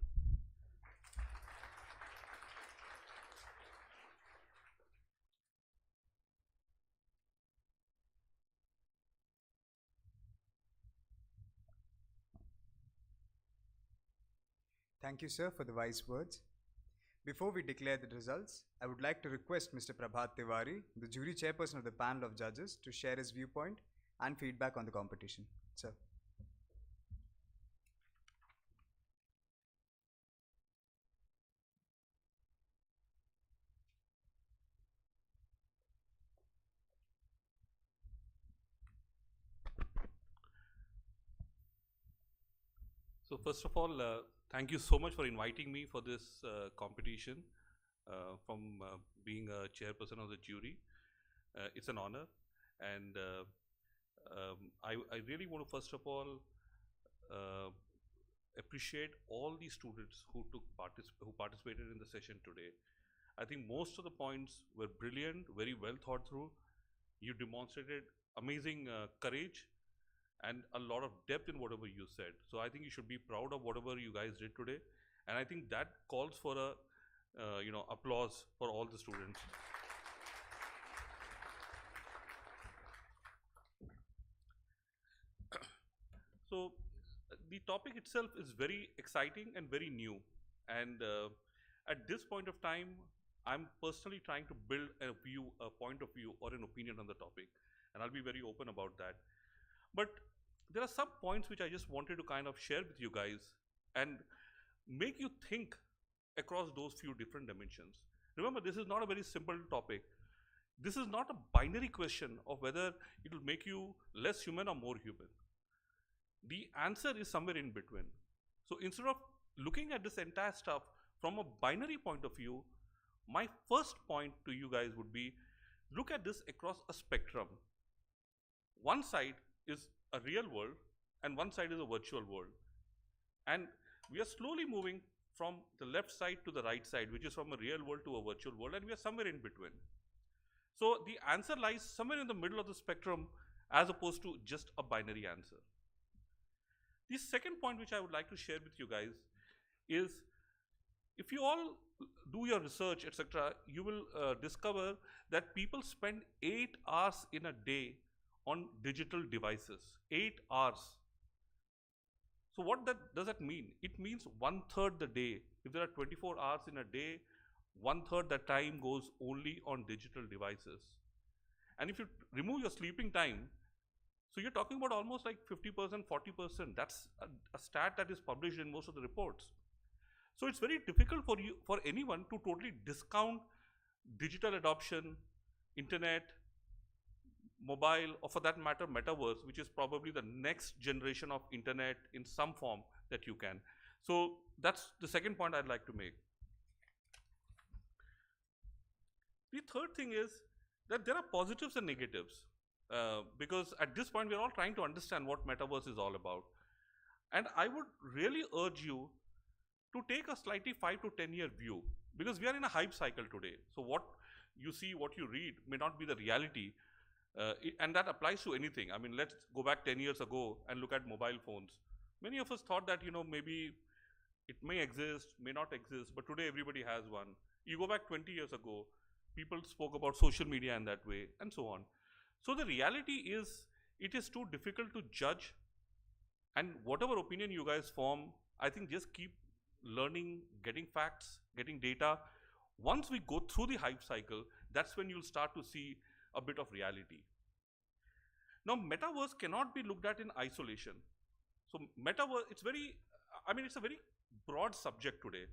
Thank you, sir, for the wise words. Before we declare the results, I would like to request Mr. Prabhat Tiwari, the jury chairperson of the panel of judges, to share his viewpoint and feedback on the competition. Sir. So first of all, thank you so much for inviting me for this competition. From being a chairperson of the jury, it's an honor, and I really want to first of all appreciate all the students who participated in the session today. I think most of the points were brilliant, very well thought through. You demonstrated amazing courage and a lot of depth in whatever you said. So I think you should be proud of whatever you guys did today. And I think that calls for a applause for all the students. So the topic itself is very exciting and very new. And at this point of time, I'm personally trying to build a point of view or an opinion on the topic. And I'll be very open about that. But there are some points which I just wanted to kind of share with you guys and make you think across those few different dimensions. Remember, this is not a very simple topic. This is not a binary question of whether it will make you less human or more human. The answer is somewhere in between. So instead of looking at this entire stuff from a binary point of view, my first point to you guys would be, look at this across a spectrum. One side is a real world and one side is a virtual world. And we are slowly moving from the left side to the right side, which is from a real world to a virtual world, and we are somewhere in between. So the answer lies somewhere in the middle of the spectrum as opposed to just a binary answer. The second point which I would like to share with you guys is, if you all do your research, etc., you will discover that people spend 8 hours in a day on digital devices. 8 hours. So what does that mean? It means 1/3 the day. If there are 24 hours in a day, 1/3 the time goes only on digital devices. And if you remove your sleeping time, so you're talking about almost like 50%, 40%. That's a stat that is published in most of the reports. So it's very difficult for anyone to totally discount digital adoption, internet, mobile, or for that matter, metaverse, which is probably the next generation of internet in some form that you can. So that's the second point I'd like to make. The third thing is that there are positives and negatives. Because at this point, we're all trying to understand what metaverse is all about. And I would really urge you to take a slightly 5 to 10 year view, because we are in a hype cycle today. So what you see, what you read may not be the reality. And that applies to anything. I mean, let's go back 10 years ago and look at mobile phones. Many of us thought that, maybe it may exist, may not exist, but today everybody has one. You go back 20 years ago, people spoke about social media in that way, and so on. So the reality is, it is too difficult to judge, and whatever opinion you guys form, I think just keep learning, getting facts, getting data. Once we go through the hype cycle, that's when you'll start to see a bit of reality. Now, metaverse cannot be looked at in isolation. So metaverse, it's a very broad subject today.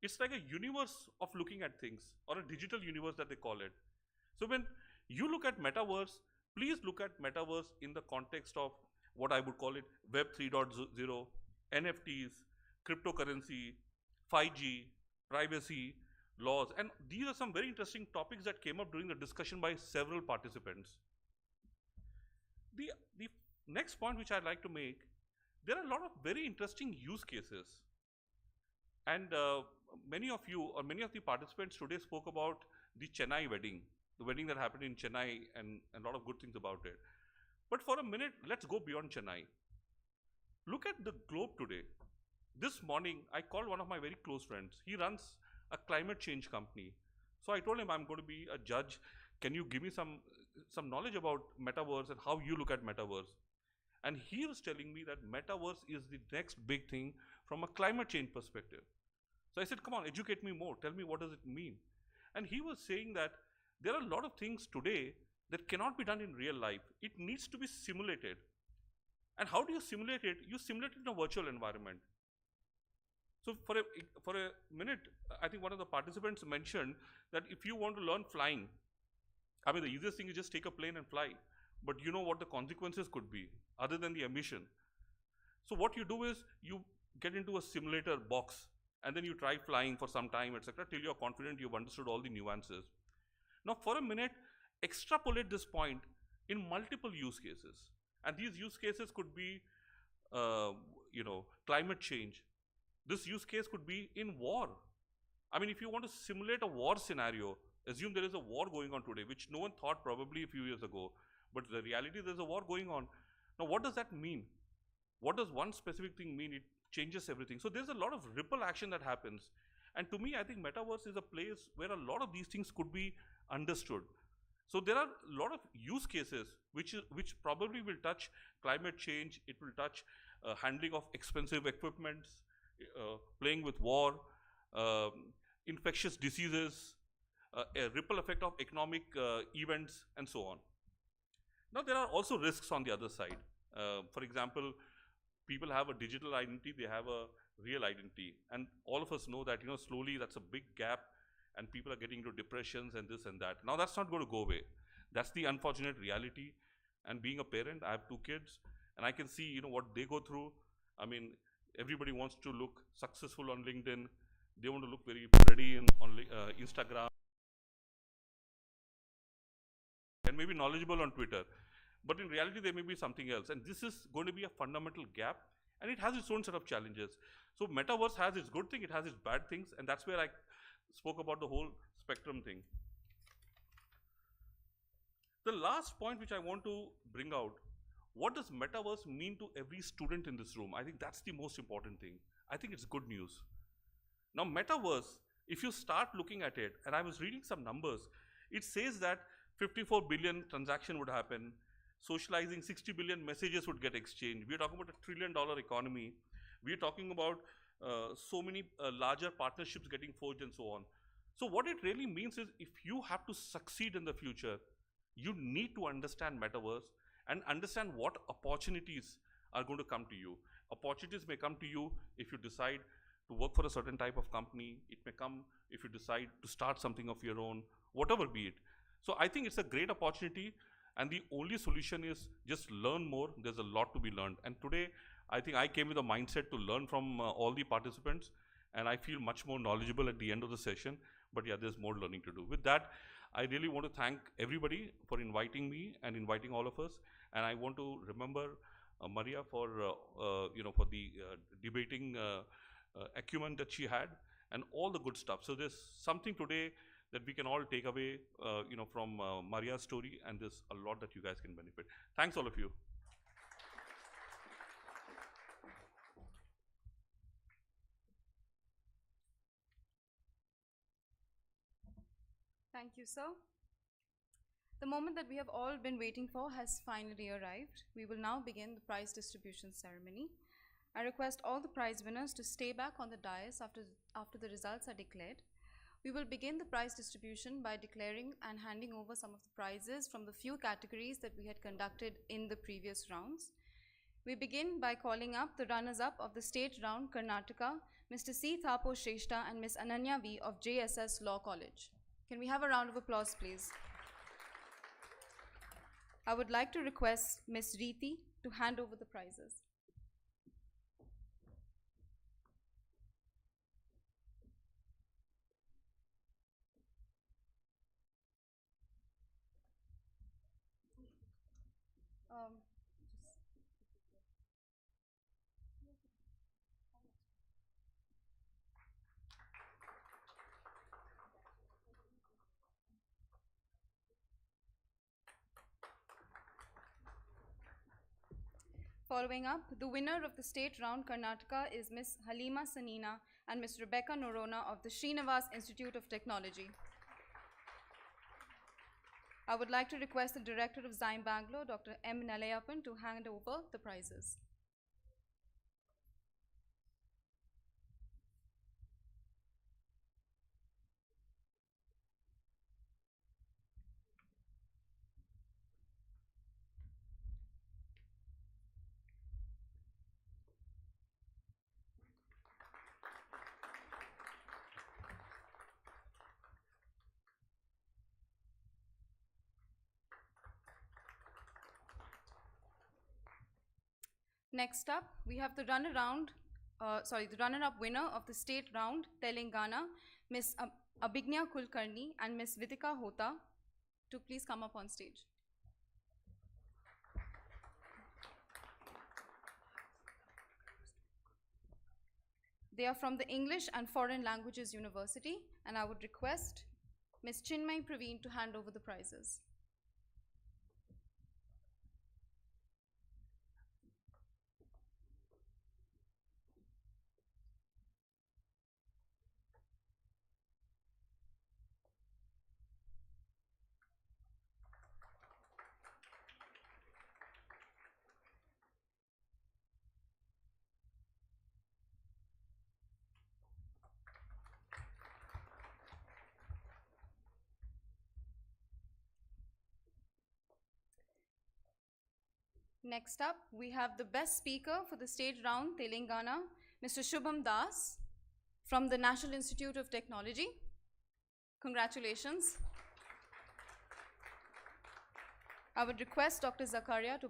It's like a universe of looking at things, or a digital universe that they call it. So when you look at metaverse, please look at metaverse in the context of what I would call it Web 3.0, NFTs, cryptocurrency, 5G, privacy, laws. And these are some very interesting topics that came up during the discussion by several participants. The next point which I'd like to make, there are a lot of very interesting use cases. And many of you, or many of the participants today spoke about the Chennai wedding, the wedding that happened in Chennai, and a lot of good things about it. But for a minute, let's go beyond Chennai. Look at the globe today. This morning, I called one of my very close friends. He runs a climate change company. So I told him, I'm going to be a judge. Can you give me some knowledge about metaverse and how you look at metaverse? And he was telling me that metaverse is the next big thing from a climate change perspective. So I said, come on, educate me more. Tell me, what does it mean? And he was saying that there are a lot of things today that cannot be done in real life. It needs to be simulated. And how do you simulate it? You simulate it in a virtual environment. So for a minute, I think one of the participants mentioned that if you want to learn flying, I mean, the easiest thing is just take a plane and fly. But you know what the consequences could be, other than the emission. So what you do is, you get into a simulator box and then you try flying for some time, etc., till you're confident you've understood all the nuances. Now, for a minute, extrapolate this point in multiple use cases. And these use cases could be, climate change. This use case could be in war. I mean, if you want to simulate a war scenario, assume there is a war going on today, which no one thought probably a few years ago, but the reality, there's a war going on. Now, what does that mean? What does one specific thing mean? It changes everything. So there's a lot of ripple action that happens. And to me, I think metaverse is a place where a lot of these things could be understood. So there are a lot of use cases which probably will touch climate change. It will touch handling of expensive equipments, playing with war, infectious diseases, a ripple effect of economic events, and so on. Now, there are also risks on the other side. For example, people have a digital identity, they have a real identity. And all of us know that, slowly that's a big gap and people are getting into depressions and this and that. Now, that's not going to go away. That's the unfortunate reality. And being a parent, I have 2 kids and I can see, what they go through. I mean, everybody wants to look successful on LinkedIn. They want to look very pretty on Instagram. And maybe knowledgeable on Twitter. But in reality, there may be something else. And this is going to be a fundamental gap. And it has its own set of challenges. So metaverse has its good thing, it has its bad things. And that's where I spoke about the whole spectrum thing. The last point which I want to bring out, what does metaverse mean to every student in this room? I think that's the most important thing. I think it's good news. Now, metaverse, if you start looking at it, and I was reading some numbers, it says that 54 billion transaction would happen, socializing 60 billion messages would get exchanged. We are talking about $1 trillion economy. We are talking about so many larger partnerships getting forged and so on. So what it really means is, if you have to succeed in the future, you need to understand metaverse and understand what opportunities are going to come to you. Opportunities may come to you if you decide to work for a certain type of company. It may come if you decide to start something of your own, whatever be it. So I think it's a great opportunity, and the only solution is just learn more. There's a lot to be learned. And today, I think I came with a mindset to learn from all the participants, and I feel much more knowledgeable at the end of the session. But yeah, there's more learning to do. With that, I really want to thank everybody for inviting me and inviting all of us. And I want to remember Maria for for the debating acumen that she had and all the good stuff. So there's something today that we can all take away, from Maria's story, and there's a lot that you guys can benefit. Thanks, all of you. Thank you, sir. The moment that we have all been waiting for has finally arrived. We will now begin the prize distribution ceremony. I request all the prize winners to stay back on the dais after the results are declared. We will begin the prize distribution by declaring and handing over some of the prizes from the few categories that we had conducted in the previous rounds. We begin by calling up the runners-up of the state round, Karnataka, Mr. C. Thapo Shrestha and Ms. Ananya V. of JSS Law College. Can we have a round of applause, please? I would like to request Ms. Reeti to hand over the prizes. Following up, the winner of the state round, Karnataka, is Ms. Halima Sanina and Ms. Rebecca Norona of the Srinivas Institute of Technology. I would like to request the Director of XIME Bangalore, Dr. M. Nalayappan, to hand over the prizes. Next up, we have the runaround the runner-up winner of the state round, Telangana, Ms. Abhignya Kulkarni and Ms. Vidika Hota, to please come up on stage. They are from the English and Foreign Languages University, and I would request Ms. Chinmay Praveen to hand over the prizes. Next up, we have the best speaker for the state round, Telangana, Mr. Shubham Das from the National Institute of Technology. Congratulations. I would request Dr. Zakaria to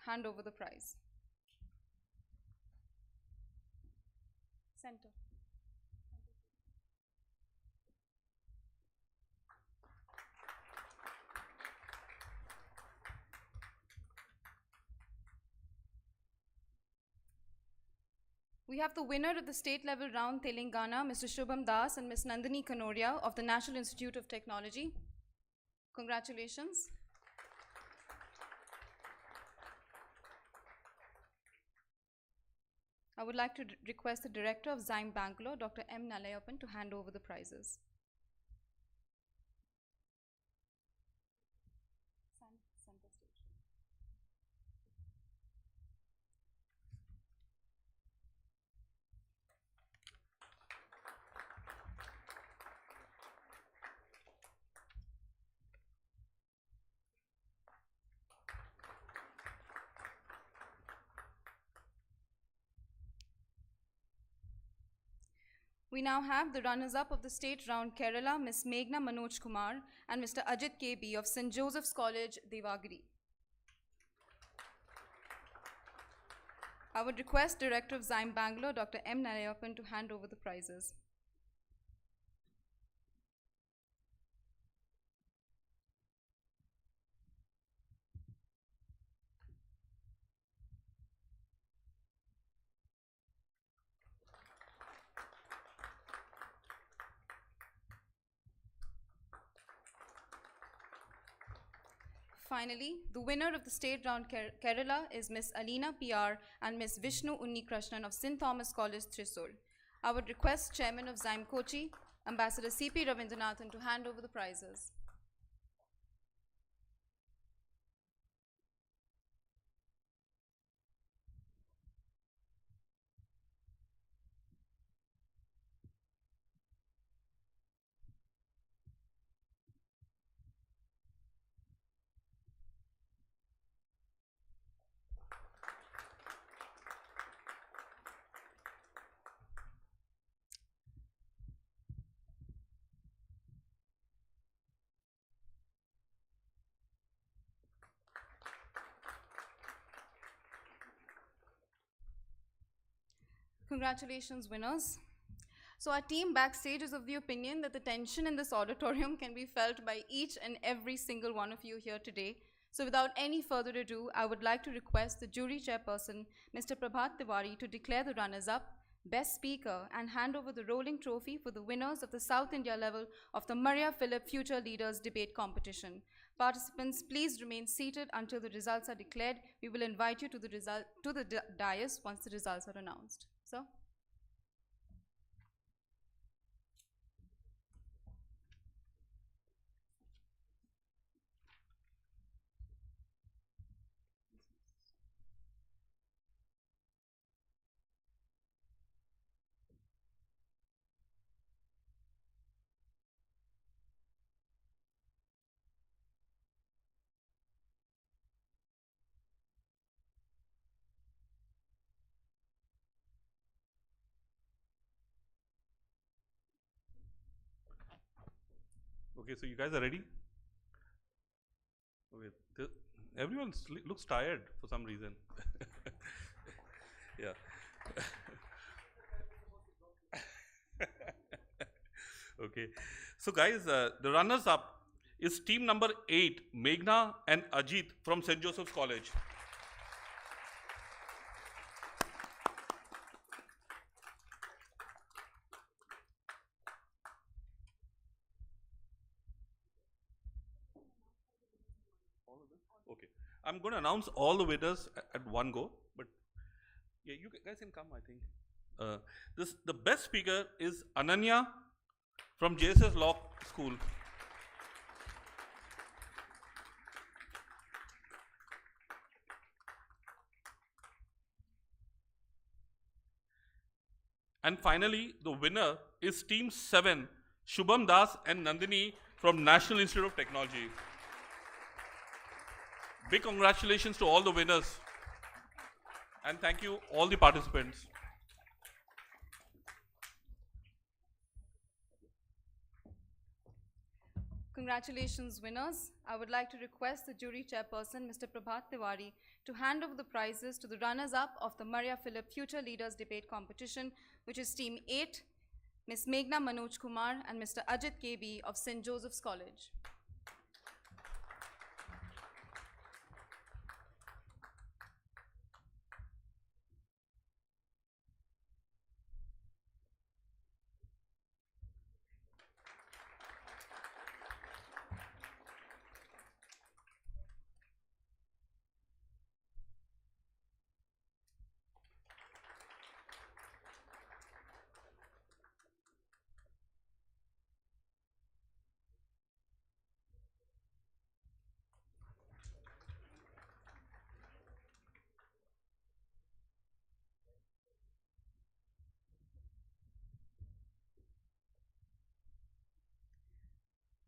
hand over the prize. Center. We have the winner of the state level round, Telangana, Mr. Shubham Das and Ms. Nandini Kanoria of the National Institute of Technology. Congratulations. I would like to request the Director of XIME Bangalore, Dr. M. Nalayappan, to hand over the prizes. Center stage. We now have the runners-up of the state round Kerala, Ms. Meghna Manoj Kumar and Mr. Ajit KB of St. Joseph's College, Devagiri. I would request Director of XIME Bangalore, Dr. M. Nalayappan, to hand over the prizes. Finally, the winner of the state round Kerala is Ms. Alina PR and Ms. Vishnu Unnikrishnan of St. Thomas College, Thrissur. I would request Chairman of XIME Kochi, Ambassador C.P. Ravindranathan, to hand over the prizes. Congratulations, winners. So our team backstage is of the opinion that the tension in this auditorium can be felt by each and every single one of you here today. So without any further ado, I would like to request the jury chairperson, Mr. Prabhat Tiwari, to declare the runners-up, best speaker, and hand over the rolling trophy for the winners of the South India level of the Maria Philip Future Leaders Debate Competition. Participants, please remain seated until the results are declared. We will invite you to the dais once the results are announced. So. Okay, so you guys are ready? Okay, everyone looks tired for some reason. Yeah. Okay. So guys, the runners up is team number 8, Meghna and Ajit from St. Joseph's College. Okay. I'm going to announce all the winners at one go, but yeah, you guys can come, I think. The best speaker is Ananya from JSS Law School. And finally, the winner is Team 7, Shubham Das and Nandini from National Institute of Technology. Big congratulations to all the winners. And thank you all the participants. Congratulations, winners. I would like to request the jury chairperson, Mr. Prabhat Tiwari, to hand over the prizes to the runners-up of the Maria Philip Future Leaders Debate Competition, which is Team 8, Ms. Meghna Manoj Kumar and Mr. Ajit KB of St. Joseph's College.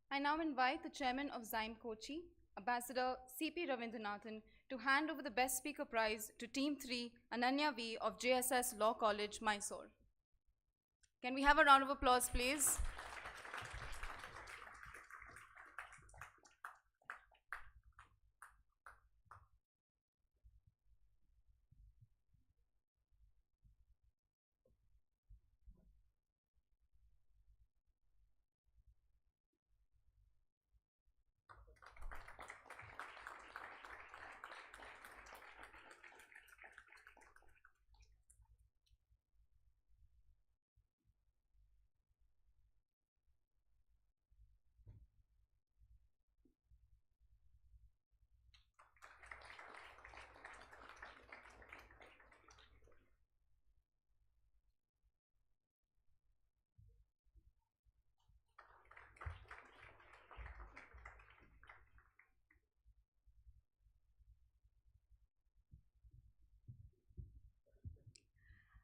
I now invite the chairman of XIME Kochi, Ambassador C.P. Ravindranathan, to hand over the Best Speaker Prize to Team 3, Ananya V. of JSS Law College, Mysore. Can we have a round of applause, please?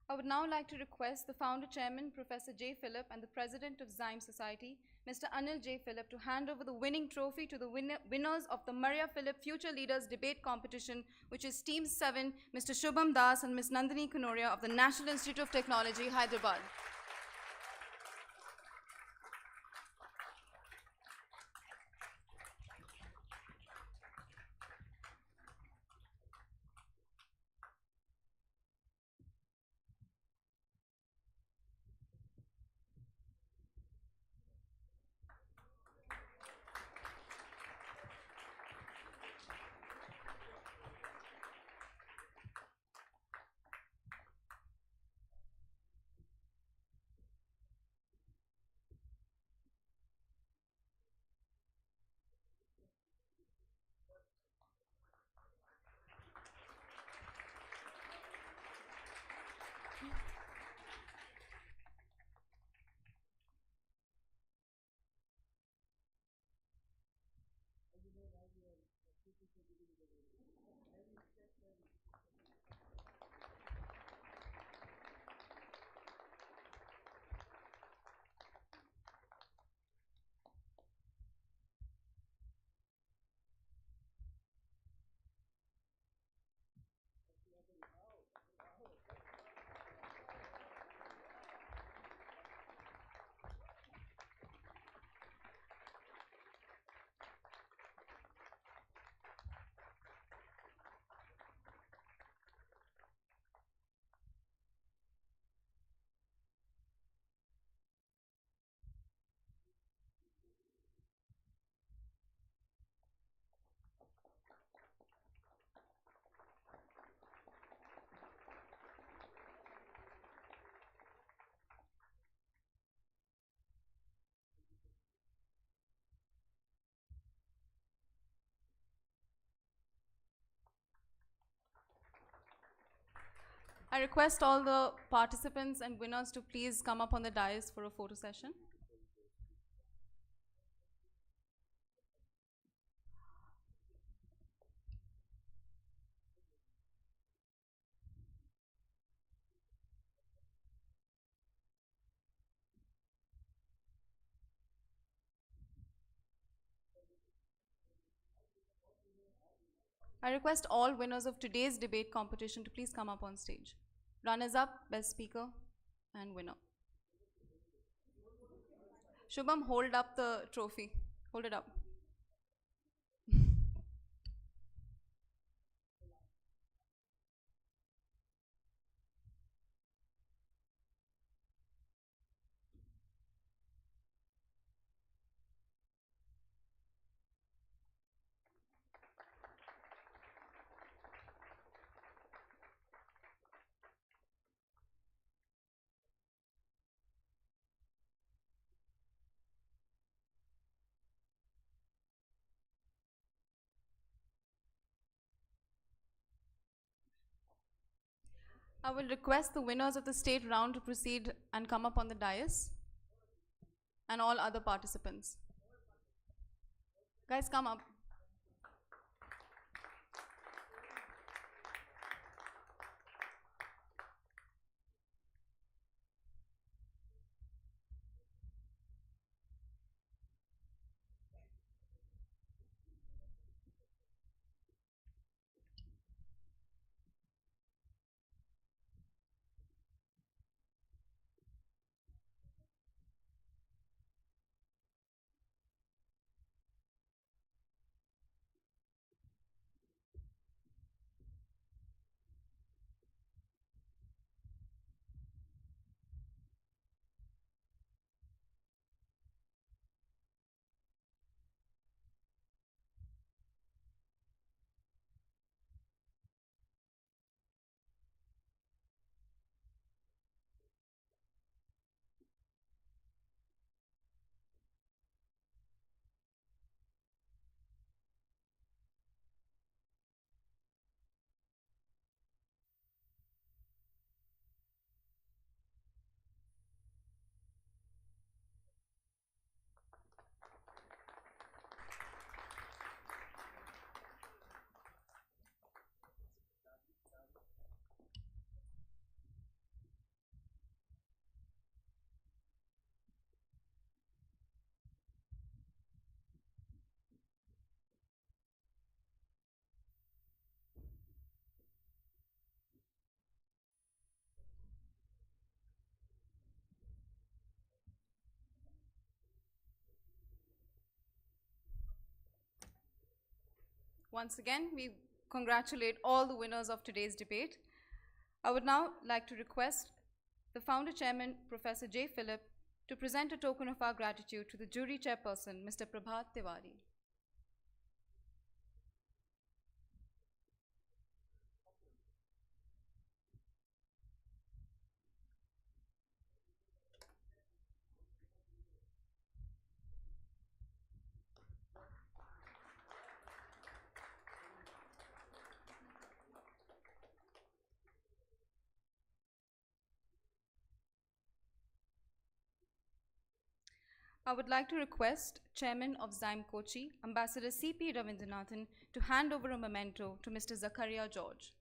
I would now like to request the founder chairman, Professor J. Philip, and the president of XIME Society, Mr. Anil J. Philip, to hand over the winning trophy to the winners of the Maria Philip Future Leaders Debate Competition, which is Team 7, Mr. Shubham Das and Ms. Nandini Kunoria of the National Institute of Technology, Hyderabad. I request all the participants and winners to please come up on the dais for a photo session. I request all winners of today's debate competition to please come up on stage. Runners up, best speaker, and winner. Shubham, hold up the trophy. Hold it up. I will request the winners of the state round to proceed and come up on the dais, and all other participants. Guys, come up. Once again, we congratulate all the winners of today's debate. I would now like to request the founder chairman, Professor J. Philip, to present a token of our gratitude to the jury chairperson, Mr. Prabhat Tiwari. I would like to request Chairman of XIME Kochi, Ambassador C.P. Ravindranathan, to hand over a memento to Mr. Zakaria George.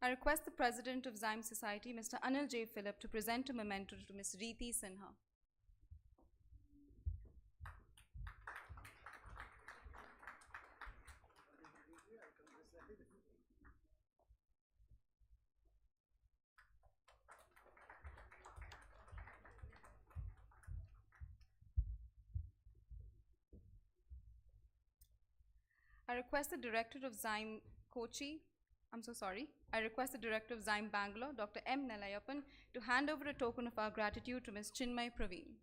I request the President of XIME Society, Mr. Anil J. Philip, to present a memento to Ms. Reeti Sinha. I request the Director of XIME Kochi, I request the Director of XIME Bangalore, Dr. M. Nelayappan, to hand over a token of our gratitude to Ms. Chinmay Praveen.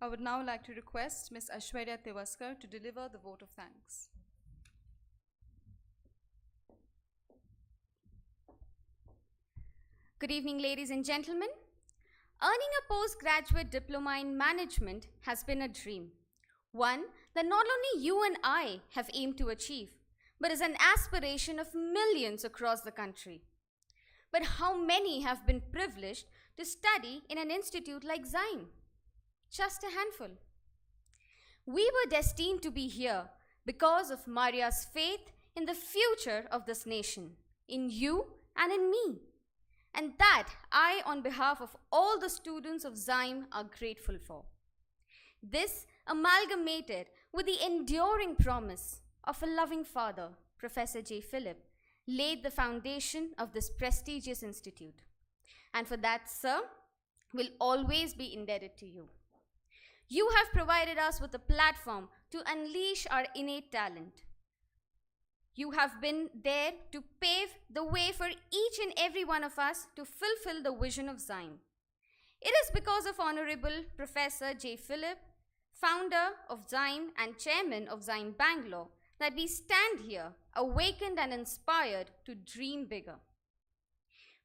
I would now like to request Ms. Aishwarya Tewaskar to deliver the vote of thanks. Good evening, ladies and gentlemen. Earning a postgraduate diploma in management has been a dream, one that not only you and I have aimed to achieve, but is an aspiration of millions across the country. But how many have been privileged to study in an institute like XIME? Just a handful. We were destined to be here because of Maria's faith in the future of this nation, in you and in me. And that I, on behalf of all the students of XIME, are grateful for. This, amalgamated with the enduring promise of a loving father, Professor J. Philip, laid the foundation of this prestigious institute. And for that, sir, we'll always be indebted to you. You have provided us with a platform to unleash our innate talent. You have been there to pave the way for each and every one of us to fulfill the vision of XIME. It is because of Honorable Professor J. Philip, founder of XIME and chairman of XIME Bangalore, that we stand here awakened and inspired to dream bigger.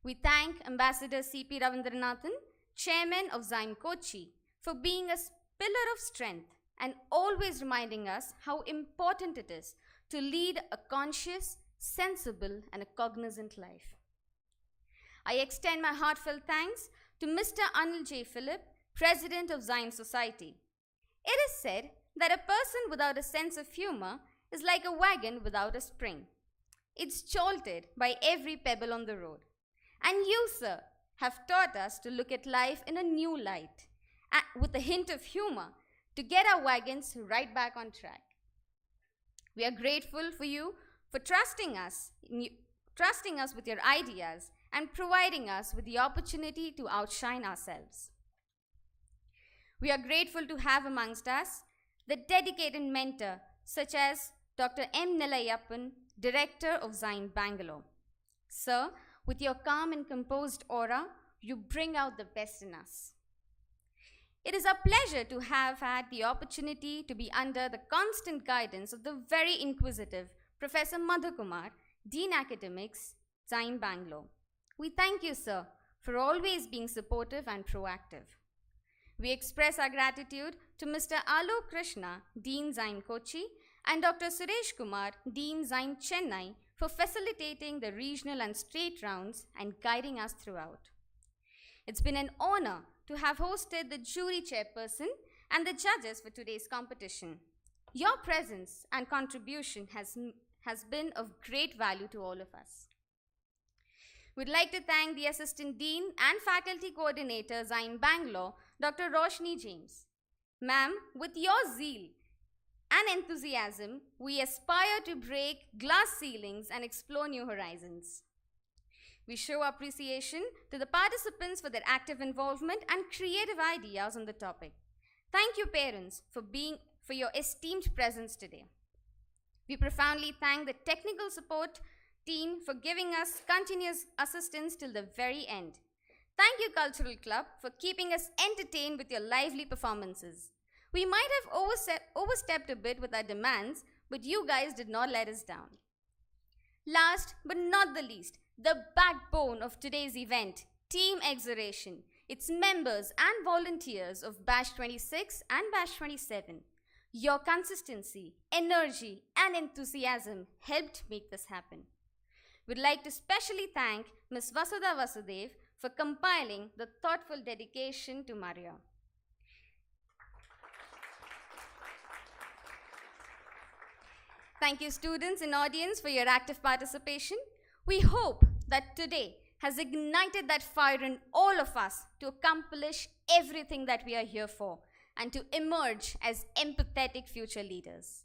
We thank Ambassador C.P. Ravindranathan, chairman of XIME Kochi, for being a pillar of strength and always reminding us how important it is to lead a conscious, sensible, and a cognizant life. I extend my heartfelt thanks to Mr. Anil J. Philip, President of XIME Society. It is said that a person without a sense of humor is like a wagon without a spring. It's jolted by every pebble on the road. And you, sir, have taught us to look at life in a new light, with a hint of humor, to get our wagons right back on track. We are grateful for you for trusting us with your ideas and providing us with the opportunity to outshine ourselves. We are grateful to have amongst us the dedicated mentor such as Dr. M. Nelayappan, Director of XIME Bangalore. Sir, with your calm and composed aura, you bring out the best in us. It is a pleasure to have had the opportunity to be under the constant guidance of the very inquisitive Professor Madhukumar, Dean Academics, XIME Bangalore. We thank you, sir, for always being supportive and proactive. We express our gratitude to Mr. Alok Krishna, Dean XIME Kochi, and Dr. Suresh Kumar, Dean XIME Chennai, for facilitating the regional and state rounds and guiding us throughout. It's been an honor to have hosted the jury chairperson and the judges for today's competition. Your presence and contribution has been of great value to all of us. We'd like to thank the Assistant Dean and Faculty Coordinator, XIME Bangalore, Dr. Roshni James. Ma'am, with your zeal and enthusiasm, we aspire to break glass ceilings and explore new horizons. We show appreciation to the participants for their active involvement and creative ideas on the topic. Thank you, parents, for your esteemed presence today. We profoundly thank the technical support team for giving us continuous assistance till the very end. Thank you, Cultural Club, for keeping us entertained with your lively performances. We might have overstepped a bit with our demands, but you guys did not let us down. Last but not the least, the backbone of today's event, Team Exoration, its members and volunteers of Batch 26 and Batch 27. Your consistency, energy, and enthusiasm helped make this happen. We'd like to specially thank Ms. Vasudha Vasudev for compiling the thoughtful dedication to Maria. Thank you, students and audience, for your active participation. We hope that today has ignited that fire in all of us to accomplish everything that we are here for and to emerge as empathetic future leaders.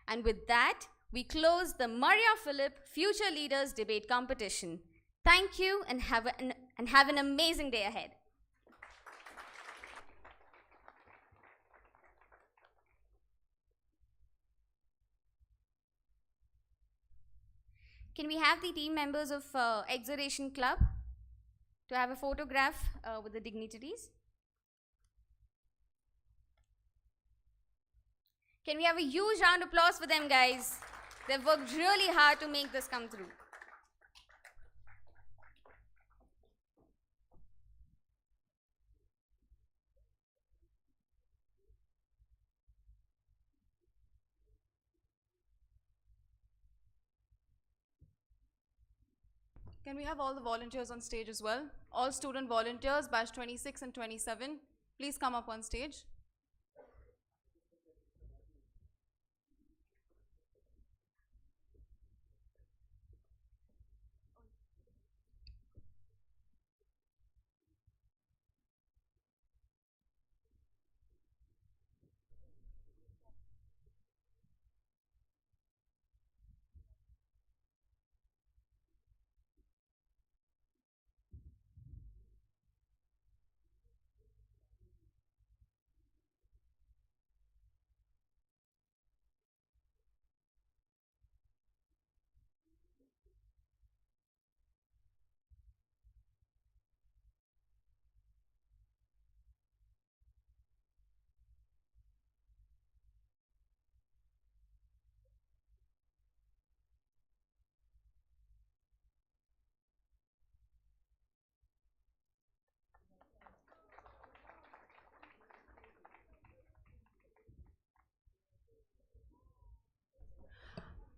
And with that, we close the Maria Philip Future Leaders Debate Competition. Thank you and have an amazing day ahead. Can we have the team members of Exoration Club to have a photograph with the dignitaries? Can we have a huge round of applause for them, guys? They've worked really hard to make this come through. Can we have all the volunteers on stage as well? All student volunteers, batch 26 and 27, please come up on stage.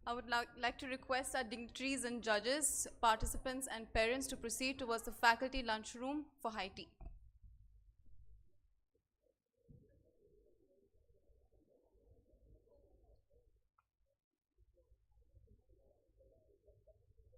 I would like to request our dignitaries and judges, participants and parents to proceed towards the faculty lunchroom for high tea.